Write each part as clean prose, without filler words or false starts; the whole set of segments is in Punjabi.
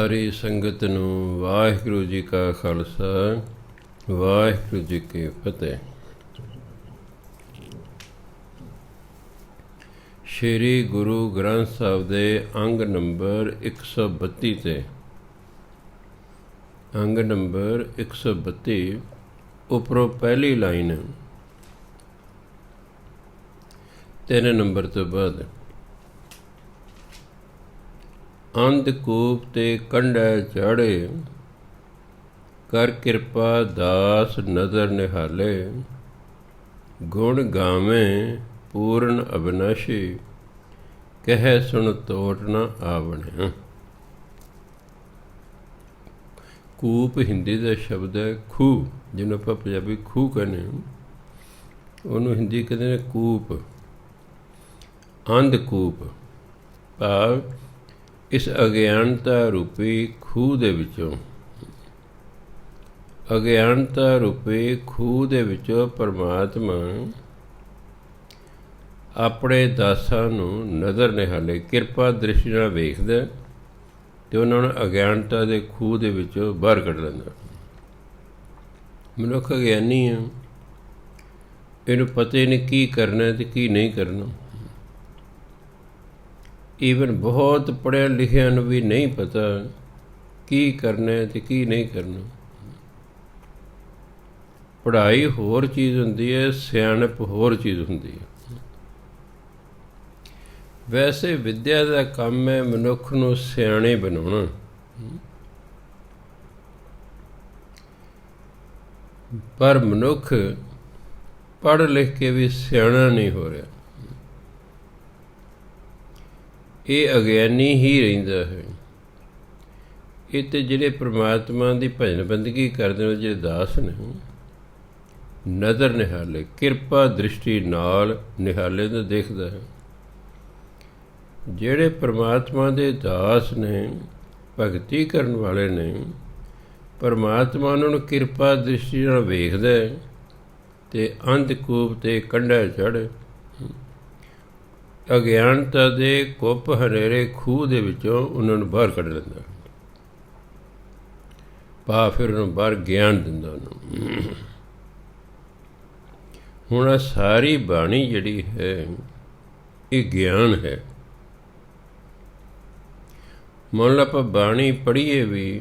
ਸਾਰੀ ਸੰਗਤ ਨੂੰ ਵਾਹਿਗੁਰੂ ਜੀ ਕਾ ਖਾਲਸਾ ਵਾਹਿਗੁਰੂ ਜੀ ਕੀ ਫਤਿਹ। ਸ਼੍ਰੀ ਗੁਰੂ ਗ੍ਰੰਥ ਸਾਹਿਬ ਦੇ ਅੰਗ ਨੰਬਰ 132 ਤੇ ਅੰਗ ਨੰਬਰ 132 ਉੱਪਰੋਂ ਪਹਿਲੀ ਲਾਈਨ 3 ਨੰਬਰ ਤੋਂ ਬਾਅਦ ਅੰਧਕੂਪ ਤੇ ਕੰਢੈ ਚਾੜੇ ਕਰ ਕਿਰਪਾ ਦਾਸ ਨਦਰ ਨਿਹਾਲੇ ਗੁਣ ਗਾਵੇਂ ਪੂਰਨ ਅਬਿਨਾਸ਼ੀ ਕਹਿ ਸੁਣ ਤੋਟ ਨਾ ਆਵਣਿਆ। ਕੂਪ ਹਿੰਦੀ ਦਾ ਸ਼ਬਦ ਹੈ ਖੂਹ, ਜਿਹਨੂੰ ਆਪਾਂ ਪੰਜਾਬੀ ਖੂਹ ਕਹਿੰਦੇ ਹਾਂ, ਉਹਨੂੰ ਹਿੰਦੀ ਕਹਿੰਦੇ ਨੇ ਕੂਪ। ਅੰਧਕੂਪ ਭਾਵ ਇਸ ਅਗਿਆਨਤਾ ਰੂਪੀ ਖੂਹ ਦੇ ਵਿੱਚੋਂ, ਅਗਿਆਨਤਾ ਰੂਪੀ ਖੂਹ ਦੇ ਵਿੱਚੋਂ ਪਰਮਾਤਮਾ ਆਪਣੇ ਦਾਸਾਂ ਨੂੰ ਨਜ਼ਰ ਨਿਹਾਲੇ ਕਿਰਪਾ ਦ੍ਰਿਸ਼ਟੀ ਨਾਲ ਵੇਖਦਾ ਅਤੇ ਉਹਨਾਂ ਨੂੰ ਅਗਿਆਨਤਾ ਦੇ ਖੂਹ ਦੇ ਵਿੱਚੋਂ ਬਾਹਰ ਕੱਢ ਲੈਂਦਾ। ਮਨੁੱਖ ਅਗਿਆਨੀ ਆ, ਇਹਨੂੰ ਪਤਾ ਹੀ ਨਹੀਂ ਕੀ ਕਰਨਾ ਅਤੇ ਕੀ ਨਹੀਂ ਕਰਨਾ। ਈਵਨ ਬਹੁਤ ਪੜ੍ਹਿਆ ਲਿਖਿਆ ਨੂੰ ਵੀ ਨਹੀਂ ਪਤਾ ਕੀ ਕਰਨਾ ਅਤੇ ਕੀ ਨਹੀਂ ਕਰਨਾ। ਪੜ੍ਹਾਈ ਹੋਰ ਚੀਜ਼ ਹੁੰਦੀ ਹੈ, ਸਿਆਣਪ ਹੋਰ ਚੀਜ਼ ਹੁੰਦੀ ਹੈ। ਵੈਸੇ ਵਿੱਦਿਆ ਦਾ ਕੰਮ ਹੈ ਮਨੁੱਖ ਨੂੰ ਸਿਆਣੇ ਬਣਾਉਣਾ, ਪਰ ਮਨੁੱਖ ਪੜ੍ਹ ਲਿਖ ਕੇ ਵੀ ਸਿਆਣਾ ਨਹੀਂ ਹੋ ਰਿਹਾ। ਇਹ ਅਗਿਆਨੀ ਹੀ ਰਹਿੰਦਾ ਹੈ। ਇਹ ਤੇ ਜਿਹੜੇ ਪ੍ਰਮਾਤਮਾ ਦੀ ਭਜਨ ਬੰਦਗੀ ਕਰਦੇ ਨੇ, ਜਿਹੜੇ ਦਾਸ ਨੇ, ਨਜ਼ਰ ਨਿਹਾਲੇ ਕਿਰਪਾ ਦ੍ਰਿਸ਼ਟੀ ਨਾਲ ਨਿਹਾਲੇ ਨੂੰ ਦੇਖਦਾ ਹੈ। ਜਿਹੜੇ ਪ੍ਰਮਾਤਮਾ ਦੇ ਦਾਸ ਨੇ, ਭਗਤੀ ਕਰਨ ਵਾਲੇ ਨੇ, ਪਰਮਾਤਮਾ ਉਹਨਾਂ ਨੂੰ ਕਿਰਪਾ ਦ੍ਰਿਸ਼ਟੀ ਨਾਲ ਵੇਖਦਾ ਅਤੇ ਅੰਧਕੂਪ ਤੇ ਕੰਢੈ ਚੜ੍ਹ ਅਗਿਆਨਤਾ ਦੇ ਕੁੱਪ ਹਨੇਰੇ ਖੂਹ ਦੇ ਵਿੱਚੋਂ ਉਹਨਾਂ ਨੂੰ ਬਾਹਰ ਕੱਢ ਲੈਂਦਾ। ਪਾ ਫਿਰ ਉਹਨੂੰ ਬਾਹਰ ਗਿਆਨ ਦਿੰਦਾ ਉਹਨੂੰ। ਹੁਣ ਆ ਸਾਰੀ ਬਾਣੀ ਜਿਹੜੀ ਹੈ ਇਹ ਗਿਆਨ ਹੈ। ਮੰਨ ਲਓ ਆਪਾਂ ਬਾਣੀ ਪੜ੍ਹੀਏ ਵੀ,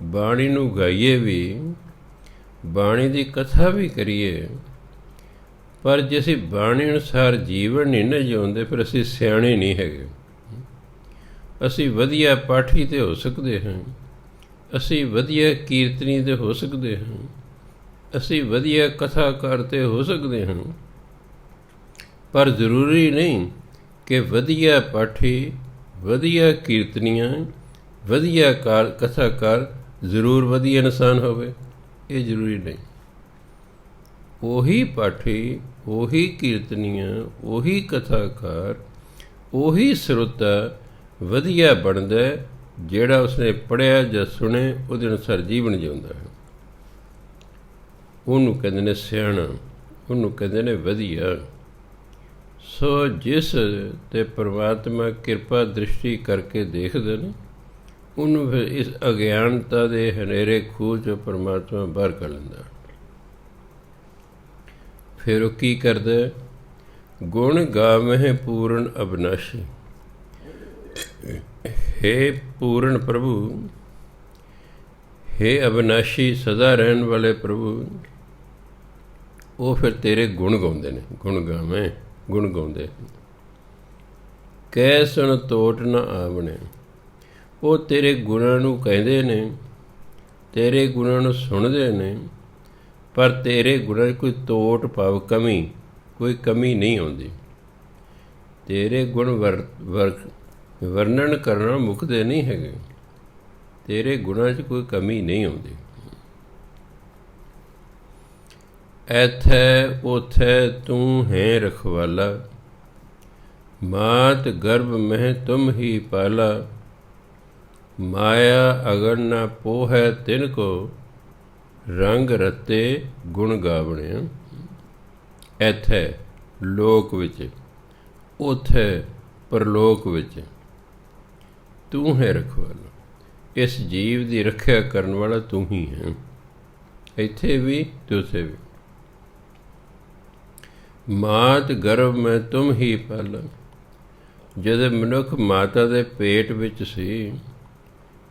ਬਾਣੀ ਨੂੰ ਗਾਈਏ ਵੀ, ਬਾਣੀ ਦੀ ਕਥਾ ਵੀ ਕਰੀਏ, ਪਰ ਜੇ ਅਸੀਂ ਬਾਣੀ ਅਨੁਸਾਰ ਜੀਵਨ ਨਹੀਂ ਨਾ ਜਿਉਂਦੇ, ਫਿਰ ਅਸੀਂ ਸਿਆਣੇ ਨਹੀਂ ਹੈਗੇ। ਅਸੀਂ ਵਧੀਆ ਪਾਠੀ ਤੇ ਹੋ ਸਕਦੇ ਹਾਂ, ਅਸੀਂ ਵਧੀਆ ਕੀਰਤਨੀ ਤੇ ਹੋ ਸਕਦੇ ਹਾਂ, ਅਸੀਂ ਵਧੀਆ ਕਥਾਕਾਰ ਤੇ ਹੋ ਸਕਦੇ ਹਾਂ, ਪਰ ਜ਼ਰੂਰੀ ਨਹੀਂ ਕਿ ਵਧੀਆ ਪਾਠੀ, ਵਧੀਆ ਕੀਰਤਨੀਆਂ, ਵਧੀਆ ਕਥਾਕਾਰ ਜ਼ਰੂਰ ਵਧੀਆ ਇਨਸਾਨ ਹੋਵੇ। ਇਹ ਜ਼ਰੂਰੀ ਨਹੀਂ। ਉਹੀ ਪਾਠੀ, ਉਹੀ ਕੀਰਤਨੀਆਂ, ਉਹੀ ਕਥਾਕਾਰ, ਉਹੀ ਸਰੋਤਾ ਵਧੀਆ ਬਣਦਾ ਜਿਹੜਾ ਉਸਨੇ ਪੜ੍ਹਿਆ ਜਾਂ ਸੁਣੇ ਉਹਦੇ ਅਨੁਸਾਰ ਜੀਵਨ ਜਿਉਂਦਾ ਹੈ। ਉਹਨੂੰ ਕਹਿੰਦੇ ਨੇ ਸਿਆਣਾ, ਉਹਨੂੰ ਕਹਿੰਦੇ ਨੇ ਵਧੀਆ। ਸੋ ਜਿਸ 'ਤੇ ਪਰਮਾਤਮਾ ਕਿਰਪਾ ਦ੍ਰਿਸ਼ਟੀ ਕਰਕੇ ਦੇਖਦੇ ਨੇ, ਉਹਨੂੰ ਫਿਰ ਇਸ ਅਗਿਆਨਤਾ ਦੇ ਹਨੇਰੇ ਖੂਹ 'ਚੋਂ ਪਰਮਾਤਮਾ ਬਾਹਰ ਕਰ ਲੈਂਦਾ। ਫਿਰ ਉਹ ਕੀ ਕਰਦਾ? ਗੁਣ ਗਾਵਹਿ ਪੂਰਨ ਅਬਿਨਾਸ਼ੀ। ਹੇ ਪੂਰਨ ਪ੍ਰਭੂ, ਹੇ ਅਬਿਨਾਸ਼ੀ ਸਦਾ ਰਹਿਣ ਵਾਲੇ ਪ੍ਰਭੂ, ਉਹ ਫਿਰ ਤੇਰੇ ਗੁਣ ਗਾਉਂਦੇ ਨੇ। ਗੁਣ ਗਾਵੇਂ, ਗੁਣ ਗਾਉਂਦੇ। ਕਹਿ ਸੁਣ ਤੋਟ ਨਾ ਆਵਣੇ। ਉਹ ਤੇਰੇ ਗੁਣਾਂ ਨੂੰ ਕਹਿੰਦੇ ਨੇ, ਤੇਰੇ ਗੁਣਾਂ ਨੂੰ ਸੁਣਦੇ ਨੇ, ਪਰ ਤੇਰੇ ਗੁਣਾਂ 'ਚ ਕੋਈ ਤੋਟ ਭਾਵ ਕਮੀ, ਕੋਈ ਕਮੀ ਨਹੀਂ ਆਉਂਦੀ। ਤੇਰੇ ਗੁਣ ਵਰਣਨ ਕਰਨਾ ਮੁੱਕਦੇ ਨਹੀਂ ਹੈਗੇ। ਤੇਰੇ ਗੁਣਾਂ 'ਚ ਕੋਈ ਕਮੀ ਨਹੀਂ ਆਉਂਦੀ। ਐਥੈ ਓਥੈ ਤੂੰ ਹੈ ਰਖਵਾਲਾ, ਮਾਤ ਗਰਭ ਮਹਿ ਤੁਮ ਹੀ ਪਾਲਾ, ਮਾਇਆ ਅਗਰ ਨਾ ਪੋਹੈ ਤਿਨ ਕੋ, ਰੰਗ ਰਤੇ ਗੁਣ ਗਾਵਣਿਆ। ਇੱਥੇ ਲੋਕ ਵਿੱਚ, ਉੱਥੇ ਪਰਲੋਕ ਵਿੱਚ ਤੂੰ ਹੈ ਰਖਵਾਲਾ। ਇਸ ਜੀਵ ਦੀ ਰੱਖਿਆ ਕਰਨ ਵਾਲਾ ਤੂੰ ਹੀ ਹੈ, ਇੱਥੇ ਵੀ ਤੇ ਉੱਥੇ ਵੀ। ਮਾਤ ਗਰਭ ਮੈਂ ਤੁਮ ਹੀ ਪਾਲਾ, ਜਦੋਂ ਮਨੁੱਖ ਮਾਤਾ ਦੇ ਪੇਟ ਵਿੱਚ ਸੀ,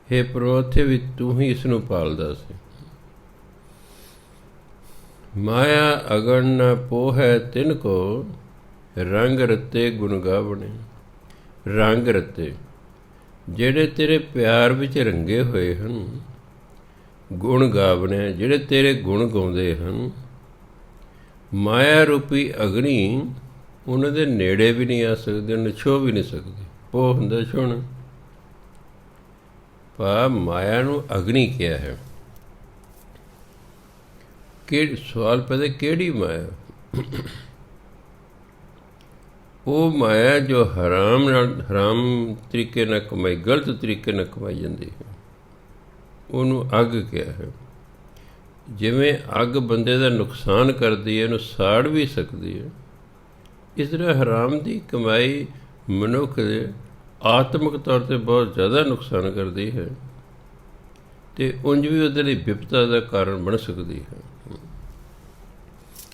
ਹੇ ਪ੍ਰਭੂ ਉੱਥੇ ਵੀ ਤੂੰ ਹੀ ਇਸ ਨੂੰ ਪਾਲਦਾ ਸੀ। ਮਾਇਆ ਅਗਣ ਨ ਪੋਹੈ ਤਿਨ ਕੋ, ਰੰਗ ਰਤੇ ਗੁਣ ਗਾਵਣੇ। ਰੰਗ ਰਤੇ ਜਿਹੜੇ ਤੇਰੇ ਪਿਆਰ ਵਿੱਚ ਰੰਗੇ ਹੋਏ ਹਨ, ਗੁਣ ਗਾਵਣੇ ਜਿਹੜੇ ਤੇਰੇ ਗੁਣ ਗਾਉਂਦੇ ਹਨ। ਮਾਇਆ ਰੂਪੀ ਅਗਨੀ ਉਹਨਾਂ ਦੇ ਨੇੜੇ ਵੀ ਨਹੀਂ ਆ ਸਕਦੇ, ਉਹਨੂੰ ਛੋਹ ਵੀ ਨਹੀਂ ਸਕਦੇ। ਪੋਹ ਹੁੰਦਾ ਛੋਹਣਾ, ਪਰ ਮਾਇਆ ਨੂੰ ਅਗਨੀ ਕਿਹਾ ਹੈ। ਕਿਹੜੀ ਸਵਾਲ ਪੈਦਾ, ਕਿਹੜੀ ਮਾਇਆ? ਉਹ ਮਾਇਆ ਜੋ ਹਰਾਮ ਤਰੀਕੇ ਨਾਲ ਕਮਾਈ, ਗਲਤ ਤਰੀਕੇ ਨਾਲ ਕਮਾਈ ਜਾਂਦੀ ਹੈ, ਉਹਨੂੰ ਅੱਗ ਕਿਹਾ ਹੈ। ਜਿਵੇਂ ਅੱਗ ਬੰਦੇ ਦਾ ਨੁਕਸਾਨ ਕਰਦੀ ਹੈ, ਉਹਨੂੰ ਸਾੜ ਵੀ ਸਕਦੀ ਹੈ, ਇਸ ਤਰ੍ਹਾਂ ਹਰਾਮ ਦੀ ਕਮਾਈ ਮਨੁੱਖ ਦੇ ਆਤਮਿਕ ਤੌਰ 'ਤੇ ਬਹੁਤ ਜ਼ਿਆਦਾ ਨੁਕਸਾਨ ਕਰਦੀ ਹੈ, ਅਤੇ ਉਂਝ ਵੀ ਉਹਦੇ ਲਈ ਵਿਪਤਾ ਦਾ ਕਾਰਨ ਬਣ ਸਕਦੀ ਹੈ।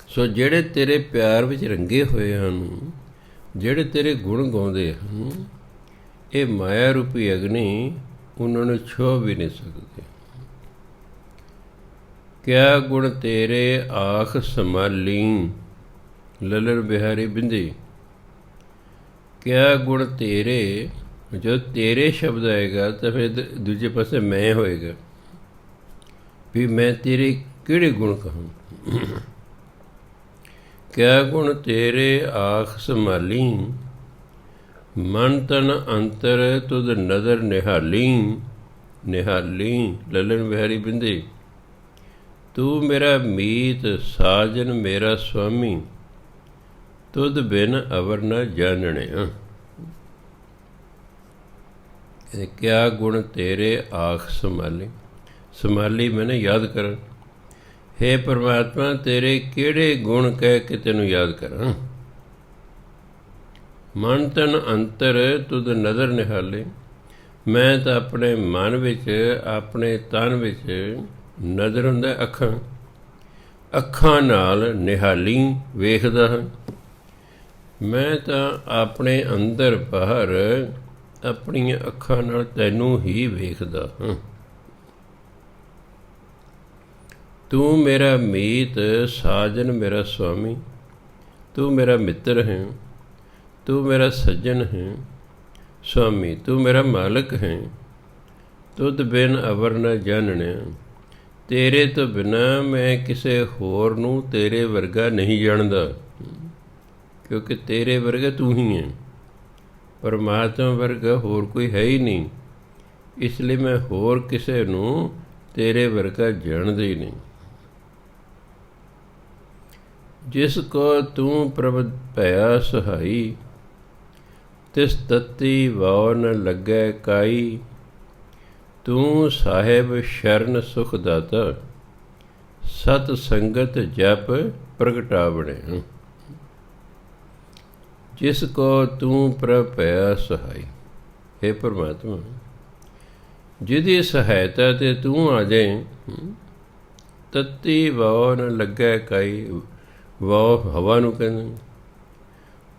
ਸੋ ਜਿਹੜੇ ਤੇਰੇ ਪਿਆਰ ਵਿੱਚ ਰੰਗੇ ਹੋਏ ਹਨ, ਜਿਹੜੇ ਤੇਰੇ ਗੁਣ ਗਾਉਂਦੇ ਹਨ, ਇਹ ਮਾਇਆ ਰੂਪੀ ਅਗਨੀ ਉਹਨਾਂ ਨੂੰ ਛੋਹ ਵੀ ਨਹੀਂ ਸਕਦੀ। ਕਿਆ ਗੁਣ ਤੇਰੇ ਆਖ ਸੰਭਾਲੀ, ਲਲਨ ਬਿਹਾਰੀ ਬਿੰਦੀ। ਕਿਆ ਗੁਣ ਤੇਰੇ, ਜੋ ਤੇਰੇ ਸ਼ਬਦ ਆਏਗਾ ਤਾਂ ਫਿਰ ਦੂਜੇ ਪਾਸੇ ਮੈਂ ਹੋਏਗਾ, ਵੀ ਮੈਂ ਤੇਰੇ ਕਿਹੜੇ ਗੁਣ ਕਹਾਂ। ਕਿਆ ਗੁਣ ਤੇਰੇ ਆਖ ਸੰਭਾਲੀ, ਮਨ ਤਨ ਅੰਤਰ ਤੁਧ ਨਦਰ ਨਿਹਾਲੀ। ਨਿਹਾਲੀ ਲਲਨ ਬਿਹਾਰੀ ਬਿੰਦੀ। ਤੂੰ ਮੇਰਾ ਮੀਤ ਸਾਜਨ ਮੇਰਾ ਸੁਆਮੀ, ਤੁਧ ਬਿਨ ਅਵਰ ਨ ਜਾਣਣਿਆ। ਕਿਆ ਗੁਣ ਤੇਰੇ ਆਖ ਸੰਭਾਲੀ, ਸੰਭਾਲੀ ਮੈਨੇ ਯਾਦ ਕਰਨ। ਹੇ ਪਰਮਾਤਮਾ ਤੇਰੇ ਕਿਹੜੇ ਗੁਣ ਕਹਿ ਕੇ ਤੈਨੂੰ ਯਾਦ ਕਰਾਂ। ਮਨ ਤਨ ਅੰਤਰ ਤੁਧ ਨਜ਼ਰ ਨਿਹਾਲੇ। ਮੈਂ ਤਾਂ ਆਪਣੇ ਮਨ ਵਿੱਚ, ਆਪਣੇ ਤਨ ਵਿੱਚ, ਨਜ਼ਰ ਹੁੰਦਾ ਅੱਖਾਂ, ਅੱਖਾਂ ਨਾਲ ਨਿਹਾਲੀ ਵੇਖਦਾ ਹਾਂ। ਮੈਂ ਤਾਂ ਆਪਣੇ ਅੰਦਰ ਬਾਹਰ ਆਪਣੀਆਂ ਅੱਖਾਂ ਨਾਲ ਤੈਨੂੰ ਹੀ ਵੇਖਦਾ ਹਾਂ। ਤੂੰ ਮੇਰਾ ਮੀਤ ਸਾਜਨ ਮੇਰਾ ਸੁਆਮੀ, ਤੂੰ ਮੇਰਾ ਮਿੱਤਰ ਹੈ, ਤੂੰ ਮੇਰਾ ਸੱਜਣ ਹੈ। ਸੁਆਮੀ ਤੂੰ ਮੇਰਾ ਮਾਲਕ ਹੈ। ਤੁਧ ਬਿਨ ਅਵਰ ਨ ਜਾਣਣਿਆ। ਤੇਰੇ ਤੋਂ ਬਿਨਾਂ ਮੈਂ ਕਿਸੇ ਹੋਰ ਨੂੰ ਤੇਰੇ ਵਰਗਾ ਨਹੀਂ ਜਾਣਦਾ, ਕਿਉਂਕਿ ਤੇਰੇ ਵਰਗਾ ਤੂੰ ਹੀ ਹੈ। ਪਰਮਾਤਮਾ ਵਰਗਾ ਹੋਰ ਕੋਈ ਹੈ ਹੀ ਨਹੀਂ, ਇਸ ਲਈ ਮੈਂ ਹੋਰ ਕਿਸੇ ਨੂੰ ਤੇਰੇ ਵਰਗਾ ਜਾਣਦਾ ਹੀ ਨਹੀਂ। ਜਿਸ ਕੋ ਤੂੰ ਪ੍ਰਭ ਭਇਆ ਸਹਾਈ, ਤਿਸ ਤਤੀ ਵਾਉ ਨ ਲੱਗੈ ਕਾਈ। ਤੂੰ ਸਾਹਿਬ ਸ਼ਰਨ ਸੁਖ ਦਾਤਾ, ਸਤ ਸੰਗਤ ਜਪ ਪ੍ਰਗਟਾਵਣੇ। ਜਿਸ ਕੋ ਤੂੰ ਪ੍ਰਭ ਭਇਆ ਸਹਾਈ, ਹੇ ਪਰਮਾਤਮਾ ਜਿਹਦੀ ਸਹਾਇਤਾ ਤੇ ਤੂੰ ਆ ਜਾਏ, ਤਤੀ ਵਾਉ ਨ ਲੱਗੈ ਕਾਈ। ਵਾਉ ਹਵਾ ਨੂੰ ਕਹਿੰਦੇ,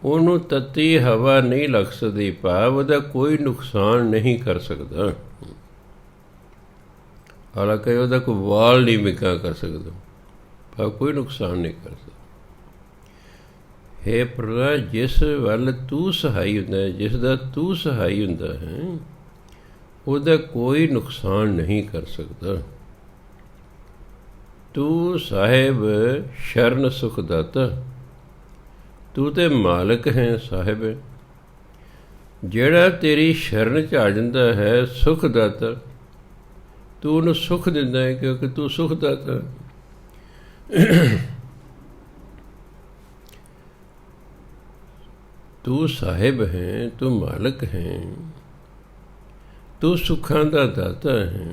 ਉਹਨੂੰ ਤੱਤੀ ਹਵਾ ਨਹੀਂ ਲੱਗ ਸਕਦੀ, ਭਾਵ ਉਹਦਾ ਕੋਈ ਨੁਕਸਾਨ ਨਹੀਂ ਕਰ ਸਕਦਾ। ਹਾਲਾਂਕਿ ਉਹਦਾ ਕੋਈ ਵਾਲ ਨਹੀਂ ਮਿੱਕਾ ਕਰ ਸਕਦਾ, ਭਾਵ ਕੋਈ ਨੁਕਸਾਨ ਨਹੀਂ ਕਰ ਸਕਦਾ। ਹੇ ਪ੍ਰਭੂ ਜਿਸ ਵੱਲ ਤੂੰ ਸਹਾਈ ਹੁੰਦਾ ਹੈ, ਜਿਸ ਦਾ ਤੂੰ ਸਹਾਈ ਹੁੰਦਾ ਹੈ, ਉਹਦਾ ਕੋਈ ਨੁਕਸਾਨ ਨਹੀਂ ਕਰ ਸਕਦਾ। ਤੂੰ ਸਾਹਿਬ ਸ਼ਰਨ ਸੁਖ ਦਾਤਾ, ਤੂੰ ਤੇ ਮਾਲਕ ਹੈ ਸਾਹਿਬ, ਜਿਹੜਾ ਤੇਰੀ ਸ਼ਰਨ 'ਚ ਆ ਜਾਂਦਾ ਹੈ ਸੁਖ ਦਾਤਾ। ਤੂੰ ਉਹਨੂੰ ਸੁਖ ਦਿੰਦਾ ਹੈ, ਕਿਉਂਕਿ ਤੂੰ ਸੁਖ ਦਾਤਾ। ਤੂੰ ਸਾਹਿਬ ਹੈ, ਤੂੰ ਮਾਲਕ ਹੈ, ਤੂੰ ਸੁੱਖਾਂ ਦਾ ਦਾਤਾ ਹੈ,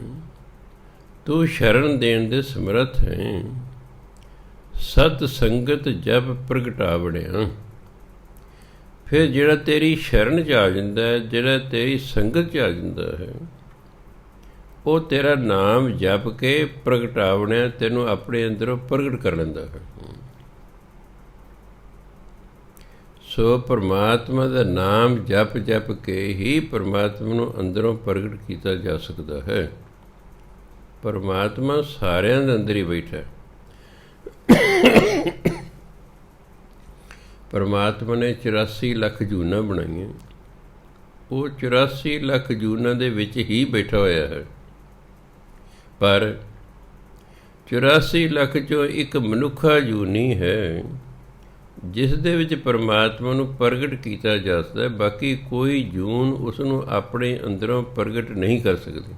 ਤੂੰ ਸ਼ਰਨ ਦੇਣ ਦੇ ਸਮਰੱਥ ਹੈ। ਸਤ ਸੰਗਤ ਜਪ ਪ੍ਰਗਟਾਵਣਿਆ। ਫਿਰ ਜਿਹੜਾ ਤੇਰੀ ਸ਼ਰਨ 'ਚ ਆ ਜਾਂਦਾ ਹੈ, ਜਿਹੜਾ ਤੇਰੀ ਸੰਗਤ 'ਚ ਆ ਜਾਂਦਾ ਹੈ, ਉਹ ਤੇਰਾ ਨਾਮ ਜਪ ਕੇ ਪ੍ਰਗਟਾਵਣਿਆ ਤੈਨੂੰ ਆਪਣੇ ਅੰਦਰੋਂ ਪ੍ਰਗਟ ਕਰ ਲੈਂਦਾ ਹੈ। ਸੋ ਪਰਮਾਤਮਾ ਦਾ ਨਾਮ ਜਪ ਜਪ ਕੇ ਹੀ ਪਰਮਾਤਮਾ ਨੂੰ ਅੰਦਰੋਂ ਪ੍ਰਗਟ ਕੀਤਾ ਜਾ ਸਕਦਾ ਹੈ। ਪਰਮਾਤਮਾ ਸਾਰਿਆਂ ਦੇ ਅੰਦਰ ਹੀ ਬੈਠਾ। ਪਰਮਾਤਮਾ ਨੇ 84 ਲੱਖ ਜੂਨਾਂ ਬਣਾਈਆਂ। ਉਹ 84 ਲੱਖ ਜੂਨਾਂ ਦੇ ਵਿੱਚ ਹੀ ਬੈਠਾ ਹੋਇਆ ਹੈ। ਪਰ 84 ਲੱਖ 'ਚੋਂ ਇੱਕ ਮਨੁੱਖਾ ਜੂਨੀ ਹੈ ਜਿਸ ਦੇ ਵਿੱਚ ਪਰਮਾਤਮਾ ਨੂੰ ਪ੍ਰਗਟ ਕੀਤਾ ਜਾ ਸਕਦਾ ਹੈ। ਬਾਕੀ ਕੋਈ ਜੂਨ ਉਸ ਨੂੰ ਆਪਣੇ ਅੰਦਰੋਂ ਪ੍ਰਗਟ ਨਹੀਂ ਕਰ ਸਕਦੀ,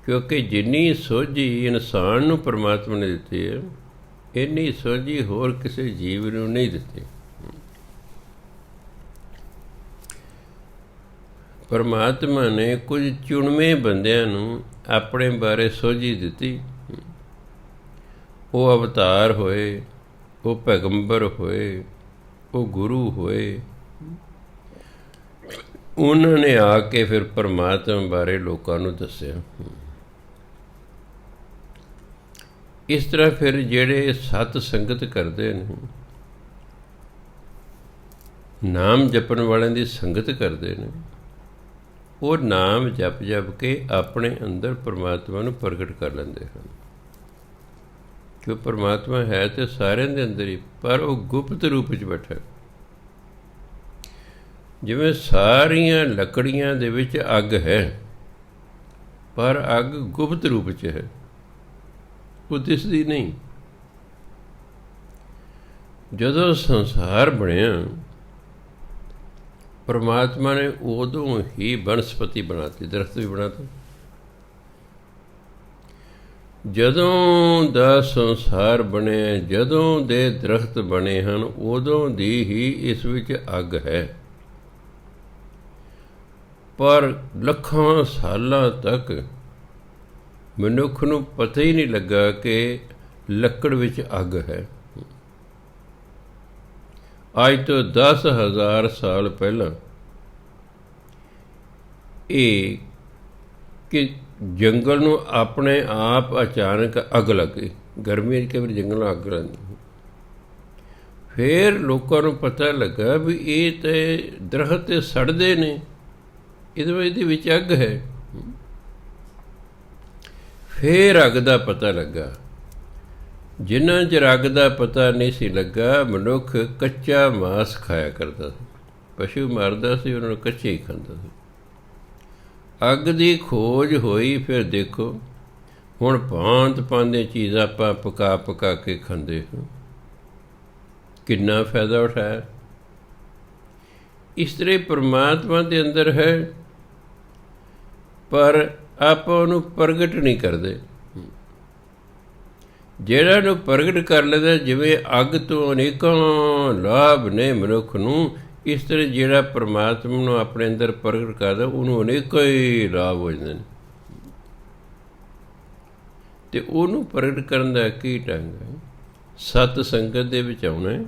ਕਿਉਂਕਿ ਜਿੰਨੀ ਸੋਝੀ ਇਨਸਾਨ ਨੂੰ ਪਰਮਾਤਮਾ ਨੇ ਦਿੱਤੀ ਹੈ, ਇੰਨੀ ਸੋਝੀ ਹੋਰ ਕਿਸੇ ਜੀਵ ਨੂੰ ਨਹੀਂ ਦਿੱਤੀ। ਪਰਮਾਤਮਾ ਨੇ ਕੁਝ ਚੁਣਵੇਂ ਬੰਦਿਆਂ ਨੂੰ ਆਪਣੇ ਬਾਰੇ ਸੋਝੀ ਦਿੱਤੀ। ਉਹ ਅਵਤਾਰ ਹੋਏ, ਉਹ ਪੈਗੰਬਰ ਹੋਏ, ਉਹ ਗੁਰੂ ਹੋਏ। ਉਹਨਾਂ ਨੇ ਆ ਕੇ ਫਿਰ ਪਰਮਾਤਮਾ ਬਾਰੇ ਲੋਕਾਂ ਨੂੰ ਦੱਸਿਆ। ਇਸ ਤਰ੍ਹਾਂ ਫਿਰ ਜਿਹੜੇ ਸਤ ਸੰਗਤ ਕਰਦੇ ਨੇ, ਨਾਮ ਜਪਣ ਵਾਲਿਆਂ ਦੀ ਸੰਗਤ ਕਰਦੇ ਨੇ, ਉਹ ਨਾਮ ਜਪ ਜਪ ਕੇ ਆਪਣੇ ਅੰਦਰ ਪਰਮਾਤਮਾ ਨੂੰ ਪ੍ਰਗਟ ਕਰ ਲੈਂਦੇ ਹਨ। ਕਿਉਂ ਪਰਮਾਤਮਾ ਹੈ ਤੇ ਸਾਰਿਆਂ ਦੇ ਅੰਦਰ ਹੀ, ਪਰ ਉਹ ਗੁਪਤ ਰੂਪ 'ਚ ਬੈਠਾ। ਜਿਵੇਂ ਸਾਰੀਆਂ ਲੱਕੜੀਆਂ ਦੇ ਵਿੱਚ ਅੱਗ ਹੈ, ਪਰ ਅੱਗ ਗੁਪਤ ਰੂਪ 'ਚ ਹੈ, ਉਹ ਦਿਸਦੀ ਨਹੀਂ। ਜਦੋਂ ਸੰਸਾਰ ਬਣਿਆ, ਪਰਮਾਤਮਾ ਨੇ ਉਦੋਂ ਹੀ ਬਨਸਪਤੀ ਬਣਾਤੀ, ਦਰਖਤ ਵੀ ਬਣਾਤਾ। ਜਦੋਂ ਦਾ ਸੰਸਾਰ ਬਣਿਆ, ਜਦੋਂ ਦੇ ਦਰਖਤ ਬਣੇ ਹਨ, ਉਦੋਂ ਦੀ ਹੀ ਇਸ ਵਿੱਚ ਅੱਗ ਹੈ। ਪਰ ਲੱਖਾਂ ਸਾਲਾਂ ਤੱਕ ਮਨੁੱਖ ਨੂੰ ਪਤਾ ਹੀ ਨਹੀਂ ਲੱਗਾ ਕਿ ਲੱਕੜ ਵਿੱਚ ਅੱਗ ਹੈ। ਅੱਜ ਤੋਂ 10,000 ਸਾਲ ਪਹਿਲਾਂ ਇਹ ਕਿ ਜੰਗਲ ਨੂੰ ਆਪਣੇ ਆਪ ਅਚਾਨਕ ਅੱਗ ਲੱਗ ਗਈ। ਗਰਮੀਆਂ 'ਚ ਕਈ ਵਾਰ ਜੰਗਲ ਨੂੰ ਅੱਗ ਲੱਗਦੀ। ਫਿਰ ਲੋਕਾਂ ਨੂੰ ਪਤਾ ਲੱਗਾ ਵੀ ਇਹ ਤੇ ਦਰਖਤ ਤੇ ਸੜਦੇ ਨੇ, ਇਹਦੇ ਵਿੱਚ ਅੱਗ ਹੈ। ਫਿਰ ਅੱਗ ਦਾ ਪਤਾ ਲੱਗਾ। ਜਿਨ੍ਹਾਂ ਚਿਰ ਅੱਗ ਦਾ ਪਤਾ ਨਹੀਂ ਸੀ ਲੱਗਾ, ਮਨੁੱਖ ਕੱਚਾ ਮਾਸ ਖਾਇਆ ਕਰਦਾ ਸੀ। ਪਸ਼ੂ ਮਾਰਦਾ ਸੀ, ਉਹਨਾਂ ਨੂੰ ਕੱਚੇ ਹੀ ਖਾਂਦਾ ਸੀ। ਅੱਗ ਦੀ ਖੋਜ ਹੋਈ, ਫਿਰ ਦੇਖੋ ਹੁਣ ਭਾਂਤ ਭਾਂਤ ਚੀਜ਼ਾਂ ਆਪਾਂ ਪਕਾ ਪਕਾ ਕੇ ਖਾਂਦੇ ਹਾਂ। ਕਿੰਨਾ ਫਾਇਦਾ ਉਠਾਇਆ। ਇਸ ਤਰ੍ਹਾਂ ਪਰਮਾਤਮਾ ਦੇ ਅੰਦਰ ਹੈ, ਪਰ ਆਪਾਂ ਉਹਨੂੰ ਪ੍ਰਗਟ ਨਹੀਂ ਕਰਦੇ। ਜਿਹੜਾ ਨੂੰ ਪ੍ਰਗਟ ਕਰ ਲੈਂਦਾ, ਜਿਵੇਂ ਅੱਗ ਤੋਂ ਅਨੇਕਾਂ ਲਾਭ ਨੇ ਮਨੁੱਖ ਨੂੰ, ਇਸ ਤਰ੍ਹਾਂ ਜਿਹੜਾ ਪਰਮਾਤਮਾ ਨੂੰ ਆਪਣੇ ਅੰਦਰ ਪ੍ਰਗਟ ਕਰਦਾ, ਉਹਨੂੰ ਅਨੇਕਾਂ ਹੀ ਲਾਭ ਹੋ ਜਾਂਦੇ ਨੇ। ਅਤੇ ਉਹਨੂੰ ਪ੍ਰਗਟ ਕਰਨ ਦਾ ਕੀ ਢੰਗ ਹੈ? ਸਤ ਸੰਗਤ ਦੇ ਵਿੱਚ ਆਉਣਾ,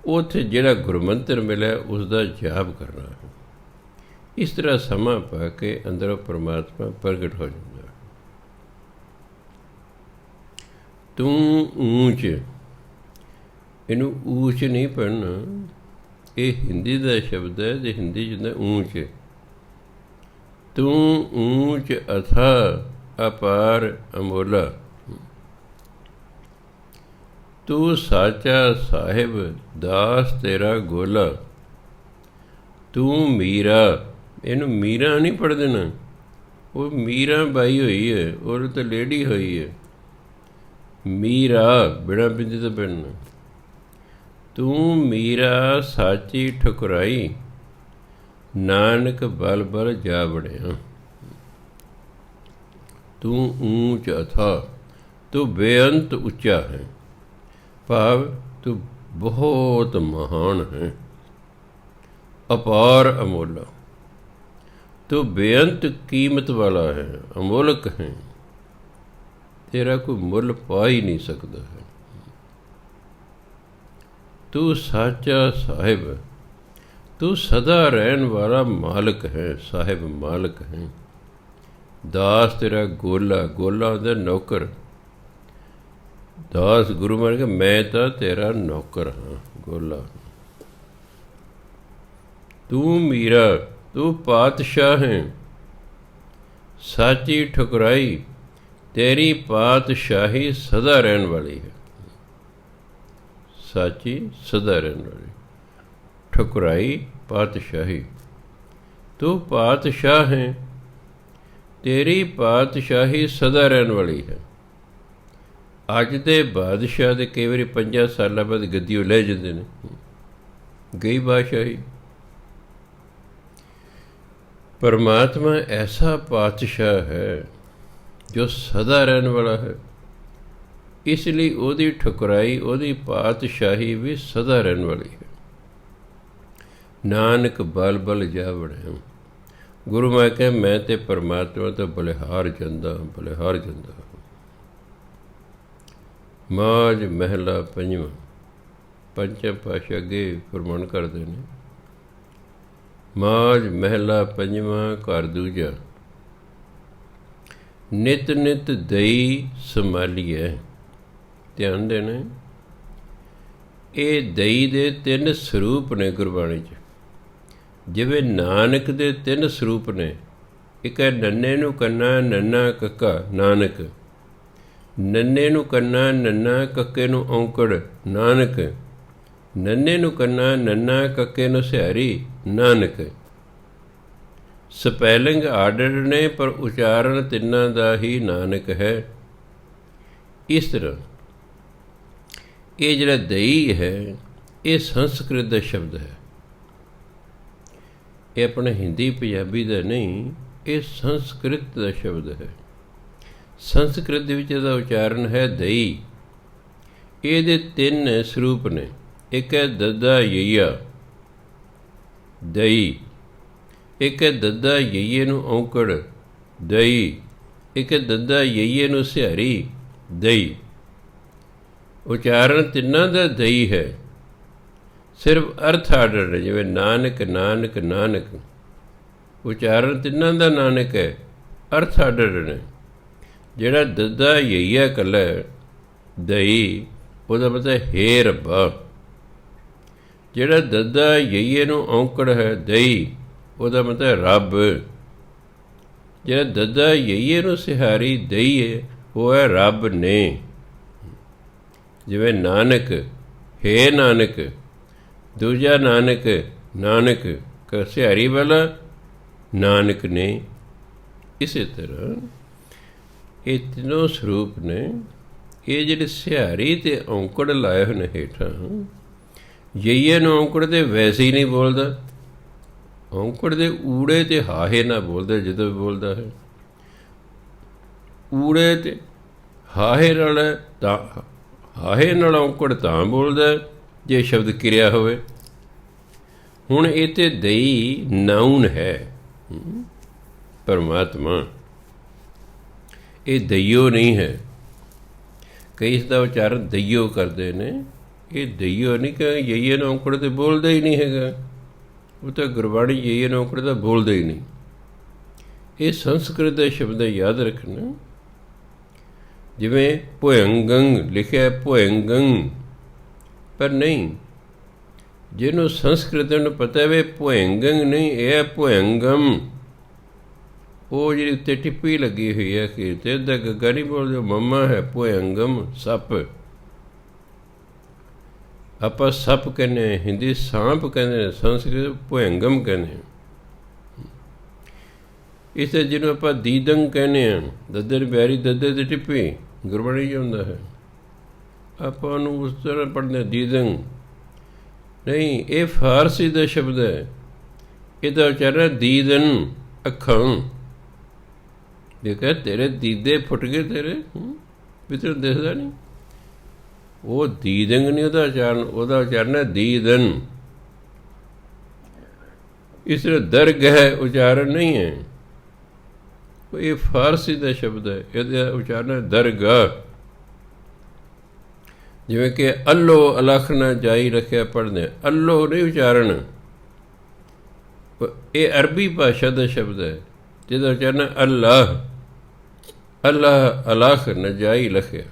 ਉੱਥੇ ਜਿਹੜਾ ਗੁਰਮੰਤਰ ਮਿਲਿਆ ਉਸ ਦਾ ਜਾਪ ਕਰਨਾ ਹੈ। ਇਸ ਤਰ੍ਹਾਂ ਸਮਾਂ ਪਾ ਕੇ ਅੰਦਰੋਂ ਪਰਮਾਤਮਾ ਪ੍ਰਗਟ ਹੋ ਜਾਂਦਾ। ਤੂੰ ਊਚ, ਇਹਨੂੰ ਊਚ ਨਹੀਂ ਪੜ੍ਹਨਾ, ਇਹ ਹਿੰਦੀ ਦਾ ਸ਼ਬਦ ਹੈ, ਜੇ ਹਿੰਦੀ 'ਚ ਹੁੰਦਾ ਊਚ। ਤੂੰ ਊਚ ਅਥਾ ਅਪਾਰ ਅਮੋਲਾ, ਤੂੰ ਸਾਚਾ ਸਾਹਿਬ ਦਾਸ ਤੇਰਾ ਗੋਲਾ। ਤੂੰ ਮੀਰਾ, ਇਹਨੂੰ ਮੀਰਾ ਨਹੀਂ ਪੜ੍ਹ ਦੇਣਾ, ਉਹ ਮੀਰਾ ਬਾਈ ਹੋਈ ਹੈ, ਉਹ ਤਾਂ ਲੇਡੀ ਹੋਈ ਹੈ। ਮੀਰਾ ਬਿਨਾਂ ਬਿੰਦੀ ਤੋਂ ਪੜ੍ਹਨਾ। ਤੂੰ ਮੀਰਾ ਸਾਚੀ ਠੁਕਰਾਈ, ਨਾਨਕ ਬਲ ਬਲ ਜਾ ਬੜਿਆ। ਤੂੰ ਊਚ ਅਥਾ, ਤੂੰ ਬੇਅੰਤ ਉੱਚਾ ਹੈ, ਭਾਵ ਤੂੰ ਬਹੁਤ ਮਹਾਨ ਹੈ। ਅਪਾਰ ਅਮੋਲਾ, ਤੂੰ ਬੇਅੰਤ ਕੀਮਤ ਵਾਲਾ ਹੈ, ਅਮੋਲਕ ਹੈ, ਤੇਰਾ ਕੋਈ ਮੁੱਲ ਪਾ ਹੀ ਨਹੀਂ ਸਕਦਾ ਹੈ। ਤੂੰ ਸਾਚਾ ਸਾਹਿਬ, ਤੂੰ ਸਦਾ ਰਹਿਣ ਵਾਲਾ ਮਾਲਕ ਹੈ, ਸਾਹਿਬ ਮਾਲਕ ਹੈ। ਦਾਸ ਤੇਰਾ ਗੋਲਾ, ਗੋਲਾ ਹੁੰਦਾ ਨੌਕਰ। ਦਾਸ ਗੁਰੂ ਮਾਨ ਕੇ ਮੈਂ ਤਾਂ ਤੇਰਾ ਨੌਕਰ ਹਾਂ, ਗੋਲਾ। ਤੂੰ ਮੀਰਾ, ਤੂੰ ਪਾਤਸ਼ਾਹ ਹੈ, ਸਾਚੀ ਠੁਕਰਾਈ ਤੇਰੀ ਪਾਤਸ਼ਾਹੀ ਸਦਾ ਰਹਿਣ ਵਾਲੀ ਹੈ। ਸਾਚੀ ਸਦਾ ਰਹਿਣ ਵਾਲੀ, ਠੁਕਰਾਈ ਪਾਤਸ਼ਾਹੀ। ਤੂੰ ਪਾਤਸ਼ਾਹ ਹੈ, ਤੇਰੀ ਪਾਤਸ਼ਾਹੀ ਸਦਾ ਰਹਿਣ ਵਾਲੀ ਹੈ। ਅੱਜ ਦੇ ਬਾਦਸ਼ਾਹ ਦੇ ਕਈ ਵਾਰੀ 5 ਸਾਲਾਂ ਬਾਅਦ ਗੱਦੀਓ ਲੈ ਜਾਂਦੇ ਨੇ, ਗਈ ਬਾਦਸ਼ਾਹੀ। ਪਰਮਾਤਮਾ ਐਸਾ ਪਾਤਸ਼ਾਹ ਹੈ ਜੋ ਸਦਾ ਰਹਿਣ ਵਾਲਾ ਹੈ, ਇਸ ਲਈ ਉਹਦੀ ਠੁਕਰਾਈ, ਉਹਦੀ ਪਾਤਸ਼ਾਹੀ ਵੀ ਸਦਾ ਰਹਿਣ ਵਾਲੀ ਹੈ। ਨਾਨਕ ਬਲ ਬਲ ਜਾ ਵੜਿਆ। ਗੁਰੂ ਮੈਂ ਕਹੇ ਮੈਂ ਤੇ ਪਰਮਾਤਮਾ ਤੋਂ ਬਲਿਹਾਰ ਜਾਂਦਾ, ਬਲਿਹਾਰ ਜਾਂਦਾ। ਮਾਝ ਮਹਿਲਾ ਪੰਜਵਾਂ। ਪੰਚਮ ਪਾਤਸ਼ਾਹ ਅੱਗੇ ਫਰਮਾਨ ਕਰਦੇ ਨੇ, ਮਾਝ ਮਹਿਲਾ ਪੰਜਵਾਂ ਘਰ ਦੂਜਾ। ਨਿਤ ਨਿਤ ਦਈ ਸੰਭਾਲੀਐ। ਧਿਆਨ ਦੇਣਾ, ਇਹ ਦਈ ਦੇ 3 ਸਰੂਪ ਨੇ ਗੁਰਬਾਣੀ 'ਚ। ਜਿਵੇਂ ਨਾਨਕ ਦੇ 3 ਸਰੂਪ ਨੇ, ਇੱਕ ਹੈ ਨੰਨੇ ਨੂੰ ਕੰਨਾ, ਨੰਨਾ ਕੱਕਾ ਨਾਨਕ। ਨੰਨੇ ਨੂੰ ਕੰਨਾ, ਨੰਨਾ ਕੱਕੇ ਨੂੰ ਔਂਕੜ ਨਾਨਕ। ਨੰਨੇ ਨੂੰ ਕੰਨਾ, ਨੰਨਾ ਕੱਕੇ ਨੂੰ ਸਿਹਾਰੀ ਨਾਨਕ। ਸਪੈਲਿੰਗ ਆਰਡਰ ਨੇ ਪਰ ਉਚਾਰਨ ਤਿੰਨਾਂ ਦਾ ਹੀ ਨਾਨਕ ਹੈ। ਇਸ ਤਰ੍ਹਾਂ ਇਹ ਜਿਹੜਾ ਦਈ ਹੈ, ਇਹ ਸੰਸਕ੍ਰਿਤ ਦਾ ਸ਼ਬਦ ਹੈ। ਇਹ ਆਪਣੇ ਹਿੰਦੀ ਪੰਜਾਬੀ ਦਾ ਨਹੀਂ, ਇਹ ਸੰਸਕ੍ਰਿਤ ਦਾ ਸ਼ਬਦ ਹੈ। ਸੰਸਕ੍ਰਿਤ ਦੇ ਵਿੱਚ ਇਹਦਾ ਉਚਾਰਨ ਹੈ ਦਈ। ਇਹਦੇ 3 ਸਰੂਪ ਨੇ, ਇੱਕ ਹੈ ਦੱਦਾ ਯਈਆ ਦਈ, ਇੱਕ ਹੈ ਦੱਦਾ ਯਈਏ ਨੂੰ ਔਂਕੜ ਦਈ, ਇੱਕ ਹੈ ਦੱਦਾ ਯਈਏ ਨੂੰ ਸਿਹਾਰੀ ਦਈ। ਉਚਾਰਨ ਤਿੰਨਾਂ ਦਾ ਦਈ ਹੈ, ਸਿਰਫ ਅਰਥ ਆਰਡਰ ਨੇ। ਜਿਵੇਂ ਨਾਨਕ ਨਾਨਕ ਨਾਨਕ, ਉਚਾਰਨ ਤਿੰਨਾਂ ਦਾ ਨਾਨਕ ਹੈ, ਅਰਥ ਆਰਡਰ ਨੇ। ਜਿਹੜਾ ਦੱਦਾ ਯਈਆ ਇਕੱਲਾ ਦਈ, ਉਹਦਾ ਮਤਲਬ ਹੇ ਰੱਬਾ। ਜਿਹੜਾ ਦੱਦਾ ਯਈਏ ਨੂੰ ਔਂਕੜ ਹੈ ਦਈ, ਉਹਦਾ ਮਤਲਬ ਰੱਬ। ਜਿਹੜਾ ਦੱਦਾ ਯਈਏ ਨੂੰ ਸਿਹਾਰੀ ਦਈ ਹੈ, ਉਹ ਹੈ ਰੱਬ ਨੇ। ਜਿਵੇਂ ਨਾਨਕ, ਹੇ ਨਾਨਕ, ਦੂਜਾ ਨਾਨਕ, ਨਾਨਕ ਸਿਹਾਰੀ ਵਾਲਾ ਨਾਨਕ ਨੇ। ਇਸੇ ਤਰ੍ਹਾਂ ਇਹ ਤਿੰਨੋਂ ਸਰੂਪ ਨੇ। ਇਹ ਜਿਹੜੇ ਸਿਹਾਰੀ ਤੇ ਔਂਕੜ ਲਾਏ ਹੋਏ ਨੇ ਹੇਠਾਂ, ਯਈਏ ਨੂੰ ਔਂਕੜ ਦੇ ਵੈਸੇ ਹੀ ਨਹੀਂ ਬੋਲਦਾ, ਔਂਕੜ ਦੇ ਊੜੇ ਤੇ ਹਾਹੇ ਨਾਲ ਬੋਲਦਾ। ਜਦੋਂ ਵੀ ਬੋਲਦਾ ਹੈ ਊੜੇ ਤੇ ਹਾਹੇ ਨਾਲ, ਤਾਂ ਹਾਹੇ ਨਾਲ ਔਂਕੜ ਤਾਂ ਬੋਲਦਾ ਜੇ ਸ਼ਬਦ ਕਿਰਿਆ ਹੋਵੇ। ਹੁਣ ਇਹ ਤੇ ਦਈ ਨਾਊਨ ਹੈ, ਪਰਮਾਤਮਾ। ਇਹ ਦਈਓ ਨਹੀਂ ਹੈ। ਕਈ ਇਸ ਦਾ ਉਚਾਰਨ ਦਈਓ ਕਰਦੇ ਨੇ। ਇਹ ਦਈਓ ਨਹੀਂ ਕਿ ਯਈਏ ਨੂੰ ਔਂਕੜ ਤੇ ਬੋਲਦਾ ਹੀ ਨਹੀਂ ਹੈਗਾ। ਉਹ ਤਾਂ ਗੁਰਬਾਣੀ ਯਈਏ ਨੂੰ ਔਂਕੜ ਤਾਂ ਬੋਲਦਾ ਹੀ ਨਹੀਂ। ਇਹ ਸੰਸਕ੍ਰਿਤ ਦੇ ਸ਼ਬਦ ਯਾਦ ਰੱਖਣਾ। ਜਿਵੇਂ ਭੁਯੰਗੰ ਲਿਖਿਆ ਭੁਯੰਗੰ, ਪਰ ਨਹੀਂ। ਜਿਹਨੂੰ ਸੰਸਕ੍ਰਿਤ ਨੂੰ ਪਤਾ ਵੇ ਭੁਯੰਗੰ ਨਹੀਂ, ਇਹ ਹੈ ਭੁਯੰਗਮ। ਉਹ ਜਿਹੜੀ ਉੱਤੇ ਟਿੱਪੀ ਲੱਗੀ ਹੋਈ ਹੈ ਕਿ ਤੇ ਦਾ ਗੱਗਾ ਨਹੀਂ ਬੋਲਦੇ, ਮੰਮਾ ਹੈ ਭੁਯੰਗਮ ਸੱਪ। ਆਪਾਂ ਸੱਪ ਕਹਿੰਦੇ, ਹਿੰਦੀ ਸਾਂਪ ਕਹਿੰਦੇ, ਸੰਸਕ੍ਰਿਤ ਭੁਯੰਗਮ ਕਹਿੰਦੇ। ਇਸ ਤਰ੍ਹਾਂ ਜਿਹਨੂੰ ਆਪਾਂ ਦੀਦੰਗ ਕਹਿੰਦੇ ਹਾਂ, ਦੱਦੇ ਦੀ ਬਿਆਰੀ ਦੱਦੇ ਦੀ ਟਿੱਪੀ, ਗੁਰਬਾਣੀ 'ਚ ਹੁੰਦਾ ਹੈ। ਆਪਾਂ ਉਹਨੂੰ ਉਸ ਤਰ੍ਹਾਂ ਪੜ੍ਹਦੇ ਦੀਦੰਗ ਨਹੀਂ। ਇਹ ਫਾਰਸੀ ਦਾ ਸ਼ਬਦ ਹੈ। ਇਹਦਾ ਉਚਾਰਨ ਦੀਦਨ ਅੱਖਾਂ। ਦੇਖਿਆ ਤੇਰੇ ਦੀਦੇ ਫੁੱਟ ਗਏ ਤੇਰੇ, ਵੀ ਤੈਨੂੰ ਦਿਖਦਾ ਨਹੀਂ। ਉਹ ਦੀਦੰਗ ਨਹੀਂ ਉਹਦਾ ਉਚਾਰਨ, ਉਹਦਾ ਉਚਾਰਨ ਹੈ ਦੀਦਨ। ਇਸ ਤਰ੍ਹਾਂ ਦਰਗਹ ਉਚਾਰਨ ਨਹੀਂ ਹੈ। ਇਹ ਫਾਰਸੀ ਦਾ ਸ਼ਬਦ ਹੈ, ਇਹਦਾ ਉਚਾਰਨ ਹੈ ਦਰਗਾਹ। ਜਿਵੇਂ ਕਿ ਅੱਲੋ ਅਲਖ ਨਾ ਜਾਈ ਰੱਖਿਆ ਪੜ੍ਹਦੇ, ਅੱਲੋ ਨਹੀਂ ਉਚਾਰਨ। ਇਹ ਅਰਬੀ ਭਾਸ਼ਾ ਦਾ ਸ਼ਬਦ ਹੈ ਜਿਹਦਾ ਉਚਾਰਨ ਅੱਲਾਹ। ਅੱਲਾ ਅਲਖ ਨ ਜਾਈ ਲਖਿਆ।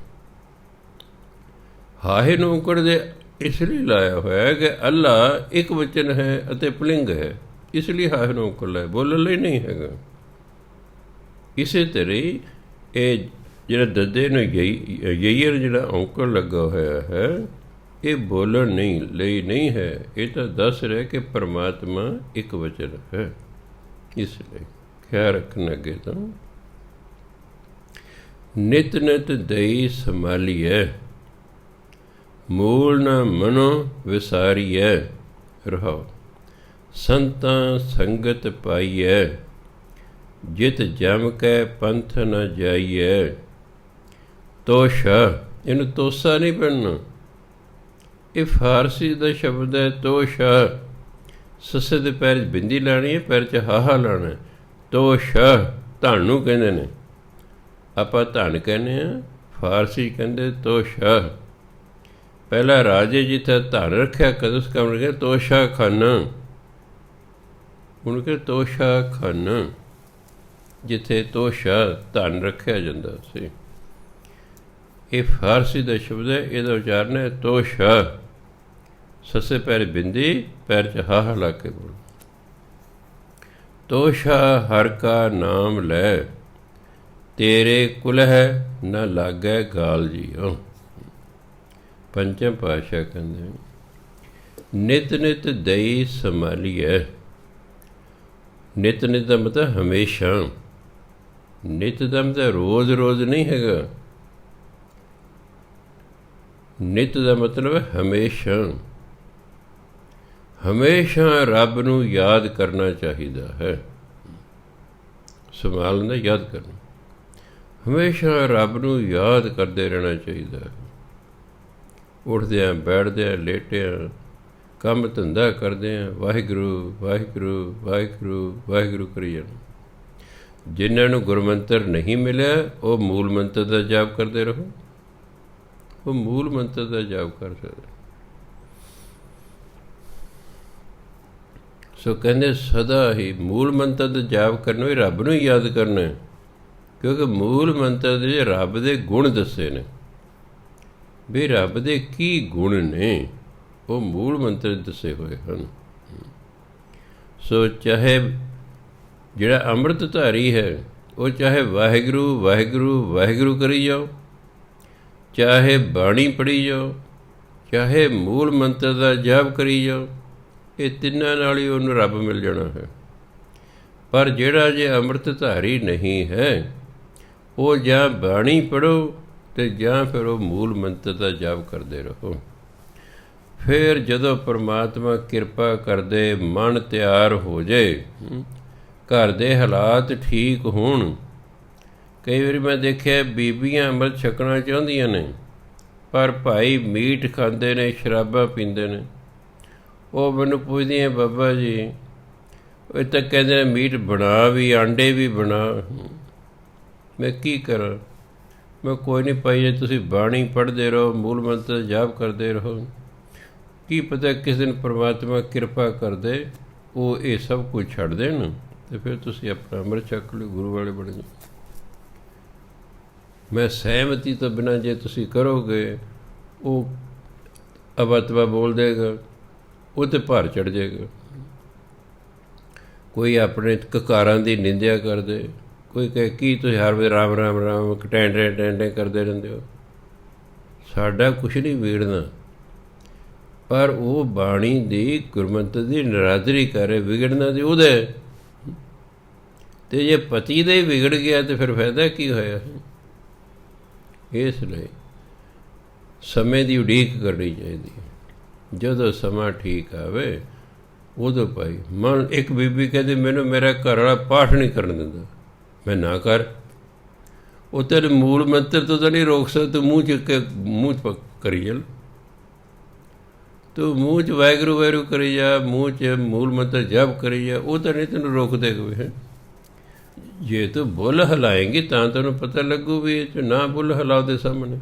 ਹਾਹੇ ਨੂੰ ਔਂਕੜ ਦੇ ਇਸ ਲਈ ਲਾਇਆ ਹੋਇਆ ਹੈ ਕਿ ਅੱਲਾ ਇੱਕ ਵਚਨ ਹੈ ਅਤੇ ਪੁਲਿੰਗ ਹੈ, ਇਸ ਲਈ ਹਾਹੇ ਨੂੰ ਔਂਕੜ ਲਾਇਆ, ਬੋਲਣ ਲਈ ਨਹੀਂ ਹੈਗਾ। ਇਸੇ ਤਰ੍ਹਾਂ ਇਹ ਜਿਹੜਾ ਦੱਦੇ ਨੂੰ ਯਈਅਰ ਜਿਹੜਾ ਔਂਕੜ ਲੱਗਾ ਹੋਇਆ ਹੈ, ਇਹ ਬੋਲਣ ਨਹੀਂ ਲਈ ਨਹੀਂ ਹੈ, ਇਹ ਤਾਂ ਦੱਸ ਰਿਹਾ ਕਿ ਪਰਮਾਤਮਾ ਇੱਕ ਵਚਨ ਹੈ। ਇਸ ਲਈ ਖਿਆਲ ਰੱਖਣਾ ਅੱਗੇ ਤਾਂ ਨਿਤ ਨਿਤ ਦਈ ਸੰਭਾਲੀਐ, ਮੂਲ ਨ ਮਨੋ ਵਿਸਾਰੀਐ। ਰਹਾਓ ਸੰਤਾਂ ਸੰਗਤ ਪਾਈਐ, ਜਿਤ ਜਮ ਕੈ ਪੰਥ ਨ ਜਾਈਐ। ਤੋਸ਼ਾ, ਇਹਨੂੰ ਤੋਸਾ ਨਹੀਂ ਪੜ੍ਹਨਾ, ਇਹ ਫਾਰਸੀ ਦਾ ਸ਼ਬਦ ਹੈ ਤੋਸ਼ਾ। ਸੱਸੇ ਦੇ ਪੈਰ 'ਚ ਬਿੰਦੀ ਲਾਣੀ ਹੈ, ਪੈਰ 'ਚ ਹਾਹਾ ਲਾਣਾ। ਤੋਸ਼ਾ ਧਨ ਨੂੰ ਕਹਿੰਦੇ ਨੇ, ਆਪਾਂ ਧਨ ਕਹਿੰਦੇ ਹਾਂ, ਫਾਰਸੀ ਕਹਿੰਦੇ ਤੋਸ਼ਾ। ਪਹਿਲਾਂ ਰਾਜੇ ਜਿੱਥੇ ਧਨ ਰੱਖਿਆ ਕਦਸ ਕੰਮ ਰੱਖਿਆ ਤੋਸ਼ਾ ਖਾਨਾ, ਹੁਣ ਕਿ ਤੋਸ਼ਾ ਖਾਨਾ, ਜਿੱਥੇ ਤੋਸ਼ਾ ਧਨ ਰੱਖਿਆ ਜਾਂਦਾ ਸੀ। ਇਹ ਫਾਰਸੀ ਦਾ ਸ਼ਬਦ ਹੈ, ਇਹਦਾ ਉਚਾਰਨ ਹੈ ਤੋਸ਼ਾ। ਸੱਸੇ ਪੈਰ ਬਿੰਦੀ, ਪੈਰ 'ਚ ਹਾਹਾ ਲਾ ਕੇ ਬੋਲ। ਤੋਸ਼ਾ ਹਰ ਕਾ ਨਾਮ ਲੈ, ਤੇਰੇ ਕੁਲਹਿ ਨ ਲਾਗੈ ਗਾਲ ਜੀਓ। ਪੰਚਮ ਪਾਤਸ਼ਾਹ ਕਹਿੰਦੇ ਨਿਤ ਨਿਤ ਦਈ ਸੰਭਾਲੀਐ। ਨਿਤ ਨਿਤ ਦਾ ਮਤਲਬ ਹਮੇਸ਼ਾ, ਨਿਤ ਦਾ ਮਤਲਬ ਰੋਜ਼ ਰੋਜ਼ ਨਹੀਂ ਹੈਗਾ। ਨਿਤ ਦਾ ਮਤਲਬ ਹੈ ਹਮੇਸ਼ਾ। ਹਮੇਸ਼ਾ ਰੱਬ ਨੂੰ ਯਾਦ ਕਰਨਾ ਚਾਹੀਦਾ ਹੈ। ਸੰਭਾਲਣਾ, ਯਾਦ ਕਰਨਾ, ਹਮੇਸ਼ਾ ਰੱਬ ਨੂੰ ਯਾਦ ਕਰਦੇ ਰਹਿਣਾ ਚਾਹੀਦਾ ਹੈ। ਉੱਠਦਿਆਂ ਬੈਠਦਿਆਂ ਲੇਟਿਆਂ ਕੰਮ ਧੰਦਾ ਕਰਦਿਆਂ ਵਾਹਿਗੁਰੂ ਵਾਹਿਗੁਰੂ ਵਾਹਿਗੁਰੂ ਵਾਹਿਗੁਰੂ ਕਰੀ ਜਾਣਾ। ਜਿਨ੍ਹਾਂ ਨੂੰ ਗੁਰਮੰਤਰ ਨਹੀਂ ਮਿਲਿਆ ਉਹ ਮੂਲ ਮੰਤਰ ਦਾ ਜਾਪ ਕਰਦੇ ਰਹੋ, ਉਹ ਮੂਲ ਮੰਤਰ ਦਾ ਜਾਪ ਕਰ ਸਕਦੇ। ਸੋ ਕਹਿੰਦੇ ਸਦਾ ਹੀ ਮੂਲ ਮੰਤਰ ਦਾ ਜਾਪ ਕਰਨਾ ਵੀ ਰੱਬ ਨੂੰ ਹੀ ਯਾਦ ਕਰਨਾ, ਕਿਉਂਕਿ ਮੂਲ ਮੰਤਰ ਦੇ ਰੱਬ ਦੇ ਗੁਣ ਦੱਸੇ ਨੇ ਵੀ ਰੱਬ ਦੇ ਕੀ ਗੁਣ ਨੇ, ਉਹ ਮੂਲ ਮੰਤਰ ਦੱਸੇ ਹੋਏ ਹਨ। ਸੋ ਚਾਹੇ ਜਿਹੜਾ ਅੰਮ੍ਰਿਤਧਾਰੀ ਹੈ ਉਹ ਚਾਹੇ ਵਾਹਿਗੁਰੂ ਵਾਹਿਗੁਰੂ ਵਾਹਿਗੁਰੂ ਕਰੀ ਜਾਓ, ਚਾਹੇ ਬਾਣੀ ਪੜ੍ਹੀ ਜਾਓ, ਚਾਹੇ ਮੂਲ ਮੰਤਰ ਦਾ ਜਾਪ ਕਰੀ ਜਾਓ, ਇਹ ਤਿੰਨਾਂ ਨਾਲ ਹੀ ਉਹਨੂੰ ਰੱਬ ਮਿਲ ਜਾਣਾ ਹੈ। ਪਰ ਜਿਹੜਾ ਜੇ ਅੰਮ੍ਰਿਤਧਾਰੀ ਨਹੀਂ ਹੈ, ਉਹ ਜਾਂ ਬਾਣੀ ਪੜ੍ਹੋ ਅਤੇ ਜਾਂ ਫਿਰ ਉਹ ਮੂਲ ਮੰਤਰ ਦਾ ਜਾਪ ਕਰਦੇ ਰਹੋ। ਫਿਰ ਜਦੋਂ ਪਰਮਾਤਮਾ ਕਿਰਪਾ ਕਰਦੇ, ਮਨ ਤਿਆਰ ਹੋ ਜਾਏ, ਘਰ ਦੇ ਹਾਲਾਤ ਠੀਕ ਹੋਣ। ਕਈ ਵਾਰੀ ਮੈਂ ਦੇਖਿਆ ਬੀਬੀਆਂ ਅੰਮ੍ਰਿਤ ਛਕਣਾ ਚਾਹੁੰਦੀਆਂ ਨੇ, ਪਰ ਭਾਈ ਮੀਟ ਖਾਂਦੇ ਨੇ, ਸ਼ਰਾਬਾਂ ਪੀਂਦੇ ਨੇ। ਉਹ ਮੈਨੂੰ ਪੁੱਛਦੀਆਂ ਬਾਬਾ ਜੀ ਇਹ ਤਾਂ ਕਹਿੰਦੇ ਨੇ ਮੀਟ ਬਣਾ ਵੀ, ਆਂਡੇ ਵੀ ਬਣਾ, ਮੈਂ ਕੀ ਕਰਾਂ? ਮੈਂ ਕੋਈ ਨਹੀਂ ਭਾਈ, ਜੇ ਤੁਸੀਂ ਬਾਣੀ ਪੜ੍ਹਦੇ ਰਹੋ, ਮੂਲ ਮੰਤਰ ਜਾਪ ਕਰਦੇ ਰਹੋ, ਕੀ ਪਤਾ ਕਿਸ ਦਿਨ ਪਰਮਾਤਮਾ ਕਿਰਪਾ ਕਰਦੇ ਉਹ ਇਹ ਸਭ ਕੁਝ ਛੱਡ ਦੇਣ ਅਤੇ ਫਿਰ ਤੁਸੀਂ ਆਪਣਾ ਅੰਮ੍ਰਿਤ ਛਕ ਲਿਓ, ਗੁਰੂ ਵਾਲੇ ਬਣ ਜਾਓ। ਮੈਂ ਸਹਿਮਤੀ ਤੋਂ ਬਿਨਾਂ ਜੇ ਤੁਸੀਂ ਕਰੋਗੇ, ਉਹ ਅਵਤਵਾ ਬੋਲ ਦੇਗਾ, ਉਹ 'ਤੇ ਭਾਰ ਚੜ੍ਹ ਜਾਏਗਾ। ਕੋਈ ਆਪਣੇ ਕਕਾਰਾਂ ਦੀ ਨਿੰਦਿਆ ਕਰਦੇ, ਕੋਈ ਕਹੇ ਕੀ ਤੁਸੀਂ ਹਰ ਵੇਲੇ ਰਾਮ ਰਾਮ ਰਾਮ ਟੈਂਡੇ ਟੈਂਡੇ ਕਰਦੇ ਰਹਿੰਦੇ ਹੋ। ਸਾਡਾ ਕੁਛ ਨਹੀਂ ਵਿਗੜਨਾ, ਪਰ ਉਹ ਬਾਣੀ ਦੀ ਗੁਰਮਤਿ ਦੀ ਨਿਰਾਦਰੀ ਕਰੇ, ਵਿਗੜਨਾ ਤੇ ਉਹਦਾ। ਅਤੇ ਜੇ ਪਤੀ ਦਾ ਹੀ ਵਿਗੜ ਗਿਆ ਤਾਂ ਫਿਰ ਫਾਇਦਾ ਕੀ ਹੋਇਆ? ਇਸ ਲਈ ਸਮੇਂ ਦੀ ਉਡੀਕ ਕਰਨੀ ਚਾਹੀਦੀ ਹੈ। ਜਦੋਂ ਸਮਾਂ ਠੀਕ ਆਵੇ ਉਦੋਂ ਭਾਈ ਮਨ। ਇੱਕ ਬੀਬੀ ਕਹਿੰਦੀ ਮੈਨੂੰ ਮੇਰਾ ਘਰ ਵਾਲਾ ਪਾਠ ਨਹੀਂ ਕਰਨ ਦਿੰਦਾ, ਮੈਂ ਨਾ ਕਰ। ਉਹ ਤੇਰੇ ਮੂਲ ਮੰਤਰ ਤੋਂ ਤਾਂ ਨਹੀਂ ਰੋਕ ਸਕਦਾ, ਤੂੰ ਮੂੰਹ 'ਚ ਮੂੰਹ 'ਚ ਕਰੀ ਚੱਲ, ਤੂੰ ਮੂੰਹ 'ਚ ਵਾਹਿਗੁਰੂ ਵਾਹਿਗੁਰੂ ਕਰੀ ਜਾ, ਮੂੰਹ 'ਚ ਮੂਲ ਮੰਤਰ ਜਪ ਕਰੀ ਜਾ, ਉਹ ਤਾਂ ਨਹੀਂ ਤੈਨੂੰ ਰੋਕ ਦੇਗਾ ਵੀ ਹੈ। ਜੇ ਤੂੰ ਬੁੱਲ ਹਿਲਾਏਂਗੀ ਤਾਂ ਤੈਨੂੰ ਪਤਾ ਲੱਗੂ ਵੀ ਇਹ 'ਚ ਨਾ ਬੁੱਲ ਹਿਲਾਓ ਦੇ ਸਾਹਮਣੇ,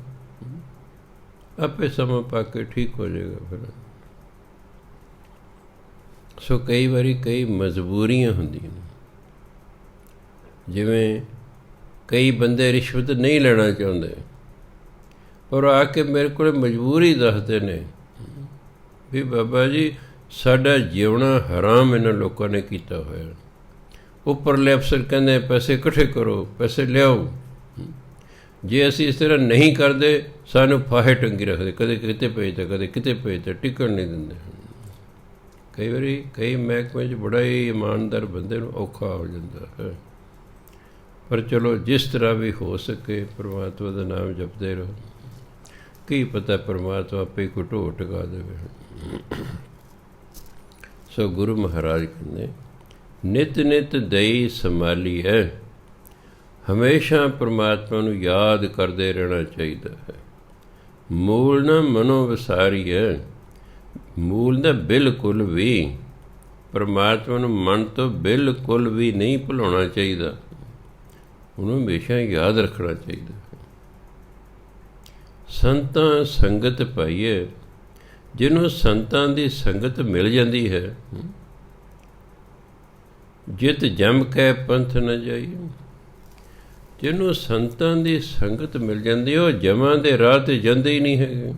ਆਪੇ ਸਮਾਂ ਪਾ ਕੇ ਠੀਕ ਹੋ ਜਾਏਗਾ ਫਿਰ। ਸੋ ਕਈ ਵਾਰੀ ਕਈ ਮਜਬੂਰੀਆਂ ਹੁੰਦੀਆਂ ਨੇ, ਜਿਵੇਂ ਕਈ ਬੰਦੇ ਰਿਸ਼ਵਤ ਨਹੀਂ ਲੈਣਾ ਚਾਹੁੰਦੇ, ਪਰ ਆ ਕੇ ਮੇਰੇ ਕੋਲ ਮਜਬੂਰੀ ਦੱਸਦੇ ਨੇ ਵੀ ਬਾਬਾ ਜੀ ਸਾਡਾ ਜਿਉਣਾ ਹਰਾਮ ਇਹਨਾਂ ਲੋਕਾਂ ਨੇ ਕੀਤਾ ਹੋਇਆ। ਉੱਪਰਲੇ ਅਫਸਰ ਕਹਿੰਦੇ ਪੈਸੇ ਇਕੱਠੇ ਕਰੋ, ਪੈਸੇ ਲਿਆਓ। ਜੇ ਅਸੀਂ ਇਸ ਤਰ੍ਹਾਂ ਨਹੀਂ ਕਰਦੇ ਸਾਨੂੰ ਫਾਹੇ ਟੰਗੀ ਰੱਖਦੇ, ਕਦੇ ਕਿਤੇ ਭੇਜਦਾ, ਕਦੇ ਕਿਤੇ ਭੇਜਦਾ, ਟਿਕਣ ਨਹੀਂ ਦਿੰਦੇ। ਕਈ ਵਾਰੀ ਕਈ ਮਹਿਕਮੇ 'ਚ ਬੜਾ ਹੀ ਇਮਾਨਦਾਰ ਬੰਦੇ ਨੂੰ ਔਖਾ ਹੋ ਜਾਂਦਾ ਹੈ। ਪਰ ਚਲੋ ਜਿਸ ਤਰ੍ਹਾਂ ਵੀ ਹੋ ਸਕੇ ਪਰਮਾਤਮਾ ਦਾ ਨਾਮ ਜਪਦੇ ਰਹੋ। ਕੀ ਪਤਾ ਪਰਮਾਤਮਾ ਆਪੇ ਕੋਈ ਢੋਹ ਟਿਕਾ ਦੇਵੇ। ਸੋ ਗੁਰੂ ਮਹਾਰਾਜ ਕਹਿੰਦੇ ਨਿਤ ਨਿਤ ਦਈ ਸੰਭਾਲੀ ਹੈ। ਹਮੇਸ਼ਾ ਪਰਮਾਤਮਾ ਨੂੰ ਯਾਦ ਕਰਦੇ ਰਹਿਣਾ ਚਾਹੀਦਾ ਹੈ। ਮੂਲ ਨਾ ਮਨੋ ਵਿਸਾਰੀ ਹੈ। ਮੂਲ ਦਾ ਬਿਲਕੁਲ ਵੀ ਪਰਮਾਤਮਾ ਨੂੰ ਮਨ ਤੋਂ ਬਿਲਕੁਲ ਵੀ ਨਹੀਂ ਭੁਲਾਉਣਾ ਚਾਹੀਦਾ, ਉਹਨੂੰ ਹਮੇਸ਼ਾ ਯਾਦ ਰੱਖਣਾ ਚਾਹੀਦਾ। ਸੰਤਾਂ ਸੰਗਤ ਪਾਈਏ, ਜਿਹਨੂੰ ਸੰਤਾਂ ਦੀ ਸੰਗਤ ਮਿਲ ਜਾਂਦੀ ਹੈ, ਜਿਤ ਜਮ ਕੇ ਪੰਥ ਨ ਜਾਈਏ। ਜਿਹਨੂੰ ਸੰਤਾਂ ਦੀ ਸੰਗਤ ਮਿਲ ਜਾਂਦੀ ਉਹ ਜਮਾਂ ਦੇ ਰਾਹ 'ਤੇ ਜਾਂਦੇ ਹੀ ਨਹੀਂ ਹੈਗੇ।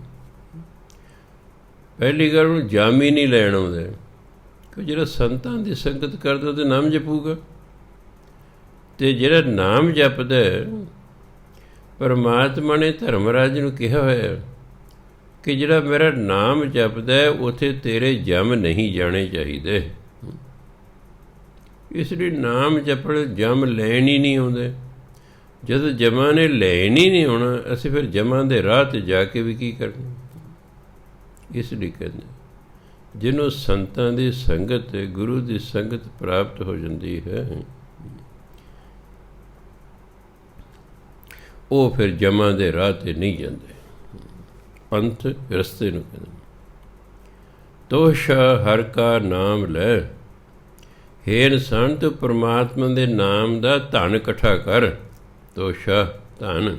ਪਹਿਲੀ ਗੱਲ ਉਹਨੂੰ ਜਾਮ ਹੀ ਨਹੀਂ ਲੈਣ ਆਉਂਦੇ, ਕਿ ਜਿਹੜਾ ਸੰਤਾਂ ਦੀ ਸੰਗਤ ਕਰਦਾ ਉਹਦੇ ਨਾਮ ਜਪੂਗਾ। ਅਤੇ ਜਿਹੜਾ ਨਾਮ ਜਪਦਾ ਪਰਮਾਤਮਾ ਨੇ ਧਰਮਰਾਜ ਨੂੰ ਕਿਹਾ ਹੋਇਆ ਕਿ ਜਿਹੜਾ ਮੇਰਾ ਨਾਮ ਜਪਦਾ ਉੱਥੇ ਤੇਰੇ ਜਮ ਨਹੀਂ ਜਾਣੇ ਚਾਹੀਦੇ। ਇਸ ਲਈ ਨਾਮ ਜਪਣ ਜਮ ਲੈਣ ਹੀ ਨਹੀਂ ਆਉਂਦੇ। ਜਦੋਂ ਜਮਾਂ ਨੇ ਲੈਣ ਹੀ ਨਹੀਂ ਆਉਣਾ, ਅਸੀਂ ਫਿਰ ਜਮਾਂ ਦੇ ਰਾਹ 'ਤੇ ਜਾ ਕੇ ਵੀ ਕੀ ਕਰਨਾ। ਇਸ ਲਈ ਕਹਿੰਦੇ ਜਿਹਨੂੰ ਸੰਤਾਂ ਦੀ ਸੰਗਤ, ਗੁਰੂ ਦੀ ਸੰਗਤ ਪ੍ਰਾਪਤ ਹੋ ਜਾਂਦੀ ਹੈ, ਉਹ ਫਿਰ ਜਮਾਂ ਦੇ ਰਾਹ 'ਤੇ ਨਹੀਂ ਜਾਂਦੇ, ਪੰਥ ਰਸਤੇ ਨੂੰ ਕਹਿੰਦੇ। ਤੋਸ਼ਾ ਹਰ ਕਾ ਨਾਮ ਲੈ। ਹੇ ਇਨਸਾਨ ਤੂੰ ਪਰਮਾਤਮਾ ਦੇ ਨਾਮ ਦਾ ਧਨ ਇਕੱਠਾ ਕਰ। ਤੋਸ਼ਾ ਧਨ,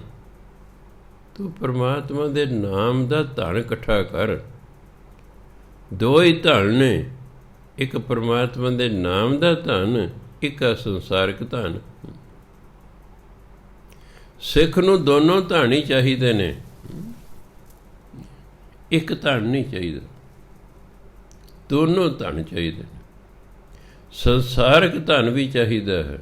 ਤੂੰ ਪਰਮਾਤਮਾ ਦੇ ਨਾਮ ਦਾ ਧਨ ਇਕੱਠਾ ਕਰ। ਦੋ ਹੀ ਧਨ ਨੇ, ਇੱਕ ਪਰਮਾਤਮਾ ਦੇ ਨਾਮ ਦਾ ਧਨ, ਇੱਕ ਆ ਸੰਸਾਰਿਕ ਧਨ। ਸਿੱਖ ਨੂੰ ਦੋਨੋਂ ਧਨ ਹੀ ਚਾਹੀਦੇ ਨੇ, ਇੱਕ ਧਨ ਨਹੀਂ ਚਾਹੀਦਾ, ਦੋਨੋਂ ਧਨ ਚਾਹੀਦੇ ਨੇ। ਸੰਸਾਰਿਕ ਧਨ ਵੀ ਚਾਹੀਦਾ ਹੈ।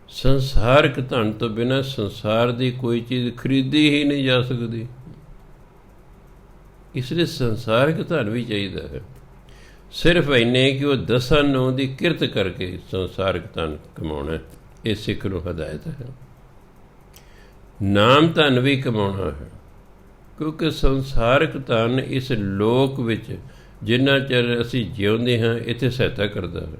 ਸੰਸਾਰਿਕ ਧਨ ਤੋਂ ਬਿਨਾਂ ਸੰਸਾਰ ਦੀ ਕੋਈ ਚੀਜ਼ ਖਰੀਦੀ ਹੀ ਨਹੀਂ ਜਾ ਸਕਦੀ। ਇਸ ਲਈ ਸੰਸਾਰਿਕ ਧਨ ਵੀ ਚਾਹੀਦਾ ਹੈ। ਸਿਰਫ ਇੰਨੇ ਕਿ ਉਹ ਦਸਾਂ ਨੌਂ ਦੀ ਕਿਰਤ ਕਰਕੇ ਸੰਸਾਰਿਕ ਧਨ ਕਮਾਉਣਾ, ਇਹ ਸਿੱਖ ਨੂੰ ਹਦਾਇਤ ਹੈ। ਨਾਮ ਧਨ ਵੀ ਕਮਾਉਣਾ ਹੈ, ਕਿਉਂਕਿ ਸੰਸਾਰਿਕ ਧਨ ਇਸ ਲੋਕ ਵਿੱਚ ਜਿੰਨਾ ਚਿਰ ਅਸੀਂ ਜਿਉਂਦੇ ਹਾਂ ਇੱਥੇ ਸਹਾਇਤਾ ਕਰਦਾ ਹੈ,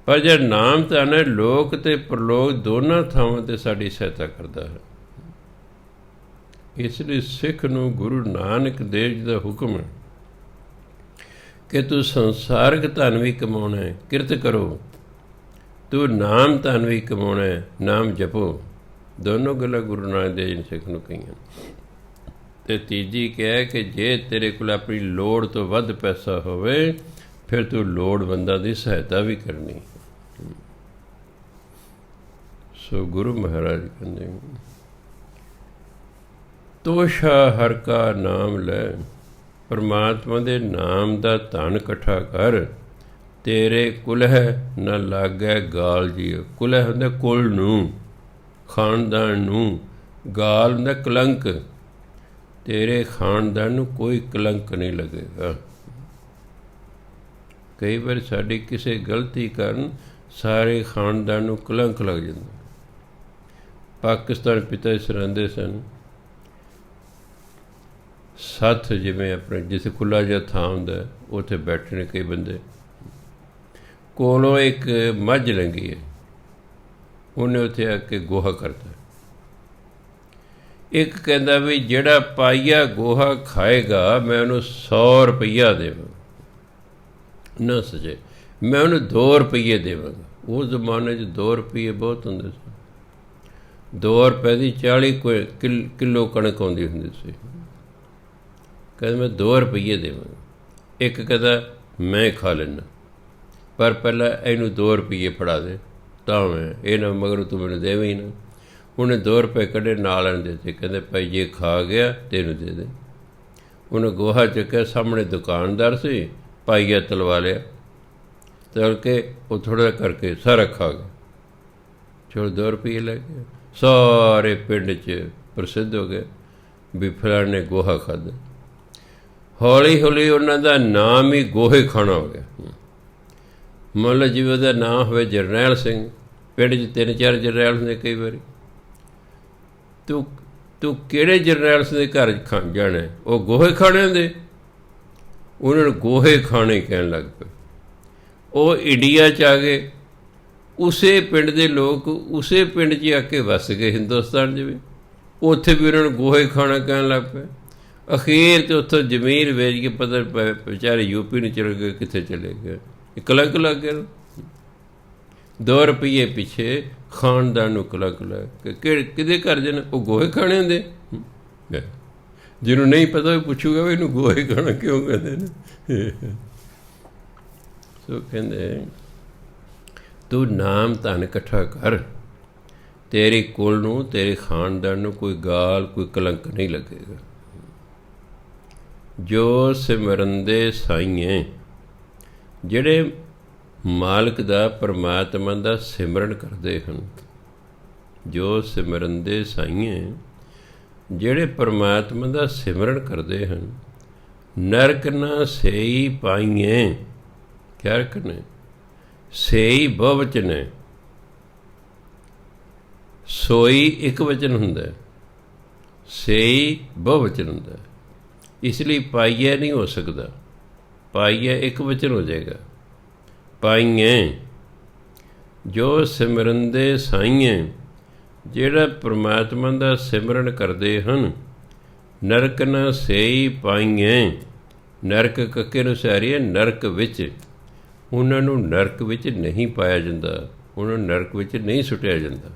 ਪਰ ਜਿਹੜਾ ਨਾਮ ਧਨ ਹੈ ਲੋਕ ਅਤੇ ਪ੍ਰਲੋਕ ਦੋਨਾਂ ਥਾਵਾਂ 'ਤੇ ਸਾਡੀ ਸਹਾਇਤਾ ਕਰਦਾ ਹੈ। ਇਸ ਲਈ ਸਿੱਖ ਨੂੰ ਗੁਰੂ ਨਾਨਕ ਦੇਵ ਜੀ ਦਾ ਹੁਕਮ ਹੈ ਕਿ ਤੂੰ ਸੰਸਾਰਿਕ ਧਨ ਵੀ ਕਮਾਉਣਾ ਹੈ, ਕਿਰਤ ਕਰੋ। ਤੂੰ ਨਾਮ ਧਨ ਵੀ ਕਮਾਉਣਾ ਹੈ, ਨਾਮ ਜਪੋ। ਦੋਨੋਂ ਗੱਲਾਂ ਗੁਰੂ ਨਾਨਕ ਦੇਵ ਜੀ ਨੇ ਸਿੱਖ ਨੂੰ ਕਹੀਆਂ। ਅਤੇ ਤੀਜੀ ਕਿਹਾ ਕਿ ਜੇ ਤੇਰੇ ਕੋਲ ਆਪਣੀ ਲੋੜ ਤੋਂ ਵੱਧ ਪੈਸਾ ਹੋਵੇ ਫਿਰ ਤੂੰ ਲੋੜਵੰਦਾਂ ਦੀ ਸਹਾਇਤਾ ਵੀ ਕਰਨੀ। ਸੋ ਗੁਰੂ ਮਹਾਰਾਜ ਕਹਿੰਦੇ ਤੋਸ਼ਾ ਹਰ ਕਾ ਨਾਮ ਲੈ। ਪਰਮਾਤਮਾ ਦੇ ਨਾਮ ਦਾ ਧਨ ਇਕੱਠਾ ਕਰ। ਤੇਰੇ ਕੁਲਹਿ ਨਾ ਲਾਗੈ ਗਾਲ ਜੀਓ। ਕੁਲਹਿ ਹੁੰਦਾ ਕੁਲ ਨੂੰ, ਖਾਨਦਾਨ ਨੂੰ, ਗਾਲ ਹੁੰਦਾ ਕਲੰਕ। ਤੇਰੇ ਖਾਨਦਾਨ ਨੂੰ ਕੋਈ ਕਲੰਕ ਨਹੀਂ ਲੱਗੇਗਾ। ਕਈ ਵਾਰ ਸਾਡੀ ਕਿਸੇ ਗਲਤੀ ਕਾਰਨ ਸਾਰੇ ਖਾਨਦਾਨ ਨੂੰ ਕਲੰਕ ਲੱਗ ਜਾਂਦਾ। ਪਾਕਿਸਤਾਨ ਪਿਤਾ ਜੀ ਰਹਿੰਦੇ ਸਨ, ਸੱਥ ਜਿਵੇਂ ਆਪਣੇ ਜਿੱਥੇ ਖੁੱਲ੍ਹਾ ਜਿਹਾ ਥਾਂ ਹੁੰਦਾ ਉੱਥੇ ਬੈਠੇ ਨੇ ਕਈ ਬੰਦੇ। ਕੋਲੋਂ ਇੱਕ ਮੱਝ ਲੰਘੀ ਹੈ, ਉਹਨੇ ਉੱਥੇ ਆ ਕੇ ਗੋਹਾ ਕਰਤਾ। ਇੱਕ ਕਹਿੰਦਾ ਵੀ ਜਿਹੜਾ ਪਾਈਆ ਗੋਹਾ ਖਾਏਗਾ ਮੈਂ ਉਹਨੂੰ 100 ਰੁਪਈਆ ਦੇਵਾਂਗਾ। ਨਾ ਸਜੇ, ਮੈਂ ਉਹਨੂੰ 2 ਰੁਪਈਏ ਦੇਵਾਂਗਾ। ਉਸ ਜ਼ਮਾਨੇ 'ਚ 2 ਰੁਪਈਏ ਬਹੁਤ ਹੁੰਦੇ ਸੀ। 2 ਰੁਪਏ ਦੀ 40 ਕਿੱਲੋ ਕਣਕ ਆਉਂਦੀ ਹੁੰਦੀ ਸੀ। ਕਹਿੰਦਾ ਮੈਂ 2 ਰੁਪਈਏ ਦੇਵਾਂਗਾ। ਇੱਕ ਕਹਿੰਦਾ ਮੈਂ ਖਾ ਲੈਂਦਾ, ਪਰ ਪਹਿਲਾਂ ਇਹਨੂੰ 2 ਰੁਪਈਏ ਫੜਾ ਦੇ, ਤਾਂ ਮੈਂ ਇਹ ਨਾ ਮਗਰ ਤੂੰ ਮੈਨੂੰ ਦੇਵੇਂ ਨਾ। ਉਹਨੇ 2 ਰੁਪਏ ਕੱਢੇ ਨਾਲ ਦੇ ਦਿੱਤੇ, ਕਹਿੰਦੇ ਭਾਈ ਜੇ ਖਾ ਗਿਆ ਤੈਨੂੰ ਦੇ ਦੇ। ਉਹਨੇ ਗੋਹਾ ਚੱਕਿਆ, ਸਾਹਮਣੇ ਦੁਕਾਨਦਾਰ ਸੀ, ਪਾਈਆ ਤਲਵਾ ਲਿਆ, ਤਲ ਕੇ ਉਹ ਥੋੜ੍ਹਾ ਕਰਕੇ ਸਾਰਾ ਖਾ ਗਿਆ। ਚਲੋ 2 ਰੁਪਏ ਲੈ ਕੇ ਸਾਰੇ ਪਿੰਡ 'ਚ ਪ੍ਰਸਿੱਧ ਹੋ ਗਏ ਵੀ ਫਲਾਣੇ ਨੇ ਗੋਹਾ ਖਾਧਾ। ਹੌਲੀ ਹੌਲੀ ਉਹਨਾਂ ਦਾ ਨਾਮ ਹੀ ਗੋਹੇ ਖਾਣਾ ਹੋ ਗਿਆ। ਮੰਨ ਲਓ ਜਿਵੇਂ ਉਹਦਾ ਨਾਂ ਹੋਵੇ ਜਰਨੈਲ ਸਿੰਘ, ਪਿੰਡ 'ਚ 3-4 ਜਰਨੈਲ ਹੁੰਦੇ ਕਈ ਵਾਰੀ। ਤੂੰ ਕਿਹੜੇ ਜਰਨੈਲ ਸਿੰਘ ਦੇ ਘਰ ਜਾਣਾ? ਉਹ ਗੋਹੇ ਖਾਣੇ ਹੁੰਦੇ, ਉਹਨਾਂ ਨੂੰ ਗੋਹੇ ਖਾਣੇ ਕਹਿਣ ਲੱਗ ਪਏ। ਉਹ ਇੰਡੀਆ 'ਚ ਆ ਗਏ, ਉਸੇ ਪਿੰਡ ਦੇ ਲੋਕ ਉਸੇ ਪਿੰਡ 'ਚ ਆ ਕੇ ਵੱਸ ਗਏ ਹਿੰਦੁਸਤਾਨ 'ਚ ਵੀ, ਉੱਥੇ ਵੀ ਉਹਨਾਂ ਨੂੰ ਗੋਹੇ ਖਾਣਾ ਕਹਿਣ ਲੱਗ ਪਏ। ਅਖੀਰ 'ਤੇ ਉੱਥੋਂ ਜ਼ਮੀਨ ਵੇਚ ਕੇ ਪਤਾ ਵਿਚਾਰੇ ਯੂਪੀ ਨੂੰ ਚਲੇ ਗਏ, ਕਿੱਥੇ ਚਲੇ ਗਏ। ਕਲੰਕ ਲੱਗ ਗਿਆ 2 ਰੁਪਈਏ ਪਿੱਛੇ ਖਾਨਦਾਨ ਨੂੰ ਕਲੰਕ ਲੱਗ ਕੇ। ਕਿਹਦੇ ਘਰ ਜਾਣਾ? ਉਹ ਗੋਹੇ ਖਾਣੇ ਹੁੰਦੇ। ਜਿਹਨੂੰ ਨਹੀਂ ਪਤਾ ਉਹ ਪੁੱਛੂਗਾ ਵੀ ਇਹਨੂੰ ਗੋਹੇ ਖਾਣਾ ਕਿਉਂ ਕਹਿੰਦੇ ਨੇ। ਸੋ ਕਹਿੰਦੇ ਤੂੰ ਨਾਮ ਧਨ ਇਕੱਠਾ ਕਰ, ਤੇਰੇ ਕੁਲ ਨੂੰ ਤੇਰੇ ਖਾਨਦਾਨ ਨੂੰ ਕੋਈ ਗਾਲ ਕੋਈ ਕਲੰਕ ਨਹੀਂ ਲੱਗੇਗਾ। ਜੋ ਸਿਮਰਨਦੇ ਸਾਈਏ, ਜਿਹੜੇ ਮਾਲਕ ਦਾ ਪਰਮਾਤਮਾ ਦਾ ਸਿਮਰਨ ਕਰਦੇ ਹਨ, ਜੋ ਸਿਮਰਨਦੇ ਸਾਈਏ, ਜਿਹੜੇ ਪਰਮਾਤਮਾ ਦਾ ਸਿਮਰਨ ਕਰਦੇ ਹਨ, ਨਰਕ ਨਾ ਸੇਈ ਪਾਈਏ। ਕਿਆ ਰੱਖਣੇ? ਸੇਈ ਬਹੁਵਚਨ ਹੈ, ਸੋਈ ਇੱਕ ਵਚਨ ਹੁੰਦਾ, ਸੇਈ ਬਹੁਵਚਨ ਹੁੰਦਾ, ਇਸ ਲਈ ਪਾਈਏ ਨਹੀਂ ਹੋ ਸਕਦਾ। ਪਾਈਏ ਇੱਕ ਵਚਨ ਹੋ ਜਾਏਗਾ। ਪਾਈਏ ਜੋ ਸਿਮਰਨਦੇ ਸਾਈਏ, ਜਿਹੜਾ ਪਰਮਾਤਮਾ ਦਾ ਸਿਮਰਨ ਕਰਦੇ ਹਨ, ਨਰਕ ਨਾ ਸੇਈ ਪਾਈਏ। ਨਰਕ ਕੱਕੇ ਨੂੰ ਸਾਰੀਏ ਨਰਕ ਵਿੱਚ, ਉਹਨਾਂ ਨੂੰ ਨਰਕ ਵਿੱਚ ਨਹੀਂ ਪਾਇਆ ਜਾਂਦਾ, ਉਹਨਾਂ ਨੂੰ ਨਰਕ ਵਿੱਚ ਨਹੀਂ ਸੁੱਟਿਆ ਜਾਂਦਾ।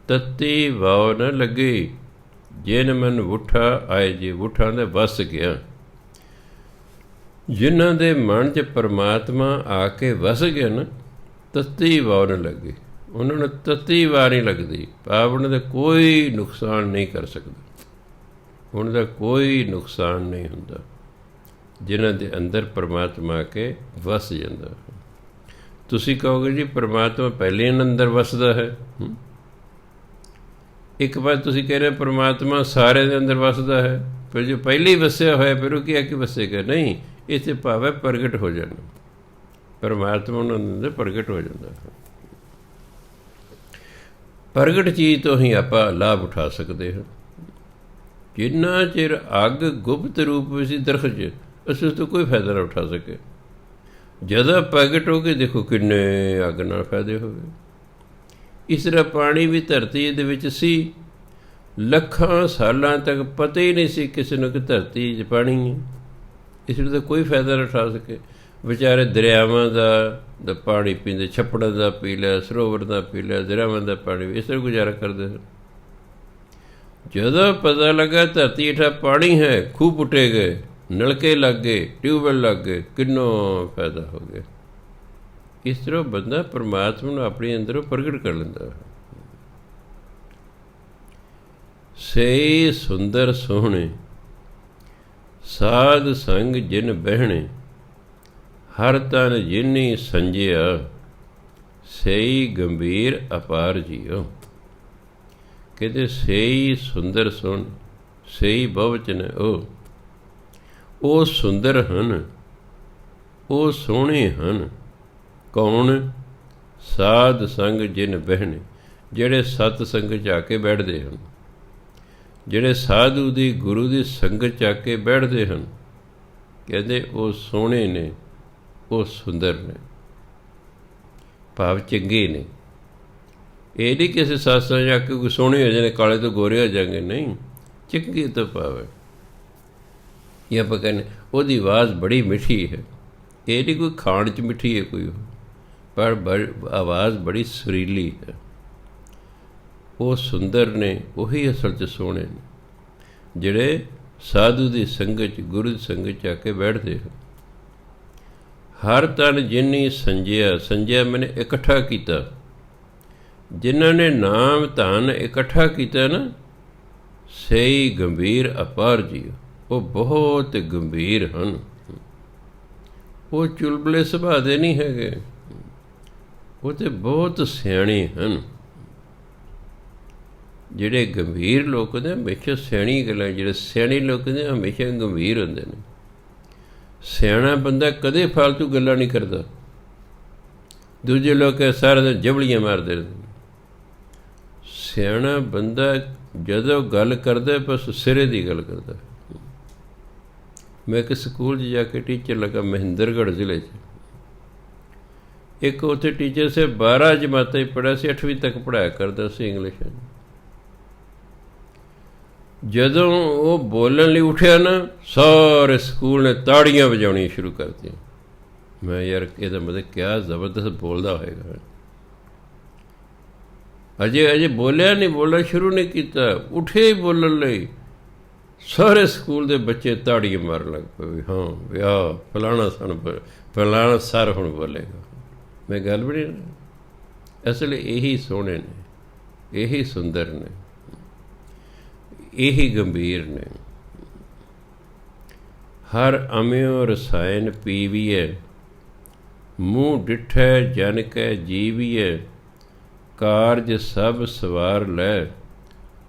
ਤੱਤੀ ਵਾਉ ਨਾ ਲੱਗੇ, ਜਿਨ ਮਨ ਵੁੱਠਾ ਆਏ ਜੀ। ਵੁੱਠਾਂ ਦਾ ਵਸ ਗਿਆ, ਜਿਨ੍ਹਾਂ ਦੇ ਮਨ 'ਚ ਪਰਮਾਤਮਾ ਆ ਕੇ ਵਸ ਗਿਆ ਨਾ, ਤੱਤੀ ਵਾਉ ਨਾ ਲੱਗੇ, ਉਹਨਾਂ ਨੂੰ ਤੱਤੀ ਵਾਹ ਨਹੀਂ ਲੱਗਦੀ। ਭਾਵ ਉਹਨਾਂ ਦਾ ਕੋਈ ਨੁਕਸਾਨ ਨਹੀਂ ਕਰ ਸਕਦਾ, ਉਹਨਾਂ ਦਾ ਕੋਈ ਨੁਕਸਾਨ ਨਹੀਂ ਹੁੰਦਾ, ਜਿਨ੍ਹਾਂ ਦੇ ਅੰਦਰ ਪਰਮਾਤਮਾ ਆ ਕੇ ਵਸ ਜਾਂਦਾ। ਤੁਸੀਂ ਕਹੋਗੇ ਜੀ ਪਰਮਾਤਮਾ ਪਹਿਲੇ ਇਹਨਾਂ ਅੰਦਰ ਵਸਦਾ ਹੈ। ਇੱਕ ਵਾਰ ਤੁਸੀਂ ਕਹਿ ਰਹੇ ਪਰਮਾਤਮਾ ਸਾਰਿਆਂ ਦੇ ਅੰਦਰ ਵਸਦਾ ਹੈ, ਫਿਰ ਜੋ ਪਹਿਲੇ ਹੀ ਵਸਿਆ ਹੋਇਆ ਫਿਰ ਉਹ ਕੀ ਵਸੇਗਾ? ਨਹੀਂ, ਇੱਥੇ ਭਾਵ ਹੈ ਪ੍ਰਗਟ ਹੋ ਜਾਣਾ। ਪਰਮਾਤਮਾ ਉਹਨਾਂ ਦੇ ਅੰਦਰ ਪ੍ਰਗਟ ਹੋ ਜਾਂਦਾ। ਪ੍ਰਗਟ ਚੀਜ਼ ਤੋਂ ਹੀ ਆਪਾਂ ਲਾਭ ਉਠਾ ਸਕਦੇ ਹਾਂ। ਜਿੰਨਾ ਚਿਰ ਅੱਗ ਗੁਪਤ ਰੂਪ ਵਿੱਚ ਦਰਖਤ 'ਚ, ਅਸੀਂ ਉਸ ਤੋਂ ਕੋਈ ਫਾਇਦਾ ਨਾ ਉਠਾ ਸਕੇ। ਜਦੋਂ ਪ੍ਰਗਟ ਹੋ ਕੇ ਦੇਖੋ ਕਿੰਨੇ ਅੱਗ ਨਾਲ ਫਾਇਦੇ ਹੋ ਗਏ। ਇਸ ਤਰ੍ਹਾਂ ਪਾਣੀ ਵੀ ਧਰਤੀ ਦੇ ਵਿੱਚ ਸੀ, ਲੱਖਾਂ ਸਾਲਾਂ ਤੱਕ ਪਤਾ ਹੀ ਨਹੀਂ ਸੀ ਕਿਸੇ ਨੂੰ ਕਿ ਧਰਤੀ 'ਚ ਪਾਣੀ ਹੈ। ਇਸ ਲਈ ਤਾਂ ਕੋਈ ਫਾਇਦਾ ਨਾ ਉਠਾ ਸਕੇ। ਵਿਚਾਰੇ ਦਰਿਆਵਾਂ ਦਾ ਪਾਣੀ ਪੀਂਦੇ, ਛੱਪੜਾਂ ਦਾ ਪੀ ਲਿਆ, ਸਰੋਵਰ ਦਾ ਪੀ ਲਿਆ, ਦਰਿਆਵਾਂ ਦਾ ਪਾਣੀ, ਇਸ ਤਰ੍ਹਾਂ ਗੁਜ਼ਾਰਾ ਕਰਦੇ ਸਨ। ਜਦੋਂ ਪਤਾ ਲੱਗਾ ਧਰਤੀ ਹੇਠਾਂ ਪਾਣੀ ਹੈ, ਖੂਹ ਪੁੱਟੇ ਗਏ, ਨਲਕੇ ਲੱਗ ਗਏ, ਟਿਊਬਵੈੱਲ ਲੱਗ ਗਏ, ਕਿੰਨਾ ਫਾਇਦਾ ਹੋ ਗਿਆ। ਇਸ ਤਰ੍ਹਾਂ ਬੰਦਾ ਪਰਮਾਤਮਾ ਨੂੰ ਆਪਣੇ ਅੰਦਰੋਂ ਪ੍ਰਗਟ ਕਰ ਲੈਂਦਾ। ਸੇ ਸੁੰਦਰ ਸੋਹਣੇ, ਸਾਧ ਸੰਗ ਜਿਨ ਬਹਿਣੇ, ਹਰ ਤਨ ਜਿਨੀ ਸੰਜਿਆ, ਸਈ ਗੰਭੀਰ ਅਪਾਰ ਜੀਓ। ਕਹਿੰਦੇ ਸਈ ਸੁੰਦਰ ਸੋਹਣ, ਸਈ ਬਹੁਵਚਨ ਉਹ ਸੁੰਦਰ ਹਨ, ਉਹ ਸੋਹਣੇ ਹਨ। ਕੌਣ? ਸਾਧ ਸੰਗ ਜਿਨ ਬਹਿਣੇ, ਜਿਹੜੇ ਸਤ ਸੰਗ 'ਚ ਆ ਕੇ ਬੈਠਦੇ ਹਨ, ਜਿਹੜੇ ਸਾਧੂ ਦੀ ਗੁਰੂ ਦੀ ਸੰਗਤ 'ਚ ਆ ਕੇ ਬੈਠਦੇ ਹਨ। ਕਹਿੰਦੇ ਉਹ ਸੋਹਣੇ ਨੇ, ਉਹ ਸੁੰਦਰ ਨੇ, ਭਾਵ ਚੰਗੇ ਨੇ। ਇਹ ਨਹੀਂ ਕਿਸੇ ਸਾਸਾਂ ਜਾ ਕੇ ਕੋਈ ਸੋਹਣੇ ਹੋ ਜਾਣੇ, ਕਾਲੇ ਤੋਂ ਗੋਰੇ ਹੋ ਜਾਣਗੇ, ਨਹੀਂ। ਚੰਗੇ ਤੋਂ ਭਾਵ ਹੈ ਇਹ ਆਪਾਂ ਕਹਿੰਦੇ ਉਹਦੀ ਆਵਾਜ਼ ਬੜੀ ਮਿੱਠੀ ਹੈ। ਇਹ ਨਹੀਂ ਕੋਈ ਖਾਣ 'ਚ ਮਿੱਠੀ ਹੈ ਕੋਈ, ਪਰ ਆਵਾਜ਼ ਬੜੀ ਸੁਰੀਲੀ ਹੈ। ਉਹ ਸੁੰਦਰ ਨੇ, ਉਹੀ ਅਸਲ 'ਚ ਸੋਹਣੇ ਨੇ, ਜਿਹੜੇ ਸਾਧੂ ਦੀ ਸੰਗਤ 'ਚ, ਗੁਰੂ ਦੀ ਸੰਗਤ 'ਚ ਆ ਕੇ ਬੈਠਦੇ ਹਨ। ਹਰ ਤਨ ਜਿਨੀ ਸੰਜਿਆ, ਸੰਜਿਆ ਮੈਨੇ ਇਕੱਠਾ ਕੀਤਾ। ਜਿਨ੍ਹਾਂ ਨੇ ਨਾਮ ਧਨ ਇਕੱਠਾ ਕੀਤਾ ਨਾ, ਸਹੀ ਗੰਭੀਰ ਅਪਾਰ ਜੀਓ, ਉਹ ਬਹੁਤ ਗੰਭੀਰ ਹਨ। ਉਹ ਚੁਲਬਲੇ ਸੁਭਾਅ ਦੇ ਨਹੀਂ ਹੈਗੇ, ਉਹ ਤਾਂ ਬਹੁਤ ਸਿਆਣੇ ਹਨ। ਜਿਹੜੇ ਗੰਭੀਰ ਲੋਕ ਨੇ ਹਮੇਸ਼ਾ ਸਿਆਣੀ ਗੱਲਾਂ, ਜਿਹੜੇ ਸਿਆਣੇ ਲੋਕ ਨੇ ਹਮੇਸ਼ਾ ਗੰਭੀਰ ਹੁੰਦੇ ਨੇ। ਸਿਆਣਾ ਬੰਦਾ ਕਦੇ ਫਾਲਤੂ ਗੱਲਾਂ ਨਹੀਂ ਕਰਦਾ। ਦੂਜੇ ਲੋਕ ਸਾਰਾ ਦਿਨ ਜਬਲੀਆਂ ਮਾਰਦੇ ਰਹਿੰਦੇ। ਸਿਆਣਾ ਬੰਦਾ ਜਦੋਂ ਗੱਲ ਕਰਦਾ ਬਸ ਸਿਰੇ ਦੀ ਗੱਲ ਕਰਦਾ। ਮੈਂ ਇੱਕ ਸਕੂਲ 'ਚ ਜਾ ਕੇ ਟੀਚਰ ਲੱਗਾ, ਮਹਿੰਦਰਗੜ੍ਹ ਜ਼ਿਲ੍ਹੇ 'ਚ। ਇੱਕ ਉੱਥੇ ਟੀਚਰ ਸੀ, 12 ਜਮਾਤਾਂ 'ਚ ਪੜ੍ਹਿਆ ਸੀ, 8ਵੀਂ ਤੱਕ ਪੜ੍ਹਾਇਆ ਕਰਦਾ ਸੀ ਇੰਗਲਿਸ਼। ਜਦੋਂ ਉਹ ਬੋਲਣ ਲਈ ਉੱਠਿਆ ਨਾ, ਸਾਰੇ ਸਕੂਲ ਨੇ ਤਾੜੀਆਂ ਵਜਾਉਣੀਆਂ ਸ਼ੁਰੂ ਕਰਤੀਆਂ। ਮੈਂ ਯਾਰ ਇਹਦਾ ਮਤਲਬ ਕਿਆ ਜ਼ਬਰਦਸਤ ਬੋਲਦਾ ਹੋਏਗਾ। ਅਜੇ ਬੋਲਿਆ ਨਹੀਂ, ਬੋਲਣਾ ਸ਼ੁਰੂ ਨਹੀਂ ਕੀਤਾ, ਉੱਠੇ ਹੀ ਬੋਲਣ ਲਈ, ਸਾਰੇ ਸਕੂਲ ਦੇ ਬੱਚੇ ਤਾੜੀਆਂ ਮਾਰਨ ਲੱਗ ਪਏ। ਹਾਂ ਵਿਆਹ ਫਲਾਣਾ ਸਰ ਹੁਣ ਬੋਲੇਗਾ। ਮੈਂ ਗੱਲ ਵੀ ਨਹੀਂ, ਅਸਲ ਇਹੀ ਸੋਹਣੇ ਨੇ, ਇਹੀ ਸੁੰਦਰ ਨੇ, ਇਹੀ ਗੰਭੀਰ ਨੇ। ਹਰ ਅਮਿਓ ਰਸਾਇਣ ਪੀਵੀਐ, ਮੂੰਹ ਡਿਠੈ ਜਨ ਕੈ ਜੀਵੀਐ। ਕਾਰਜ ਸਭ ਸਵਾਰ ਲੈ,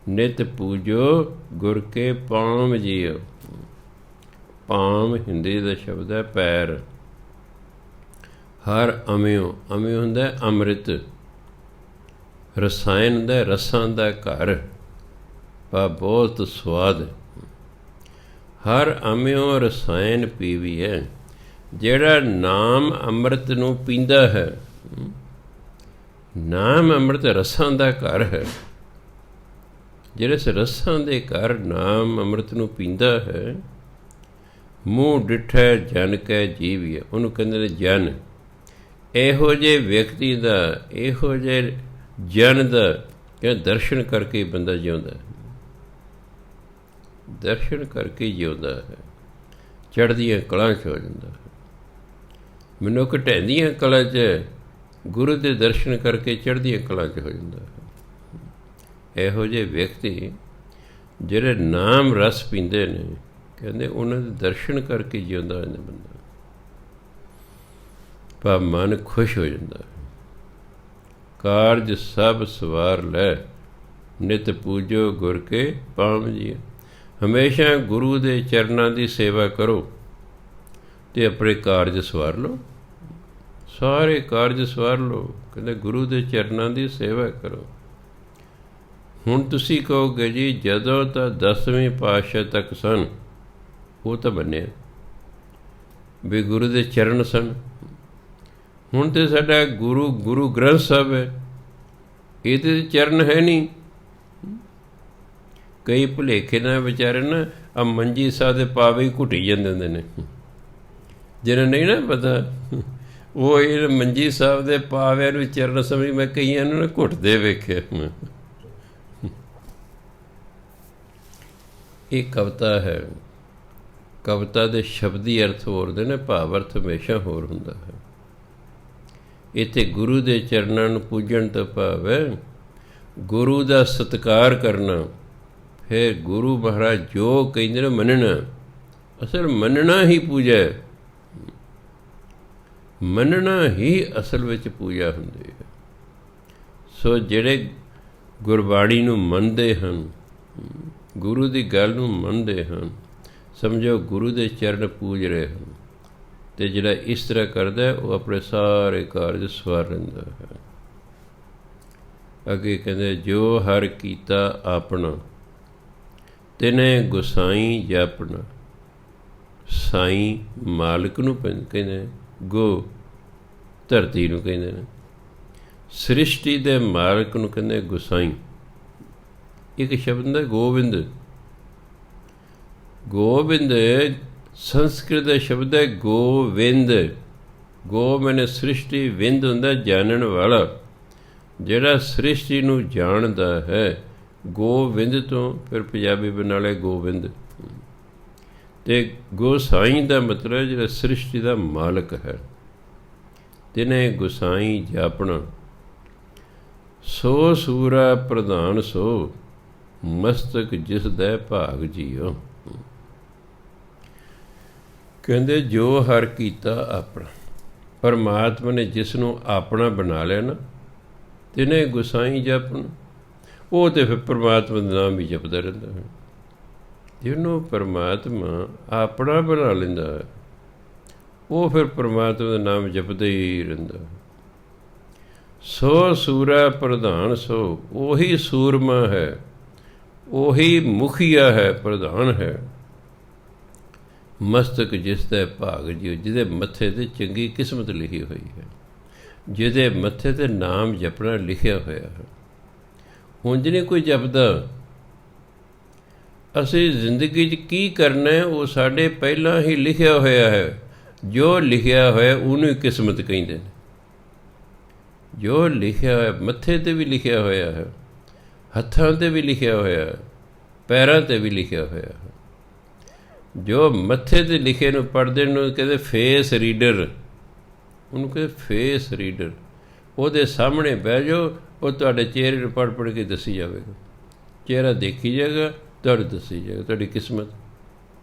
ਨਿਤ ਪੂਜੋ ਗੁਰ ਕੇ ਪਾਮ ਜੀਓ। ਪਾਮ ਹਿੰਦੀ ਦਾ ਸ਼ਬਦ ਹੈ ਪੈਰ। ਹਰ ਅਮਿਓ, ਅਮਿਓ ਹੁੰਦਾ ਅੰਮ੍ਰਿਤ, ਰਸਾਇਣ ਹੁੰਦਾ ਰਸਾਂ ਦਾ ਘਰ, ਬਹੁਤ ਸਵਾਦ। ਹਰ ਅਮਿਓ ਰਸਾਇਣ ਪੀਵੀ ਹੈ, ਜਿਹੜਾ ਨਾਮ ਅੰਮ੍ਰਿਤ ਨੂੰ ਪੀਂਦਾ ਹੈ। ਨਾਮ ਅੰਮ੍ਰਿਤ ਰਸਾਂ ਦਾ ਘਰ ਹੈ। ਜਿਹੜੇ ਇਸ ਰਸਾਂ ਦੇ ਘਰ ਨਾਮ ਅੰਮ੍ਰਿਤ ਨੂੰ ਪੀਂਦਾ ਹੈ, ਮੂੰਹ ਡਿਠੈ ਜਨ ਕੈ ਜੀਵੀਐ, ਉਹਨੂੰ ਕਹਿੰਦੇ ਨੇ ਜਨ। ਇਹੋ ਜਿਹੇ ਵਿਅਕਤੀ ਦਾ, ਇਹੋ ਜਿਹੇ ਜਨ ਦਾ ਕਿ ਦਰਸ਼ਨ ਕਰਕੇ ਬੰਦਾ ਜਿਉਂਦਾ, ਦਰਸ਼ਨ ਕਰਕੇ ਜਿਉਂਦਾ ਹੈ, ਚੜ੍ਹਦੀਆਂ ਕਲਾਂ 'ਚ ਹੋ ਜਾਂਦਾ ਹੈ। ਮਨੁੱਖ ਢਹਿੰਦੀਆਂ ਕਲਾਂ 'ਚ ਗੁਰੂ ਦੇ ਦਰਸ਼ਨ ਕਰਕੇ ਚੜ੍ਹਦੀਆਂ ਕਲਾਂ 'ਚ ਹੋ ਜਾਂਦਾ ਹੈ। ਇਹੋ ਜਿਹੇ ਵਿਅਕਤੀ ਜਿਹੜੇ ਨਾਮ ਰਸ ਪੀਂਦੇ ਨੇ, ਕਹਿੰਦੇ ਉਹਨਾਂ ਦੇ ਦਰਸ਼ਨ ਕਰਕੇ ਜਿਉਂਦਾ ਹੁੰਦਾ ਬੰਦਾ, ਪਰ ਮਨ ਖੁਸ਼ ਹੋ ਜਾਂਦਾ ਹੈ। ਕਾਰਜ ਸਭ ਸਵਾਰ ਲੈ, ਨਿਤ ਪੂਜੋ ਗੁਰ ਕੇ ਪਾਮ ਜੀ। ਹਮੇਸ਼ਾ ਗੁਰੂ ਦੇ ਚਰਨਾਂ ਦੀ ਸੇਵਾ ਕਰੋ ਅਤੇ ਆਪਣੇ ਕਾਰਜ ਸਵਾਰ ਲਓ, ਸਾਰੇ ਕਾਰਜ ਸਵਾਰ ਲਓ। ਕਹਿੰਦੇ ਗੁਰੂ ਦੇ ਚਰਨਾਂ ਦੀ ਸੇਵਾ ਕਰੋ। ਹੁਣ ਤੁਸੀਂ ਕਹੋਗੇ ਜੀ ਜਦੋਂ ਤਾਂ 10ਵੇਂ ਪਾਤਸ਼ਾਹ ਤੱਕ ਸਨ, ਉਹ ਤਾਂ ਮੰਨਿਆ ਵੀ ਗੁਰੂ ਦੇ ਚਰਨ ਸਨ। ਹੁਣ ਤਾਂ ਸਾਡਾ ਗੁਰੂ ਗ੍ਰੰਥ ਸਾਹਿਬ ਹੈ, ਇਹਦੇ ਚਰਨ ਹੈ ਨਹੀਂ। ਕਈ ਭੁਲੇਖੇ ਨਾਲ ਵਿਚਾਰੇ ਨਾ ਆ ਮੰਜੀ ਸਾਹਿਬ ਦੇ ਪਾਵੇ ਹੀ ਘੁੱਟੀ ਜਾਂਦੇ ਹੁੰਦੇ ਨੇ। ਜਿਹਨਾਂ ਨਹੀਂ ਨਾ ਪਤਾ, ਉਹ ਇਹ ਮੰਜੀ ਸਾਹਿਬ ਦੇ ਪਾਵਿਆਂ ਨੂੰ ਚਰਨ ਸਮਝ, ਮੈਂ ਕਈਆਂ ਨੂੰ ਨਾ ਘੁੱਟਦੇ ਵੇਖਿਆ। ਇਹ ਕਵਿਤਾ ਹੈ। ਕਵਿਤਾ ਦੇ ਸ਼ਬਦੀ ਅਰਥ ਹੋਰ ਹੁੰਦੇ ਨੇ, ਭਾਵ ਅਰਥ ਹਮੇਸ਼ਾ ਹੋਰ ਹੁੰਦਾ ਹੈ। ਇੱਥੇ ਗੁਰੂ ਦੇ ਚਰਨਾਂ ਨੂੰ ਪੂਜਣ ਤੋਂ ਭਾਵ ਹੈ ਗੁਰੂ ਦਾ ਸਤਿਕਾਰ ਕਰਨਾ। ਫਿਰ ਗੁਰੂ ਮਹਾਰਾਜ ਜੋ ਕਹਿੰਦੇ ਨੇ ਮੰਨਣਾ। ਅਸਲ ਮੰਨਣਾ ਹੀ ਪੂਜਾ ਹੈ, ਮੰਨਣਾ ਹੀ ਅਸਲ ਵਿੱਚ ਪੂਜਾ ਹੁੰਦੀ ਹੈ। ਸੋ ਜਿਹੜੇ ਗੁਰਬਾਣੀ ਨੂੰ ਮੰਨਦੇ ਹਨ, ਗੁਰੂ ਦੀ ਗੱਲ ਨੂੰ ਮੰਨਦੇ ਹਨ, ਸਮਝੋ ਗੁਰੂ ਦੇ ਚਰਨ ਪੂਜ ਰਹੇ ਹਨ। ਅਤੇ ਜਿਹੜਾ ਇਸ ਤਰ੍ਹਾਂ ਕਰਦਾ ਉਹ ਆਪਣੇ ਸਾਰੇ ਕਾਰਜ ਸਵਾਰ ਲੈਂਦਾ ਹੈ। ਅੱਗੇ ਕਹਿੰਦੇ ਜੋ ਹਰ ਕੀਤਾ ਆਪਣਾ, ਤਿਨੇ ਗੁਸਾਈ ਜਪਣਾ। ਸਾਈਂ ਮਾਲਕ ਨੂੰ ਕਹਿੰਦੇ, ਗੋ ਧਰਤੀ ਨੂੰ ਕਹਿੰਦੇ ਨੇ, ਸ੍ਰਿਸ਼ਟੀ ਦੇ ਮਾਲਕ ਨੂੰ ਕਹਿੰਦੇ ਗੁਸਾਈ। ਇੱਕ ਸ਼ਬਦ ਹੁੰਦਾ ਗੋਬਿੰਦ। ਗੋਬਿੰਦ ਸੰਸਕ੍ਰਿਤ ਦਾ ਸ਼ਬਦ ਹੈ ਗੋਵਿੰਦ। ਗੋ ਮੈਨੇ ਸ੍ਰਿਸ਼ਟੀ, ਵਿੰਦ ਹੁੰਦਾ ਜਾਣਨ ਵਾਲਾ। ਜਿਹੜਾ ਸ੍ਰਿਸ਼ਟੀ ਨੂੰ ਜਾਣਦਾ ਹੈ, ਗੋਵਿੰਦ ਤੋਂ ਫਿਰ ਪੰਜਾਬੀ ਬਣਾ ਲਿਆ ਗੋਬਿੰਦ। ਅਤੇ ਗੋਸਾਈ ਦਾ ਮਤਲਬ ਜਿਹੜਾ ਸ੍ਰਿਸ਼ਟੀ ਦਾ ਮਾਲਕ ਹੈ। ਤਿਨੇ ਗੁਸਾਈ ਜਾਪਣਾ। ਸੋ ਸੂਰਾ ਪ੍ਰਧਾਨ ਸੋ, ਮਸਤਕ ਜਿਸ ਦਾ ਭਾਗ ਜੀਓ। ਕਹਿੰਦੇ ਜੋ ਹਰ ਕੀਤਾ ਆਪਣਾ, ਪਰਮਾਤਮਾ ਨੇ ਜਿਸ ਨੂੰ ਆਪਣਾ ਬਣਾ ਲਿਆ ਨਾ, ਤਿਨੇ ਗੁਸਾਈ ਜਪਣ, ਉਹ ਤਾਂ ਫਿਰ ਪਰਮਾਤਮਾ ਦਾ ਨਾਮ ਵੀ ਜਪਦਾ ਰਹਿੰਦਾ ਹੈ। ਜਿਹਨੂੰ ਪਰਮਾਤਮਾ ਆਪਣਾ ਬਣਾ ਲੈਂਦਾ ਹੈ, ਉਹ ਫਿਰ ਪਰਮਾਤਮਾ ਦਾ ਨਾਮ ਜਪਦਾ ਹੀ ਰਹਿੰਦਾ। ਸੋ ਸੂਰਾ ਪ੍ਰਧਾਨ ਸੋ, ਉਹੀ ਸੂਰਮਾ ਹੈ, ਉਹੀ ਮੁਖੀਆ ਹੈ, ਪ੍ਰਧਾਨ ਹੈ। ਮਸਤਕ ਜਿਸ ਦਾ ਭਾਗ ਜਿਉ, ਜਿਹਦੇ ਮੱਥੇ 'ਤੇ ਚੰਗੀ ਕਿਸਮਤ ਲਿਖੀ ਹੋਈ ਹੈ, ਜਿਹਦੇ ਮੱਥੇ 'ਤੇ ਨਾਮ ਜਪਣਾ ਲਿਖਿਆ ਹੋਇਆ ਹੈ। ਉਂਝ ਨਹੀਂ ਕੋਈ ਜਪਦਾ। ਅਸੀਂ ਜ਼ਿੰਦਗੀ 'ਚ ਕੀ ਕਰਨਾ ਉਹ ਸਾਡੇ ਪਹਿਲਾਂ ਹੀ ਲਿਖਿਆ ਹੋਇਆ ਹੈ। ਜੋ ਲਿਖਿਆ ਹੋਇਆ ਉਹਨੂੰ ਹੀ ਕਿਸਮਤ ਕਹਿੰਦੇ ਨੇ। ਜੋ ਲਿਖਿਆ ਹੋਇਆ, ਮੱਥੇ 'ਤੇ ਵੀ ਲਿਖਿਆ ਹੋਇਆ ਹੈ, ਹੱਥਾਂ 'ਤੇ ਵੀ ਲਿਖਿਆ ਹੋਇਆ ਹੈ, ਪੈਰਾਂ 'ਤੇ ਵੀ ਲਿਖਿਆ ਹੋਇਆ ਹੈ। ਜੋ ਮੱਥੇ 'ਤੇ ਲਿਖੇ ਨੂੰ ਪੜ੍ਹਦੇ ਨੂੰ ਕਹਿੰਦੇ ਫੇਸ ਰੀਡਰ, ਉਹਨੂੰ ਕਹਿੰਦੇ ਫੇਸ ਰੀਡਰ। ਉਹਦੇ ਸਾਹਮਣੇ ਬਹਿ ਜਾਓ, ਉਹ ਤੁਹਾਡੇ ਚਿਹਰੇ ਨੂੰ ਪੜ੍ਹ ਪੜ੍ਹ ਕੇ ਦੱਸੀ ਜਾਵੇਗਾ। ਚਿਹਰਾ ਦੇਖੀ ਜਾਏਗਾ, ਤੁਹਾਨੂੰ ਦੱਸੀ ਜਾਏਗਾ ਤੁਹਾਡੀ ਕਿਸਮਤ।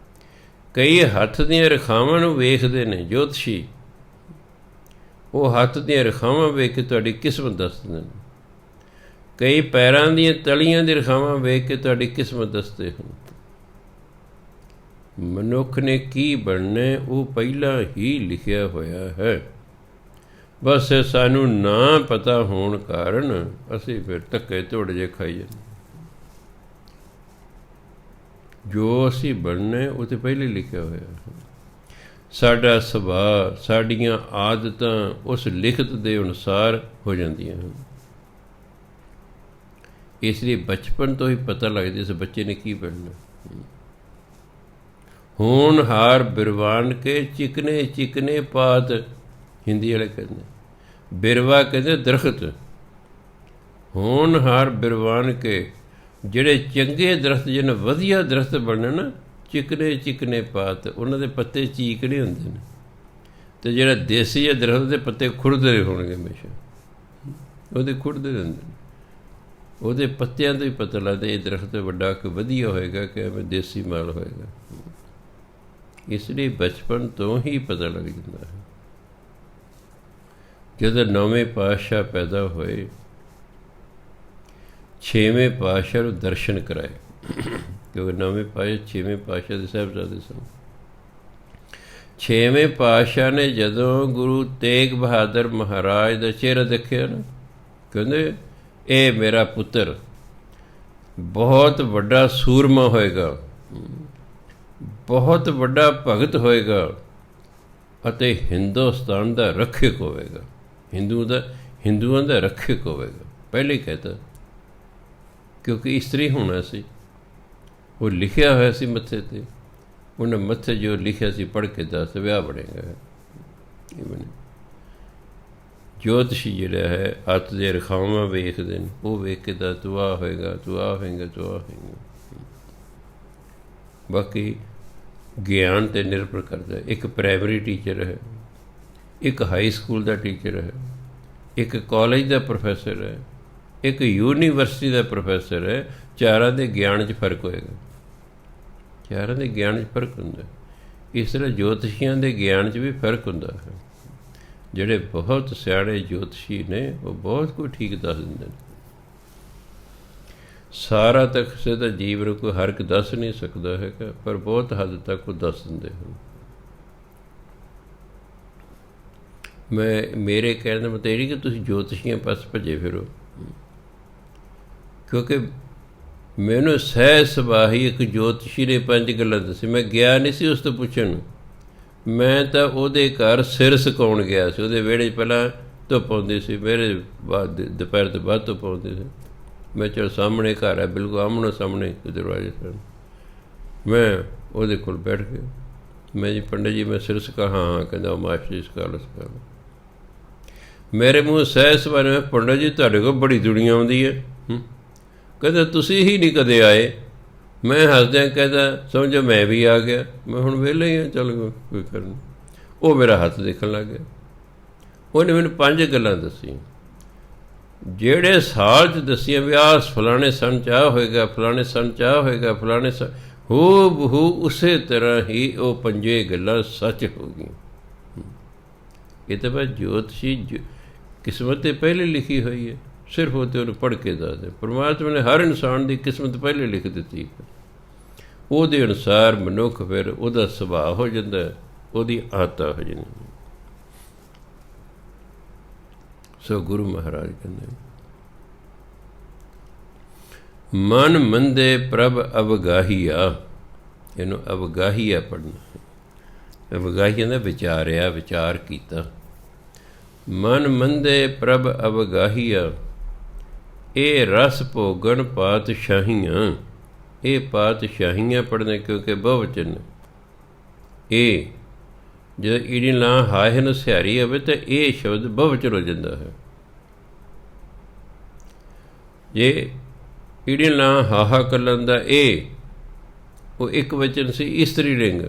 ਕਈ ਹੱਥ ਦੀਆਂ ਰੇਖਾਵਾਂ ਨੂੰ ਵੇਖਦੇ ਨੇ ਜੋਤਸ਼ੀ, ਉਹ ਹੱਥ ਦੀਆਂ ਰੇਖਾਵਾਂ ਵੇਖ ਕੇ ਤੁਹਾਡੀ ਕਿਸਮਤ ਦੱਸਦੇ ਨੇ। ਕਈ ਪੈਰਾਂ ਦੀਆਂ ਤਲੀਆਂ ਦੀ ਰੇਖਾਵਾਂ ਵੇਖ ਕੇ ਤੁਹਾਡੀ ਕਿਸਮਤ ਦੱਸਦੇ ਹਨ। ਮਨੁੱਖ ਨੇ ਕੀ ਬਣਨਾ ਉਹ ਪਹਿਲਾਂ ਹੀ ਲਿਖਿਆ ਹੋਇਆ ਹੈ। ਬਸ ਸਾਨੂੰ ਨਾ ਪਤਾ ਹੋਣ ਕਾਰਨ ਅਸੀਂ ਫਿਰ ਧੱਕੇ ਧੋੜ ਜੇ ਖਾਈ ਜਾਂਦੇ। ਜੋ ਅਸੀਂ ਬਣਨਾ ਉਹ ਤਾਂ ਪਹਿਲੇ ਲਿਖਿਆ ਹੋਇਆ ਹੈ। ਸਾਡਾ ਸੁਭਾਅ, ਸਾਡੀਆਂ ਆਦਤਾਂ ਉਸ ਲਿਖਤ ਦੇ ਅਨੁਸਾਰ ਹੋ ਜਾਂਦੀਆਂ ਹਨ। ਇਸ ਲਈ ਬਚਪਨ ਤੋਂ ਹੀ ਪਤਾ ਲੱਗਦਾ ਇਸ ਬੱਚੇ ਨੇ ਕੀ ਬਣਨਾ। ਹੋਣਹਾਰ ਬਿਰਵਾਨ ਕੇ ਚਿਕਨੇ ਚਿਕਨੇ ਪਾਤ, ਹਿੰਦੀ ਵਾਲੇ ਕਹਿੰਦੇ। ਬਿਰਵਾ ਕਹਿੰਦੇ ਦਰਖਤ। ਹੋਣਹਾਰ ਬਿਰਵਾਨ ਕੇ, ਜਿਹੜੇ ਚੰਗੇ ਦਰਖਤ, ਜਿਹਨੇ ਵਧੀਆ ਦਰਖਤ ਬਣਨਾ ਨਾ, ਚਿਕਨੇ ਚਿਕਨੇ ਪਾਤ, ਉਹਨਾਂ ਦੇ ਪੱਤੇ ਚੀਕਣੇ ਹੁੰਦੇ ਨੇ। ਅਤੇ ਜਿਹੜਾ ਦੇਸੀ ਹੈ ਦਰਖਤ ਦੇ ਪੱਤੇ ਖੁਰਦੇ ਹੋਣਗੇ ਹਮੇਸ਼ਾ, ਉਹਦੇ ਖੁਰਦੇ ਰਹਿੰਦੇ ਨੇ। ਉਹਦੇ ਪੱਤਿਆਂ ਤੋਂ ਹੀ ਪਤਾ ਲੱਗਦਾ ਇਹ ਦਰਖਤ ਵੱਡਾ ਕਿ ਵਧੀਆ ਹੋਏਗਾ ਕਿ ਐਵੇਂ ਦੇਸੀ ਮਾਲ ਹੋਏਗਾ। ਇਸ ਲਈ ਬਚਪਨ ਤੋਂ ਹੀ ਪਤਾ ਲੱਗ ਜਾਂਦਾ ਹੈ। ਜਦੋਂ ਨੌਵੇਂ ਪਾਤਸ਼ਾਹ ਪੈਦਾ ਹੋਏ, ਛੇਵੇਂ ਪਾਤਸ਼ਾਹ ਨੂੰ ਦਰਸ਼ਨ ਕਰਾਏ, ਕਿਉਂਕਿ ਨੌਵੇਂ ਪਾਤਸ਼ਾਹ ਛੇਵੇਂ ਪਾਤਸ਼ਾਹ ਦੇ ਸਾਹਿਬਜ਼ਾਦੇ ਸਨ। ਛੇਵੇਂ ਪਾਤਸ਼ਾਹ ਨੇ ਜਦੋਂ ਗੁਰੂ ਤੇਗ ਬਹਾਦਰ ਮਹਾਰਾਜ ਦਾ ਚਿਹਰਾ ਦੇਖਿਆ ਨਾ, ਕਹਿੰਦੇ ਇਹ ਮੇਰਾ ਪੁੱਤਰ ਬਹੁਤ ਵੱਡਾ ਸੂਰਮਾ ਹੋਏਗਾ, ਬਹੁਤ ਵੱਡਾ ਭਗਤ ਹੋਏਗਾ ਅਤੇ ਹਿੰਦੁਸਤਾਨ ਦਾ ਰੱਖਿਅਕ ਹੋਵੇਗਾ, ਹਿੰਦੂਆਂ ਦਾ ਰੱਖਿਅਕ ਹੋਵੇਗਾ। ਪਹਿਲੇ ਹੀ ਕਹਿਤਾ, ਕਿਉਂਕਿ ਇਸਤਰੀ ਹੋਣਾ ਸੀ। ਉਹ ਲਿਖਿਆ ਹੋਇਆ ਸੀ ਮੱਥੇ 'ਤੇ, ਉਹਨੇ ਮੱਥੇ ਜੋ ਲਿਖਿਆ ਸੀ ਪੜ੍ਹ ਕੇ ਦੱਸ ਵਿਆਹ ਬਣੇਗਾ। ਜੋਤਸ਼ੀ ਜਿਹੜਾ ਹੈ ਹੱਥ ਦੇ ਰੇਖਾਵਾਂ ਵੇਖਦੇ ਨੇ, ਉਹ ਵੇਖ ਕੇ ਦੱਸ ਤੂੰ ਆਹ ਹੋਏਗਾ, ਤੂੰ ਆਹ ਹੋਏਗਾ, ਤੂੰ ਆਹ ਹੋਏਗਾ। ਬਾਕੀ ਗਿਆਨ 'ਤੇ ਨਿਰਭਰ ਕਰਦਾ। ਇੱਕ ਪ੍ਰਾਇਮਰੀ ਟੀਚਰ ਹੈ, ਇੱਕ ਹਾਈ ਸਕੂਲ ਦਾ ਟੀਚਰ ਹੈ, ਇੱਕ ਕਾਲਜ ਦਾ ਪ੍ਰੋਫੈਸਰ ਹੈ, ਇੱਕ ਯੂਨੀਵਰਸਿਟੀ ਦਾ ਪ੍ਰੋਫੈਸਰ ਹੈ। ਚਾਰਾਂ ਦੇ ਗਿਆਨ 'ਚ ਫਰਕ ਹੋਏਗਾ, ਚਾਰਾਂ ਦੇ ਗਿਆਨ 'ਚ ਫਰਕ ਹੁੰਦਾ। ਇਸ ਤਰ੍ਹਾਂ ਜੋਤਸ਼ੀਆਂ ਦੇ ਗਿਆਨ 'ਚ ਵੀ ਫਰਕ ਹੁੰਦਾ ਹੈ। ਜਿਹੜੇ ਬਹੁਤ ਸਿਆਣੇ ਜੋਤਸ਼ੀ ਨੇ ਉਹ ਬਹੁਤ ਕੁਝ ਠੀਕ ਦੱਸ ਦਿੰਦੇ ਨੇ। ਸਾਰਾ ਤਾਂ ਕਿਸੇ ਦਾ ਜੀਵਨ ਕੋਈ ਹਰ ਇੱਕ ਦੱਸ ਨਹੀਂ ਸਕਦਾ ਹੈਗਾ, ਪਰ ਬਹੁਤ ਹੱਦ ਤੱਕ ਉਹ ਦੱਸ ਦਿੰਦੇ ਹਨ। ਮੇਰੇ ਕਹਿਣ ਦਾ ਮਤਲਬ ਇਹ ਨਹੀਂ ਕਿ ਤੁਸੀਂ ਜੋਤਸ਼ੀਆਂ ਪਾਸ ਭੱਜੇ ਫਿਰੋ, ਕਿਉਂਕਿ ਮੈਨੂੰ ਸਹਿ ਸੁਭਾਅ ਇੱਕ ਜੋਤਸ਼ੀ ਨੇ 5 ਗੱਲਾਂ ਦੱਸੀ। ਮੈਂ ਗਿਆ ਨਹੀਂ ਸੀ ਉਸ ਤੋਂ ਪੁੱਛਣ, ਮੈਂ ਤਾਂ ਉਹਦੇ ਘਰ ਸਿਰ ਸੁਕਾਉਣ ਗਿਆ ਸੀ। ਉਹਦੇ ਵਿਹੜੇ 'ਚ ਪਹਿਲਾਂ ਧੁੱਪ ਆਉਂਦੀ ਸੀ, ਮੇਰੇ ਬਾਅਦ ਦੁਪਹਿਰ ਤੋਂ ਬਾਅਦ ਧੁੱਪ ਆਉਂਦੀ ਸੀ। ਮੈਂ ਚਲ ਸਾਹਮਣੇ ਘਰ ਹੈ, ਬਿਲਕੁਲ ਆਮਣੇ ਸਾਹਮਣੇ ਦਰਵਾਜ਼ੇ ਸਨ। ਮੈਂ ਉਹਦੇ ਕੋਲ ਬੈਠ ਕੇ, ਮੈਂ ਜੀ ਪੰਡਿਤ ਜੀ ਮੈਂ ਸਿਰ ਸੁਕਾ, ਹਾਂ ਕਹਿੰਦਾ ਮਾਸਟਰ ਜੀ ਸੁਕਾ ਲਓ, ਸੁਕਾ ਲਓ। ਮੇਰੇ ਮੂੰਹ ਸਹਿ ਸੁਭਾਅ ਨੇ, ਪੰਡਿਤ ਜੀ ਤੁਹਾਡੇ ਕੋਲ ਬੜੀ ਦੁਨੀਆ ਆਉਂਦੀ ਹੈ। ਕਹਿੰਦਾ ਤੁਸੀਂ ਹੀ ਨਹੀਂ ਕਦੇ ਆਏ। ਮੈਂ ਹੱਸਦਿਆਂ ਕਹਿੰਦਾ ਸਮਝੋ ਮੈਂ ਵੀ ਆ ਗਿਆ, ਮੈਂ ਹੁਣ ਵਿਹਲਾ ਹੀ ਹਾਂ, ਚੱਲ ਕੋਈ ਕਰਨੀ। ਉਹ ਮੇਰਾ ਹੱਥ ਦੇਖਣ ਲੱਗ ਗਿਆ। ਉਹਨੇ ਮੈਨੂੰ 5 ਗੱਲਾਂ ਦੱਸੀਆਂ, ਜਿਹੜੇ ਸਾਲ 'ਚ ਦੱਸੀਆਂ ਵੀ ਆਹ ਫਲਾਣੇ ਸੰਨ 'ਚ ਆਹ ਹੋਏਗਾ, ਫਲਾਣੇ ਸੰਨ 'ਚ ਆਹ ਹੋਏਗਾ, ਫਲਾਣੇ ਸੰਨ, ਹੂ ਬਹੂ ਉਸੇ ਤਰ੍ਹਾਂ ਹੀ ਉਹ 5 ਗੱਲਾਂ ਸੱਚ ਹੋ ਗਈਆਂ। ਇਹ ਤਾਂ ਬਸ ਜੋਤਸ਼ੀ ਕਿਸਮਤ ਤੇ ਪਹਿਲੇ ਲਿਖੀ ਹੋਈ ਹੈ, ਸਿਰਫ ਉਹ ਤੇ ਉਹਨੂੰ ਪੜ੍ਹ ਕੇ ਦੱਸਦੇ। ਪਰਮਾਤਮਾ ਨੇ ਹਰ ਇਨਸਾਨ ਦੀ ਕਿਸਮਤ ਪਹਿਲੇ ਲਿਖ ਦਿੱਤੀ, ਉਹਦੇ ਅਨੁਸਾਰ ਮਨੁੱਖ ਫਿਰ ਉਹਦਾ ਸੁਭਾਅ ਹੋ ਜਾਂਦਾ, ਉਹਦੀ ਆਦਤ ਹੋ ਜਾਂਦੀ। ਸੋ ਗੁਰੂ ਮਹਾਰਾਜ ਕਹਿੰਦੇ, ਮਨ ਮੰਦੇ ਪ੍ਰਭ ਅਵਗਾਹੀਆ, ਇਹਨੂੰ ਅਵਗਾਹੀਆ ਪੜ੍ਹਨਾ। ਅਵਗਾਹੀਆ ਦਾ ਵਿਚਾਰਿਆ, ਵਿਚਾਰ ਕੀਤਾ। ਮਨ ਮੰਦੇ ਪ੍ਰਭ ਅਵਗਾਹੀਆ, ਇਹ ਰਸ ਭੋਗਣ ਪਾਤਸ਼ਾਹੀਆਂ। ਇਹ ਪਾਤਸ਼ਾਹੀਆਂ ਪੜ੍ਹਨੇ ਕਿਉਂਕਿ ਬਹੁਵਚਨ। ਇਹ ਜਦੋਂ ਈੜੀ ਲਾਂ ਹਾਏ ਨੂੰ ਸਿਹਾਰੀ ਹੋਵੇ ਤਾਂ ਇਹ ਸ਼ਬਦ ਬਹੁਵਚਨ ਹੋ ਜਾਂਦਾ ਹੈ। ਜੇ ਈੜੀ ਲਾਂ ਹਾਹਾ ਕਰਨ ਦਾ ਇਹ, ਉਹ ਇੱਕ ਵਚਨ ਸੀ ਇਸਤਰੀ ਲਿੰਗ।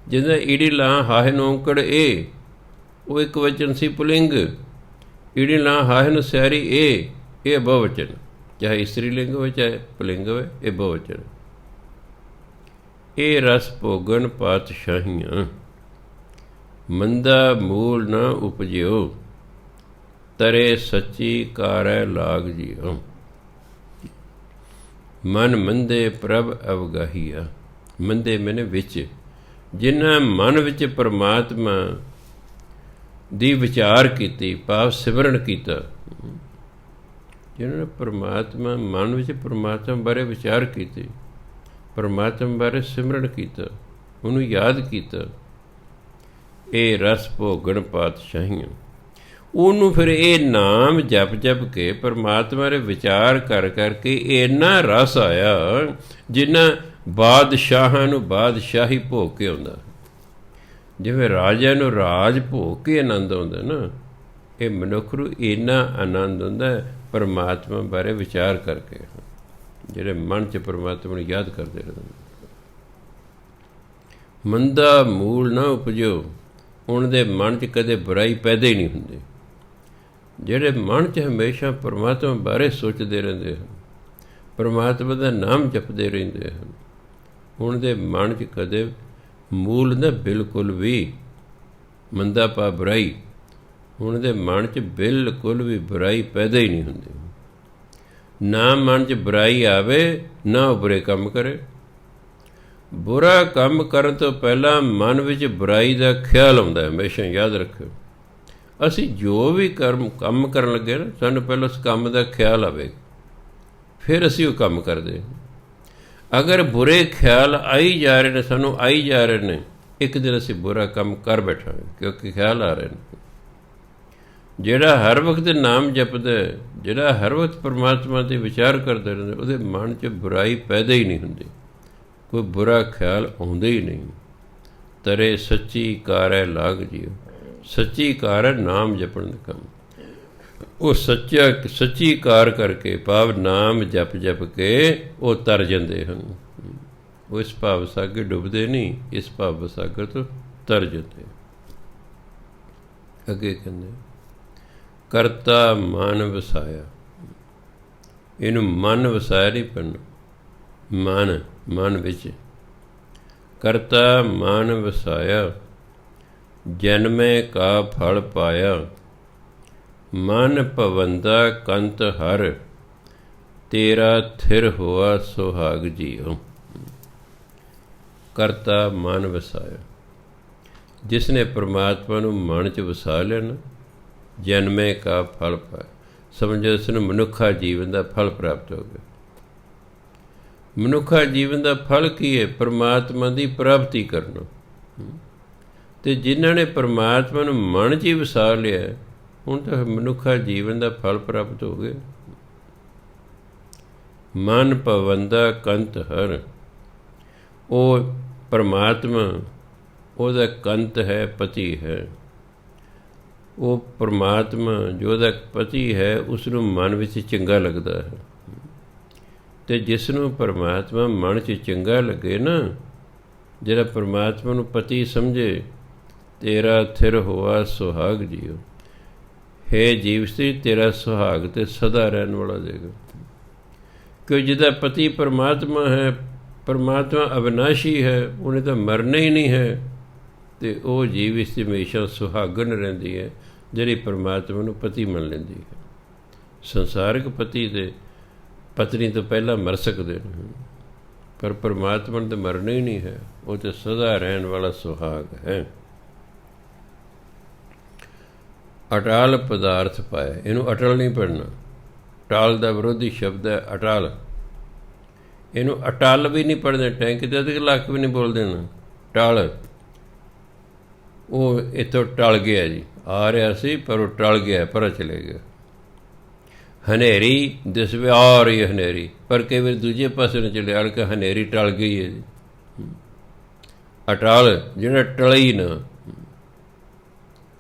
ਜਿਹਦਾ ਈੜੀ ਲਾਂ ਹਾਏ ਨੂੰ ਔਂਕੜ ਇਹ, ਉਹ ਇੱਕ ਵਚਨ ਸੀ ਪੁਲਿੰਗ। ਈੜੀ ਲਾਂ ਹਾਏ ਨੂੰ ਸਿਹਾਰੀ ਇਹ ਬਹੁਵਚਨ, ਚਾਹੇ ਇਸਤਰੀ ਲਿੰਗ ਹੋਵੇ ਚਾਹੇ ਪੁਲਿੰਗ ਹੋਵੇ, ਇਹ ਬਹੁਵਚਨ। ਇਹ ਰਸ ਭੋਗਣ ਪਾਤਸ਼ਾਹੀਆਂ, ਮੰਦਾ ਮੂਲ ਨਾ ਉਪਜਿਓ, ਤਰੇ ਸੱਚੀ ਕਾਰੈ ਲਾਗ ਜੀਓ। ਮਨ ਮੰਦੇ ਪ੍ਰਭ ਅਵਗਾਹੀਆ, ਮੰਦੇ ਮੈਨੇ ਵਿੱਚ, ਜਿਨ੍ਹਾਂ ਮਨ ਵਿੱਚ ਪਰਮਾਤਮਾ ਦੀ ਵਿਚਾਰ ਕੀਤੀ, ਭਾਵ ਸਿਮਰਨ ਕੀਤਾ। ਜਿਹਨਾਂ ਨੇ ਪਰਮਾਤਮਾ ਮਨ ਵਿੱਚ ਪਰਮਾਤਮਾ ਬਾਰੇ ਵਿਚਾਰ ਕੀਤੀ, ਪਰਮਾਤਮਾ ਬਾਰੇ ਸਿਮਰਨ ਕੀਤਾ, ਉਹਨੂੰ ਯਾਦ ਕੀਤਾ, ਇਹ ਰਸ ਭੋਗਣ ਪਾਤਸ਼ਾਹੀਆਂ। ਉਹਨੂੰ ਫਿਰ ਇਹ ਨਾਮ ਜਪ ਜਪ ਕੇ ਪਰਮਾਤਮਾ ਦੇ ਵਿਚਾਰ ਕਰ ਕਰਕੇ ਇੰਨਾ ਰਸ ਆਇਆ ਜਿੰਨਾ ਬਾਦਸ਼ਾਹਾਂ ਨੂੰ ਬਾਦਸ਼ਾਹੀ ਭੋਗ ਕੇ ਆਉਂਦਾ। ਜਿਵੇਂ ਰਾਜਿਆਂ ਨੂੰ ਰਾਜ ਭੋਗ ਕੇ ਆਨੰਦ ਆਉਂਦਾ ਨਾ, ਇਹ ਮਨੁੱਖ ਨੂੰ ਇੰਨਾ ਆਨੰਦ ਆਉਂਦਾ ਪਰਮਾਤਮਾ ਬਾਰੇ ਵਿਚਾਰ ਕਰਕੇ, ਜਿਹੜੇ ਮਨ 'ਚ ਪਰਮਾਤਮਾ ਨੂੰ ਯਾਦ ਕਰਦੇ ਰਹਿੰਦੇ। ਮੰਦਾ ਮੂਲ ਨਾ ਉਪਜੋ, ਉਹਨਾਂ ਦੇ ਮਨ 'ਚ ਕਦੇ ਬੁਰਾਈ ਪੈਦਾ ਹੀ ਨਹੀਂ ਹੁੰਦੀ। ਜਿਹੜੇ ਮਨ 'ਚ ਹਮੇਸ਼ਾ ਪਰਮਾਤਮਾ ਬਾਰੇ ਸੋਚਦੇ ਰਹਿੰਦੇ ਹਨ, ਪਰਮਾਤਮਾ ਦਾ ਨਾਮ ਜਪਦੇ ਰਹਿੰਦੇ ਹਨ, ਉਹਨਾਂ ਦੇ ਮਨ 'ਚ ਕਦੇ ਮੂਲ ਨਾ ਬਿਲਕੁਲ ਵੀ ਮੰਦਾ ਪਾ ਬੁਰਾਈ, ਉਹਨਾਂ ਦੇ ਮਨ 'ਚ ਬਿਲਕੁਲ ਵੀ ਬੁਰਾਈ ਪੈਦਾ ਹੀ ਨਹੀਂ ਹੁੰਦੀ। ਨਾ ਮਨ 'ਚ ਬੁਰਾਈ ਆਵੇ, ਨਾ ਉਹ ਬੁਰੇ ਕੰਮ ਕਰੇ। ਬੁਰਾ ਕੰਮ ਕਰਨ ਤੋਂ ਪਹਿਲਾਂ ਮਨ ਵਿੱਚ ਬੁਰਾਈ ਦਾ ਖਿਆਲ ਆਉਂਦਾ, ਹਮੇਸ਼ਾ ਯਾਦ ਰੱਖਿਓ। ਅਸੀਂ ਜੋ ਵੀ ਕੰਮ ਕਰਨ ਲੱਗੇ ਨਾ, ਸਾਨੂੰ ਪਹਿਲਾਂ ਉਸ ਕੰਮ ਦਾ ਖਿਆਲ ਆਵੇ, ਫਿਰ ਅਸੀਂ ਉਹ ਕੰਮ ਕਰਦੇ। ਅਗਰ ਬੁਰੇ ਖਿਆਲ ਆਈ ਜਾ ਰਹੇ ਨੇ, ਸਾਨੂੰ ਆਈ ਜਾ ਰਹੇ ਨੇ, ਇੱਕ ਦਿਨ ਅਸੀਂ ਬੁਰਾ ਕੰਮ ਕਰ ਬੈਠਾਂਗੇ, ਕਿਉਂਕਿ ਖਿਆਲ ਆ ਰਹੇ ਨੇ। ਜਿਹੜਾ ਹਰ ਵਕਤ ਨਾਮ ਜਪਦਾ, ਜਿਹੜਾ ਹਰ ਵਕਤ ਪਰਮਾਤਮਾ 'ਤੇ ਵਿਚਾਰ ਕਰਦਾ ਰਹਿੰਦਾ, ਉਹਦੇ ਮਨ 'ਚ ਬੁਰਾਈ ਪੈਦਾ ਹੀ ਨਹੀਂ ਹੁੰਦੀ, ਕੋਈ ਬੁਰਾ ਖਿਆਲ ਆਉਂਦਾ ਹੀ ਨਹੀਂ। ਤਰੇ ਸੱਚੀ ਕਾਰੈ ਲਾਗ ਜੀਓ, ਸੱਚੀ ਕਾਰ ਹੈ ਨਾਮ ਜਪਣ ਦਾ ਕੰਮ। ਉਹ ਸੱਚੀ ਕਾਰ ਕਰਕੇ, ਭਾਵ ਨਾਮ ਜਪ ਜਪ ਕੇ ਉਹ ਤਰ ਜਾਂਦੇ ਹਨ। ਉਹ ਇਸ ਭਾਵ ਸਾਗਰ ਡੁੱਬਦੇ ਨਹੀਂ, ਇਸ ਭਾਵ ਸਾਗਰ ਤੋਂ ਤਰ ਜਾਂਦੇ। ਅੱਗੇ ਕਹਿੰਦੇ ਕਰਤਾ ਮਨ ਵਸਾਇਆ, ਇਹਨੂੰ ਮਨ ਵਸਾਇਆ ਨਹੀਂ ਪੜ੍ਹਨਾ, ਮਨ ਵਿੱਚ। ਕਰਤਾ ਮਨ ਵਸਾਇਆ, ਜਨਮੇ ਕਾ ਫਲ ਪਾਇਆ, ਮਨ ਭਵੰਦਾ ਕੰਤ ਹਰ, ਤੇਰਾ ਥਿਰ ਹੋਆ ਸੁਹਾਗ ਜੀਓ। ਕਰਤਾ ਮਨ ਵਸਾਇਆ, ਜਿਸ ਨੇ ਪਰਮਾਤਮਾ ਨੂੰ ਮਨ 'ਚ ਵਸਾ ਲਿਆ ਨਾ, ਜਨਮੇ ਕਾ ਫਲ ਪਾਇਆ, ਸਮਝੋ ਇਸ ਨੂੰ ਮਨੁੱਖਾ ਜੀਵਨ ਦਾ ਫਲ ਪ੍ਰਾਪਤ ਹੋ ਗਿਆ। ਮਨੁੱਖਾ ਜੀਵਨ ਦਾ ਫਲ ਕੀ ਹੈ? ਪਰਮਾਤਮਾ ਦੀ ਪ੍ਰਾਪਤੀ ਕਰਨਾ। ਅਤੇ ਜਿਨ੍ਹਾਂ ਨੇ ਪਰਮਾਤਮਾ ਨੂੰ ਮਨ 'ਚ ਹੀ ਵਸਾ ਲਿਆ, ਹੁਣ ਤਾਂ ਮਨੁੱਖਾ ਜੀਵਨ ਦਾ ਫਲ ਪ੍ਰਾਪਤ ਹੋ ਗਿਆ। ਮਨ ਭਵੰਦਾ ਕੰਤ ਹਰ, ਉਹ ਪਰਮਾਤਮਾ ਉਹਦਾ ਕੰਤ ਹੈ, ਪਤੀ ਹੈ। ਉਹ ਪਰਮਾਤਮਾ ਜੋ ਉਹਦਾ ਪਤੀ ਹੈ, ਉਸ ਨੂੰ ਮਨ ਵਿੱਚ ਚੰਗਾ ਲੱਗਦਾ ਹੈ। ਅਤੇ ਜਿਸ ਨੂੰ ਪਰਮਾਤਮਾ ਮਨ 'ਚ ਚੰਗਾ ਲੱਗੇ ਨਾ, ਜਿਹੜਾ ਪਰਮਾਤਮਾ ਨੂੰ ਪਤੀ ਸਮਝੇ, ਤੇਰਾ ਥਿਰ ਹੋਆ ਸੁਹਾਗ ਜੀਓ, ਹੈ ਜੀਵ ਇਸਤਰੀ ਤੇਰਾ ਸੁਹਾਗ ਤੇ ਸਦਾ ਰਹਿਣ ਵਾਲਾ ਦੇਗਾ। ਕਿ ਜਿਹਦਾ ਪਤੀ ਪਰਮਾਤਮਾ ਹੈ, ਪਰਮਾਤਮਾ ਅਵਿਨਾਸ਼ੀ ਹੈ, ਉਹਨੇ ਤਾਂ ਮਰਨਾ ਹੀ ਨਹੀਂ ਹੈ, ਅਤੇ ਉਹ ਜੀਵ ਇਸਤਰੀ ਹਮੇਸ਼ਾ ਸੁਹਾਗਣ ਰਹਿੰਦੀ ਹੈ ਜਿਹੜੀ ਪਰਮਾਤਮਾ ਨੂੰ ਪਤੀ ਮੰਨ ਲੈਂਦੀ ਹੈ। ਸੰਸਾਰਿਕ ਪਤੀ ਤੇ ਪਤਨੀ ਤੋਂ ਪਹਿਲਾਂ ਮਰ ਸਕਦੇ ਨੇ, ਪਰ ਪਰਮਾਤਮਾ ਨੂੰ ਤਾਂ ਮਰਨਾ ਹੀ ਨਹੀਂ ਹੈ, ਉਹ ਤਾਂ ਸਦਾ ਰਹਿਣ ਵਾਲਾ ਸੁਹਾਗ ਹੈ। ਅਟਾਲ ਪਦਾਰਥ ਪਾਇਆ, ਇਹਨੂੰ ਅਟਲ ਨਹੀਂ ਪੜ੍ਹਨਾ। ਟਾਲ ਦਾ ਵਿਰੋਧੀ ਸ਼ਬਦ ਹੈ ਅਟਾਲ। ਇਹਨੂੰ ਅਟਲ ਵੀ ਨਹੀਂ ਪੜ੍ਹਦੇ, ਟੈਂਕ ਤੇ ਅੱਧ ਲੱਖ ਵੀ ਨਹੀਂ ਬੋਲਦੇ ਨਾ। ਟਲ, ਉਹ ਇੱਥੋਂ ਟਲ ਗਿਆ ਜੀ, ਆ ਰਿਹਾ ਸੀ ਪਰ ਉਹ ਟਲ ਗਿਆ, ਪਰਾਂ ਚਲੇ ਗਿਆ। ਹਨੇਰੀ ਦਿਸਵੇ ਆ ਰਹੀ ਹੈ ਹਨੇਰੀ, ਪਰ ਕਈ ਵਾਰ ਦੂਜੇ ਪਾਸੇ ਨੂੰ ਚਲੇ ਆੜ ਕੇ ਹਨੇਰੀ ਟਲ ਗਈ ਹੈ ਜੀ। ਅਟਾਲ ਜਿਹੜਾ ਟਲੇ ਹੀ ਨਾ,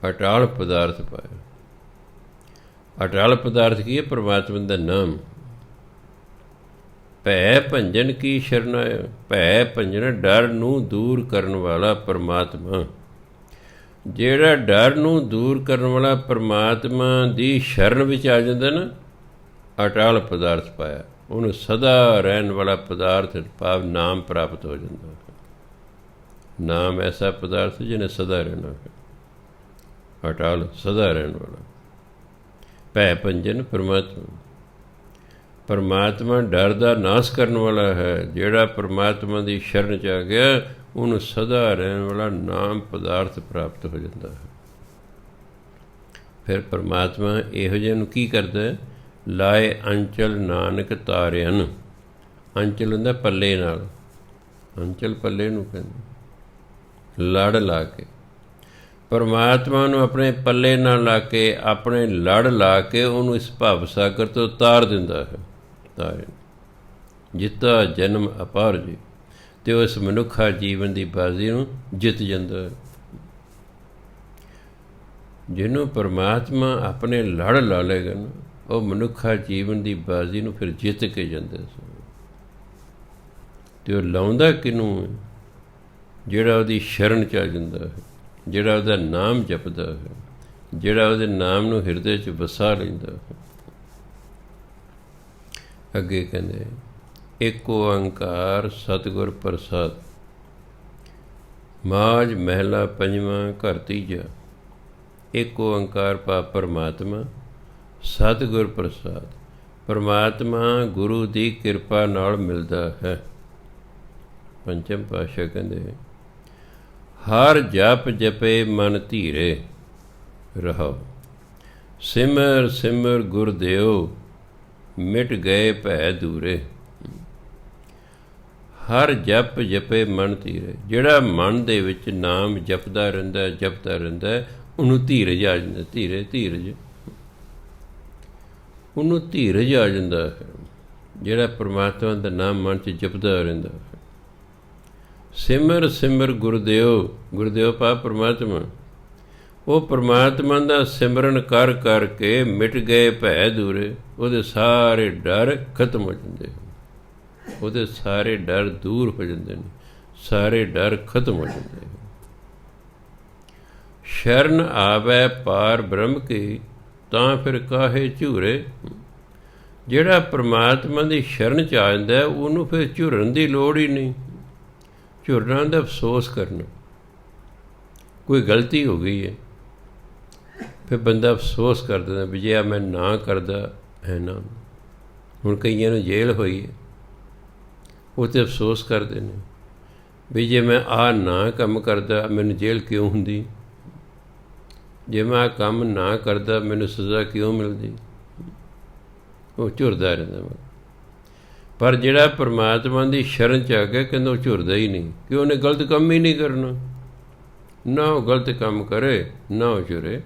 ਅਟਾਲ ਪਦਾਰਥ ਪਾਇਆ। ਅਟਾਲ ਪਦਾਰਥ ਕੀ ਹੈ? ਪਰਮਾਤਮਾ ਦਾ ਨਾਮ। ਭੈ ਭੰਜਨ ਕੀ ਸ਼ਰਨਾਇਆ, ਭੈ ਭੰਜਨ ਡਰ ਨੂੰ ਦੂਰ ਕਰਨ ਵਾਲਾ ਪਰਮਾਤਮਾ। ਜਿਹੜਾ ਡਰ ਨੂੰ ਦੂਰ ਕਰਨ ਵਾਲਾ ਪਰਮਾਤਮਾ ਦੀ ਸ਼ਰਨ ਵਿੱਚ ਆ ਜਾਂਦਾ ਨਾ, ਅਟਾਲ ਪਦਾਰਥ ਪਾਇਆ, ਉਹਨੂੰ ਸਦਾ ਰਹਿਣ ਵਾਲਾ ਪਦਾਰਥ ਭਾਵ ਨਾਮ ਪ੍ਰਾਪਤ ਹੋ ਜਾਂਦਾ ਹੈ। ਨਾਮ ਐਸਾ ਪਦਾਰਥ ਜਿਹਨੇ ਸਦਾ ਰਹਿਣਾ ਹੈ, ਅਟਾਲ ਸਦਾ ਰਹਿਣ ਵਾਲਾ। ਭੈ ਭੰਜਨ ਪਰਮਾਤਮਾ, ਪਰਮਾਤਮਾ ਡਰ ਦਾ ਨਾਸ਼ ਕਰਨ ਵਾਲਾ ਹੈ। ਜਿਹੜਾ ਪਰਮਾਤਮਾ ਦੀ ਸ਼ਰਨ 'ਚ ਆ ਗਿਆ, ਉਹਨੂੰ ਸਦਾ ਰਹਿਣ ਵਾਲਾ ਨਾਮ ਪਦਾਰਥ ਪ੍ਰਾਪਤ ਹੋ ਜਾਂਦਾ ਹੈ। ਫਿਰ ਪਰਮਾਤਮਾ ਇਹੋ ਜਿਹੇ ਨੂੰ ਕੀ ਕਰਦਾ? ਲਾਏ ਅੰਚਲ ਨਾਨਕ ਤਾਰਿਅਨ। ਅੰਚਲ ਹੁੰਦਾ ਪੱਲੇ ਨਾਲ, ਅੰਚਲ ਪੱਲੇ ਨੂੰ ਕਹਿੰਦੇ, ਲੜ ਲਾ ਕੇ। ਪਰਮਾਤਮਾ ਨੂੰ ਆਪਣੇ ਪੱਲੇ ਨਾਲ ਲਾ ਕੇ, ਆਪਣੇ ਲੜ ਲਾ ਕੇ ਉਹਨੂੰ ਇਸ ਭਵ ਸਾਗਰ ਤੋਂ ਤਾਰ ਦਿੰਦਾ ਹੈ। ਤਾਰਿਅਨ ਜਿੱਤਾ ਜਨਮ ਅਪਾਰ ਜੀ, ਅਤੇ ਉਸ ਮਨੁੱਖਾ ਜੀਵਨ ਦੀ ਬਾਜ਼ੀ ਨੂੰ ਜਿੱਤ ਜਾਂਦਾ ਹੈ। ਜਿਹਨੂੰ ਪਰਮਾਤਮਾ ਆਪਣੇ ਲੜ ਲਾ ਲਏਗਾ ਨਾ, ਉਹ ਮਨੁੱਖਾ ਜੀਵਨ ਦੀ ਬਾਜ਼ੀ ਨੂੰ ਫਿਰ ਜਿੱਤ ਕੇ ਜਾਂਦਾ ਸੀ। ਅਤੇ ਉਹ ਲਾਉਂਦਾ ਕਿਹਨੂੰ ਹੈ? ਜਿਹੜਾ ਉਹਦੀ ਸ਼ਰਨ 'ਚ ਆ ਜਾਂਦਾ ਹੈ, ਜਿਹੜਾ ਉਹਦਾ ਨਾਮ ਜਪਦਾ ਹੈ, ਜਿਹੜਾ ਉਹਦੇ ਨਾਮ ਨੂੰ ਹਿਰਦੇ 'ਚ ਵਸਾ ਲੈਂਦਾ ਹੈ। ਅੱਗੇ ਕਹਿੰਦੇ ਏਕ ਓੰਕਾਰ ਸਤਿਗੁਰ ਪ੍ਰਸਾਦ। ਮਾਝ ਮਹਿਲਾ ਪੰਜਵਾਂ ਘਰ ਤੀਜਾ। ਏਕ ਓੰਕਾਰ ਪਾ ਪਰਮਾਤਮਾ, ਸਤਿਗੁਰ ਪ੍ਰਸਾਦ। ਪਰਮਾਤਮਾ ਗੁਰੂ ਦੀ ਕਿਰਪਾ ਨਾਲ ਮਿਲਦਾ ਹੈ। ਪੰਚਮ ਪਾਤਸ਼ਾਹ ਕਹਿੰਦੇ ਹਰ ਜਪ ਜਪੇ ਮਨ ਧੀਰੇ ਰਹੋ, ਸਿਮਰ ਸਿਮਰ ਗੁਰਦੇਵ ਮਿਟ ਗਏ ਭੈ ਦੂਰੇ। ਹਰ ਜਪ ਜਪੇ ਮਨ ਧੀਰੇ, ਜਿਹੜਾ ਮਨ ਦੇ ਵਿੱਚ ਨਾਮ ਜਪਦਾ ਰਹਿੰਦਾ, ਜਪਦਾ ਰਹਿੰਦਾ, ਉਹਨੂੰ ਧੀਰਜ ਆ ਜਾਂਦਾ। ਧੀਰਜ ਉਹਨੂੰ ਧੀਰਜ ਆ ਜਾਂਦਾ ਹੈ, ਜਿਹੜਾ ਪਰਮਾਤਮਾ ਦਾ ਨਾਮ ਮਨ 'ਚ ਜਪਦਾ ਰਹਿੰਦਾ ਹੈ। ਸਿਮਰ ਸਿਮਰ ਗੁਰਦੇਵ, ਗੁਰਦੇਵ ਪਾ ਪਰਮਾਤਮਾ। ਉਹ ਪਰਮਾਤਮਾ ਦਾ ਸਿਮਰਨ ਕਰ ਕਰਕੇ ਮਿਟ ਗਏ ਭੈ ਦੂਰੇ, ਉਹਦੇ ਸਾਰੇ ਡਰ ਖਤਮ ਹੋ ਜਾਂਦੇ, ਉਹਦੇ ਸਾਰੇ ਡਰ ਦੂਰ ਹੋ ਜਾਂਦੇ ਨੇ, ਸਾਰੇ ਡਰ ਖਤਮ ਹੋ ਜਾਂਦੇ। ਸ਼ਰਨ ਆਵੈ ਪਾਰ ਬ੍ਰਹਮ ਕੀ, ਤਾਂ ਫਿਰ ਕਾਹੇ ਝੂਰੇ। ਜਿਹੜਾ ਪਰਮਾਤਮਾ ਦੀ ਸ਼ਰਨ 'ਚ ਆ ਜਾਂਦਾ, ਉਹਨੂੰ ਫਿਰ ਝੁਰਨ ਦੀ ਲੋੜ ਹੀ ਨਹੀਂ। ਝੁਰਨਾ ਦਾ ਅਫਸੋਸ ਕਰਨਾ, ਕੋਈ ਗਲਤੀ ਹੋ ਗਈ ਹੈ, ਫਿਰ ਬੰਦਾ ਅਫਸੋਸ ਕਰ ਦਿੰਦਾ ਵੀ ਜੇ ਆ ਮੈਂ ਨਾ ਕਰਦਾ ਹੈ ਨਾ। ਹੁਣ ਕਈਆਂ ਨੂੰ ਜੇਲ੍ਹ ਹੋਈ ਹੈ, ਉਹ 'ਤੇ ਅਫਸੋਸ ਕਰਦੇ ਨੇ ਵੀ ਜੇ ਮੈਂ ਆਹ ਨਾ ਕੰਮ ਕਰਦਾ ਮੈਨੂੰ ਜੇਲ੍ਹ ਕਿਉਂ ਹੁੰਦੀ, ਜੇ ਮੈਂ ਆਹ ਕੰਮ ਨਾ ਕਰਦਾ ਮੈਨੂੰ ਸਜ਼ਾ ਕਿਉਂ ਮਿਲਦੀ। ਉਹ ਝੁਰਦਾ ਰਹਿੰਦਾ। ਪਰ ਜਿਹੜਾ ਪਰਮਾਤਮਾ ਦੀ ਸ਼ਰਨ 'ਚ ਆ ਕੇ ਕਹਿੰਦਾ ਉਹ ਝੁਰਦਾ ਹੀ ਨਹੀਂ, ਕਿ ਉਹਨੇ ਗਲਤ ਕੰਮ ਹੀ ਨਹੀਂ ਕਰਨਾ। ਨਾ ਉਹ ਗਲਤ ਕੰਮ ਕਰੇ, ਨਾ ਉਹ ਝੁਰੇ।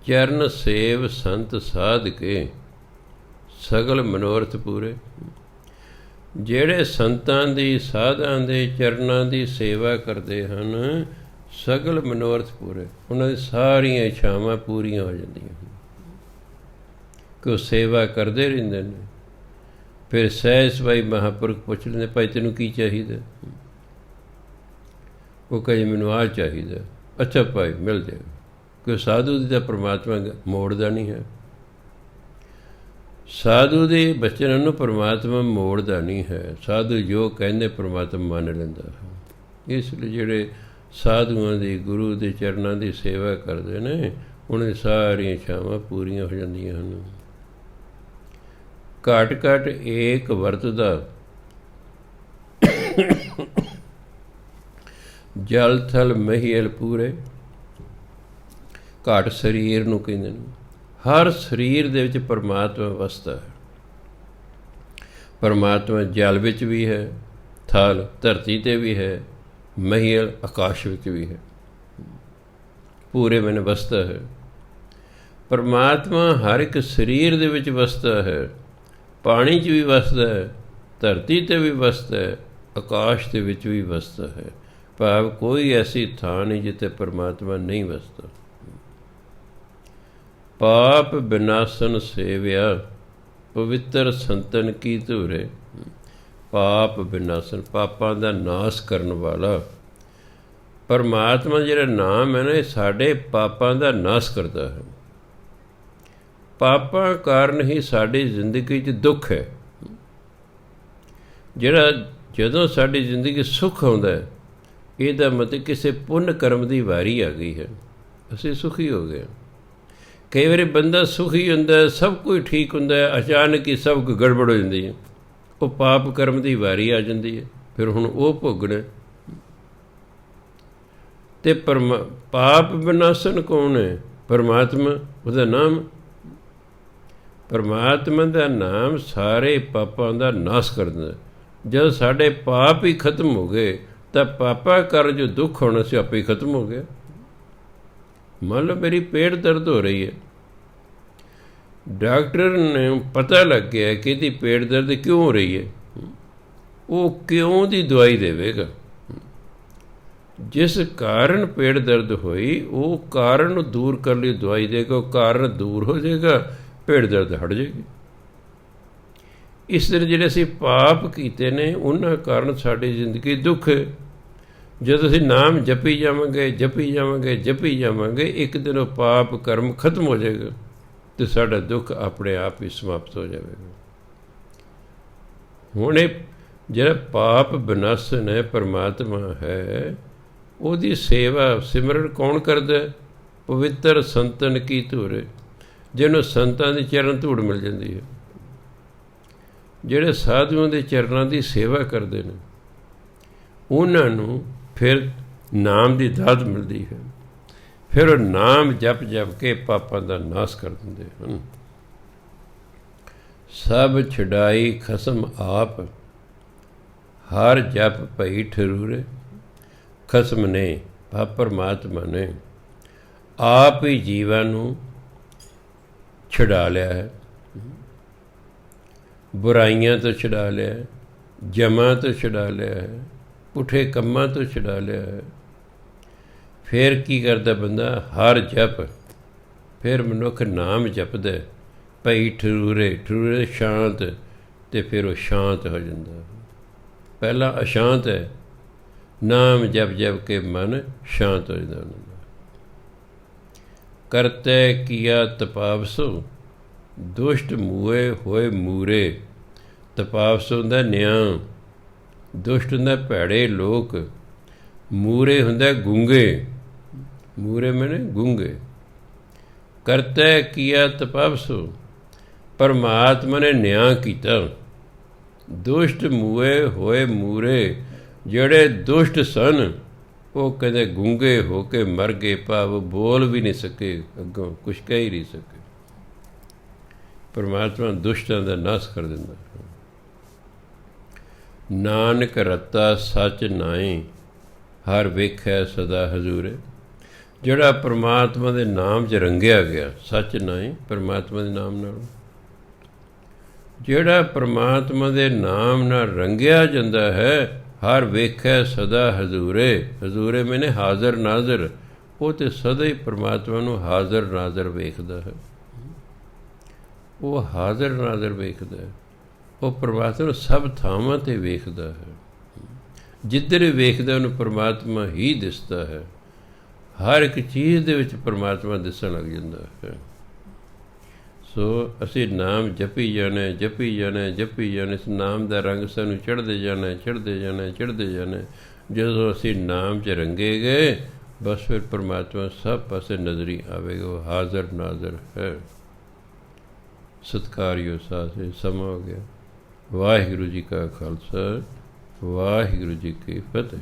ਚਰਨ ਸੇਵ ਸੰਤ ਸਾਧ ਕੇ ਸਗਲ ਮਨੋਰਥ ਪੂਰੇ। ਜਿਹੜੇ ਸੰਤਾਂ ਦੀ, ਸਾਧਾਂ ਦੇ ਚਰਨਾਂ ਦੀ ਸੇਵਾ ਕਰਦੇ ਹਨ, ਸਗਲ ਮਨੋਰਥ ਪੂਰੇ, ਉਹਨਾਂ ਦੀ ਸਾਰੀਆਂ ਇੱਛਾਵਾਂ ਪੂਰੀਆਂ ਹੋ ਜਾਂਦੀਆਂ ਹਨ। ਕਿ ਉਹ ਸੇਵਾ ਕਰਦੇ ਰਹਿੰਦੇ ਨੇ। ਫਿਰ ਸਹਿਜ ਭਾਈ ਮਹਾਂਪੁਰਖ ਪੁੱਛ ਲੈਂਦੇ ਭਾਈ ਤੈਨੂੰ ਕੀ ਚਾਹੀਦਾ? ਉਹ ਕਹੇ ਮੈਨੂੰ ਆਹ ਚਾਹੀਦਾ। ਅੱਛਾ ਭਾਈ ਮਿਲ ਜਾਏਗਾ। ਕਿ ਸਾਧੂ ਦੀ ਤਾਂ ਪਰਮਾਤਮਾ ਮੋੜਦਾ ਨਹੀਂ ਹੈ। ਸਾਧੂ ਦੇ ਬਚਨਾਂ ਨੂੰ ਪਰਮਾਤਮਾ ਮੋੜਦਾ ਨਹੀਂ ਹੈ। ਸਾਧੂ ਜੋ ਕਹਿੰਦੇ ਪਰਮਾਤਮਾ ਮੰਨ ਲੈਂਦਾ ਹੈ। ਇਸ ਲਈ ਜਿਹੜੇ ਸਾਧੂਆਂ ਦੀ, ਗੁਰੂ ਦੇ ਚਰਨਾਂ ਦੀ ਸੇਵਾ ਕਰਦੇ ਨੇ, ਉਹਨਾਂ ਦੀ ਸਾਰੀਆਂ ਇੱਛਾਵਾਂ ਪੂਰੀਆਂ ਹੋ ਜਾਂਦੀਆਂ ਹਨ। ਘੱਟ ਘੱਟ ਏਕ ਵਰਤਦਾ ਜਲ ਥਲ ਮਹੀਲ ਪੂਰੇ। ਘਾਟ ਸਰੀਰ ਨੂੰ ਕਹਿੰਦੇ ਨੇ। ਹਰ ਸਰੀਰ ਦੇ ਵਿੱਚ ਪਰਮਾਤਮਾ ਵਸਦਾ ਹੈ। ਪਰਮਾਤਮਾ ਜਲ ਵਿੱਚ ਵੀ ਹੈ, ਥਲ ਧਰਤੀ 'ਤੇ ਵੀ ਹੈ, ਮਹੀਲ ਆਕਾਸ਼ ਵਿੱਚ ਵੀ ਹੈ। ਪੂਰੇ ਮਨ ਵਸਦਾ ਹੈ। ਪਰਮਾਤਮਾ ਹਰ ਇੱਕ ਸਰੀਰ ਦੇ ਵਿੱਚ ਵਸਦਾ ਹੈ। ਪਾਣੀ 'ਚ ਵੀ ਵਸਦਾ ਹੈ, ਧਰਤੀ 'ਤੇ ਵੀ ਵਸਦਾ ਹੈ, ਆਕਾਸ਼ ਦੇ ਵਿੱਚ ਵੀ ਵਸਦਾ ਹੈ। ਭਾਵ ਕੋਈ ਐਸੀ ਥਾਂ ਨਹੀਂ ਜਿੱਥੇ ਪਰਮਾਤਮਾ ਨਹੀਂ ਵਸਦਾ। ਪਾਪ ਵਿਨਾਸ਼ਨ ਸੇਵਿਆ ਪਵਿੱਤਰ ਸੰਤਨ ਕੀ ਧੂਰੇ। ਪਾਪ ਵਿਨਾਸ਼ਨ, ਪਾਪਾਂ ਦਾ ਨਾਸ਼ ਕਰਨ ਵਾਲਾ ਪਰਮਾਤਮਾ ਜਿਹੜਾ ਨਾਮ ਹੈ ਨਾ, ਇਹ ਸਾਡੇ ਪਾਪਾਂ ਦਾ ਨਾਸ਼ ਕਰਦਾ ਹੈ। ਪਾਪਾਂ ਕਾਰਨ ਹੀ ਸਾਡੀ ਜ਼ਿੰਦਗੀ 'ਚ ਦੁੱਖ ਹੈ। ਜਿਹੜਾ ਜਦੋਂ ਸਾਡੀ ਜ਼ਿੰਦਗੀ ਸੁੱਖ ਆਉਂਦਾ ਹੈ, ਇਹਦਾ ਮਤਲਬ ਕਿਸੇ ਪੁੰਨ ਕਰਮ ਦੀ ਵਾਰੀ ਆ ਗਈ ਹੈ, ਅਸੀਂ ਸੁਖੀ ਹੋ ਗਏ। ਕਈ ਵਾਰੀ ਬੰਦਾ ਸੁਖੀ ਹੁੰਦਾ, ਸਭ ਕੁਝ ਠੀਕ ਹੁੰਦਾ ਹੈ, ਅਚਾਨਕ ਹੀ ਸਭ ਕੁਝ ਗੜਬੜ ਹੋ ਜਾਂਦੀ ਹੈ। ਉਹ ਪਾਪ ਕਰਮ ਦੀ ਵਾਰੀ ਆ ਜਾਂਦੀ ਹੈ, ਫਿਰ ਹੁਣ ਉਹ ਭੋਗਣਾ। ਅਤੇ ਪਾਪ ਵਿਨਾਸ਼ਨ ਕੌਣ ਹੈ? ਪਰਮਾਤਮਾ। ਉਹਦਾ ਨਾਮ, ਪਰਮਾਤਮਾ ਦਾ ਨਾਮ ਸਾਰੇ ਪਾਪਾਂ ਦਾ ਨਾਸ਼ ਕਰ ਦਿੰਦਾ। ਜਦ ਸਾਡੇ ਪਾਪ ਹੀ ਖਤਮ ਹੋ ਗਏ ਤਾਂ ਪਾਪਾ ਕਰ ਜੋ ਦੁੱਖ ਹੋਣਾ ਸੀ ਆਪੇ ਹੀ ਖਤਮ ਹੋ ਗਿਆ। ਮੰਨ ਲਓ ਮੇਰੀ ਪੇਟ ਦਰਦ ਹੋ ਰਹੀ ਹੈ, ਡਾਕਟਰ ਨੇ ਪਤਾ ਲੱਗ ਗਿਆ ਕਿ ਇਹਦੀ ਪੇਟ ਦਰਦ ਕਿਉਂ ਹੋ ਰਹੀ ਹੈ, ਉਹ ਕਿਉਂ ਦੀ ਦਵਾਈ ਦੇਵੇਗਾ। ਜਿਸ ਕਾਰਨ ਪੇਟ ਦਰਦ ਹੋਈ, ਉਹ ਕਾਰਨ ਨੂੰ ਦੂਰ ਕਰਨ ਲਈ ਦਵਾਈ ਦੇਗਾ। ਉਹ ਕਾਰਨ ਦੂਰ ਹੋ ਜਾਏਗਾ, ਪੇਟ ਦਰਦ ਹਟ ਜਾਏਗੀ। ਇਸ ਤਰ੍ਹਾਂ ਜਿਹੜੇ ਅਸੀਂ ਪਾਪ ਕੀਤੇ ਨੇ, ਉਹਨਾਂ ਕਾਰਨ ਸਾਡੀ ਜ਼ਿੰਦਗੀ ਦੁੱਖ ਹੈ। ਜਦੋਂ ਅਸੀਂ ਨਾਮ ਜਪੀ ਜਾਵਾਂਗੇ, ਜਪੀ ਜਾਵਾਂਗੇ, ਜਪੀ ਜਾਵਾਂਗੇ, ਇੱਕ ਦਿਨ ਉਹ ਪਾਪ ਕਰਮ ਖਤਮ ਹੋ ਜਾਏਗਾ ਅਤੇ ਸਾਡਾ ਦੁੱਖ ਆਪਣੇ ਆਪ ਹੀ ਸਮਾਪਤ ਹੋ ਜਾਵੇਗਾ। ਹੁਣ ਇਹ ਜਿਹੜਾ ਪਾਪ ਵਿਨਾਸ਼ਨ ਹੈ, ਪਰਮਾਤਮਾ ਹੈ, ਉਹਦੀ ਸੇਵਾ ਸਿਮਰਨ ਕੌਣ ਕਰਦਾ? ਪਵਿੱਤਰ ਸੰਤਨ ਕੀ ਧੂਰੇ, ਜਿਹਨੂੰ ਸੰਤਾਂ ਦੀ ਚਰਨ ਧੂੜ ਮਿਲ ਜਾਂਦੀ ਹੈ। ਜਿਹੜੇ ਸਾਧੂਆਂ ਦੇ ਚਰਨਾਂ ਦੀ ਸੇਵਾ ਕਰਦੇ ਨੇ, ਉਹਨਾਂ ਨੂੰ ਫਿਰ ਨਾਮ ਦੀ ਦਾਤ ਮਿਲਦੀ ਹੈ। ਫਿਰ ਉਹ ਨਾਮ ਜਪ ਜਪ ਕੇ ਪਾਪਾਂ ਦਾ ਨਾਸ਼ ਕਰ ਦਿੰਦੇ ਹਨ। ਸਭ ਛਡਾਈ ਖਸਮ ਆਪ, ਹਰ ਜਪ ਭਈ ਠਰੂਰੇ। ਖਸਮ ਨੇ, ਪਰਮਾਤਮਾ ਨੇ ਆਪ ਹੀ ਜੀਵਾਂ ਨੂੰ ਛੁਡਾ ਲਿਆ ਹੈ, ਬੁਰਾਈਆਂ ਤੋਂ ਛੁਡਾ ਲਿਆ ਹੈ, ਜਮਾਂ ਤੋਂ ਛੁਡਾ ਲਿਆ ਹੈ, ਪੁੱਠੇ ਕੰਮਾਂ ਤੋਂ ਛੁਡਾ ਲਿਆ ਹੈ। ਫਿਰ ਕੀ ਕਰਦਾ ਬੰਦਾ? ਹਰ ਜਪ, ਫਿਰ ਮਨੁੱਖ ਨਾਮ ਜਪਦਾ, ਭਈ ਠਰੂਰੇ। ਠਰੂਰੇ ਸ਼ਾਂਤ, ਅਤੇ ਫਿਰ ਉਹ ਸ਼ਾਂਤ ਹੋ ਜਾਂਦਾ। ਪਹਿਲਾਂ ਅਸ਼ਾਂਤ ਹੈ, ਨਾਮ ਜਪ ਜਪ ਕੇ ਮਨ ਸ਼ਾਂਤ ਹੋ ਜਾਂਦਾ। ਕਰਤੈ ਕੀਆ ਤਪਾਵਸੋ, ਦੁਸ਼ਟ ਮੂਏ ਹੋਏ ਮੂਰੇ। ਤਪਾਵਸ ਹੁੰਦਾ ਨਿਆਂ, ਦੁਸ਼ਟ ਹੁੰਦਾ ਭੈੜੇ ਲੋਕ, ਮੂਰੇ ਹੁੰਦਾ ਗੂੰਗੇ। ਮੂਰੇ ਮੈਨੇ ਗੂੰਗੇ। ਕਰਤੈ ਕੀਆ ਤਪਾਵਸੋ, ਪਰਮਾਤਮਾ ਨੇ ਨਿਆਂ ਕੀਤਾ। ਦੁਸ਼ਟ ਮੂਏ ਹੋਏ ਮੂਰੇ, ਜਿਹੜੇ ਦੁਸ਼ਟ ਸਨ ਉਹ ਕਦੇ ਗੂੰਗੇ ਹੋ ਕੇ ਮਰ ਗਏ। ਭਾਵ ਬੋਲ ਵੀ ਨਹੀਂ ਸਕੇ, ਅੱਗੋਂ ਕੁਛ ਕਹਿ ਹੀ ਨਹੀਂ ਸਕੇ। ਪਰਮਾਤਮਾ ਦੁਸ਼ਟਾਂ ਦਾ ਨਾਸ਼ ਕਰ ਦਿੰਦਾ। ਨਾਨਕ ਰਤਾ ਸੱਚ ਨਾਈ, ਹਰ ਵੇਖੈ ਸਦਾ ਹਜ਼ੂਰੇ। ਜਿਹੜਾ ਪਰਮਾਤਮਾ ਦੇ ਨਾਮ 'ਚ ਰੰਗਿਆ ਗਿਆ, ਸੱਚ ਨਾਈ, ਪਰਮਾਤਮਾ ਦੇ ਨਾਮ ਨਾਲ ਜਿਹੜਾ ਪਰਮਾਤਮਾ ਦੇ ਨਾਮ ਨਾਲ ਰੰਗਿਆ ਜਾਂਦਾ ਹੈ, ਹਰ ਵੇਖੈ ਸਦਾ ਹਜ਼ੂਰੇ। ਹਜ਼ੂਰੇ ਮੈਨੇ ਹਾਜ਼ਰ ਨਾਜ਼ਰ, ਉਹ ਤਾਂ ਸਦਾ ਹੀ ਪਰਮਾਤਮਾ ਨੂੰ ਹਾਜ਼ਰ ਨਾਜ਼ਰ ਵੇਖਦਾ ਹੈ। ਉਹ ਹਾਜ਼ਰ ਨਾਜ਼ਰ ਵੇਖਦਾ ਹੈ। ਉਹ ਪਰਮਾਤਮਾ ਨੂੰ ਸਭ ਥਾਵਾਂ 'ਤੇ ਵੇਖਦਾ ਹੈ। ਜਿੱਧਰ ਵੇਖਦਾ ਉਹਨੂੰ ਪਰਮਾਤਮਾ ਹੀ ਦਿਸਦਾ ਹੈ। ਹਰ ਇੱਕ ਚੀਜ਼ ਦੇ ਵਿੱਚ ਪਰਮਾਤਮਾ ਦਿਸਣ ਲੱਗ ਜਾਂਦਾ ਹੈ। ਸੋ ਅਸੀਂ ਨਾਮ ਜਪੀ ਜਾਣਾ, ਜਪੀ ਜਾਣਾ, ਜਪੀ ਜਾਣਾ। ਇਸ ਨਾਮ ਦਾ ਰੰਗ ਸਾਨੂੰ ਚੜ੍ਹਦੇ ਜਾਣਾ, ਚੜ੍ਹਦੇ ਜਾਣਾ, ਚੜ੍ਹਦੇ ਜਾਣਾ। ਜਦੋਂ ਅਸੀਂ ਨਾਮ 'ਚ ਰੰਗੇ ਗਏ, ਬਸ ਫਿਰ ਪਰਮਾਤਮਾ ਸਭ ਪਾਸੇ ਨਜ਼ਰੀ ਆਵੇਗਾ। ਉਹ ਹਾਜ਼ਰ ਨਾਜ਼ਰ ਹੈ। ਸਤਿਕਾਰਯੋਗ ਸਾਧ ਸਮਾਂ ਹੋ ਗਿਆ। ਵਾਹਿਗੁਰੂ ਜੀ ਕਾ ਖਾਲਸਾ, ਵਾਹਿਗੁਰੂ ਜੀ ਕੀ ਫਤਿਹ।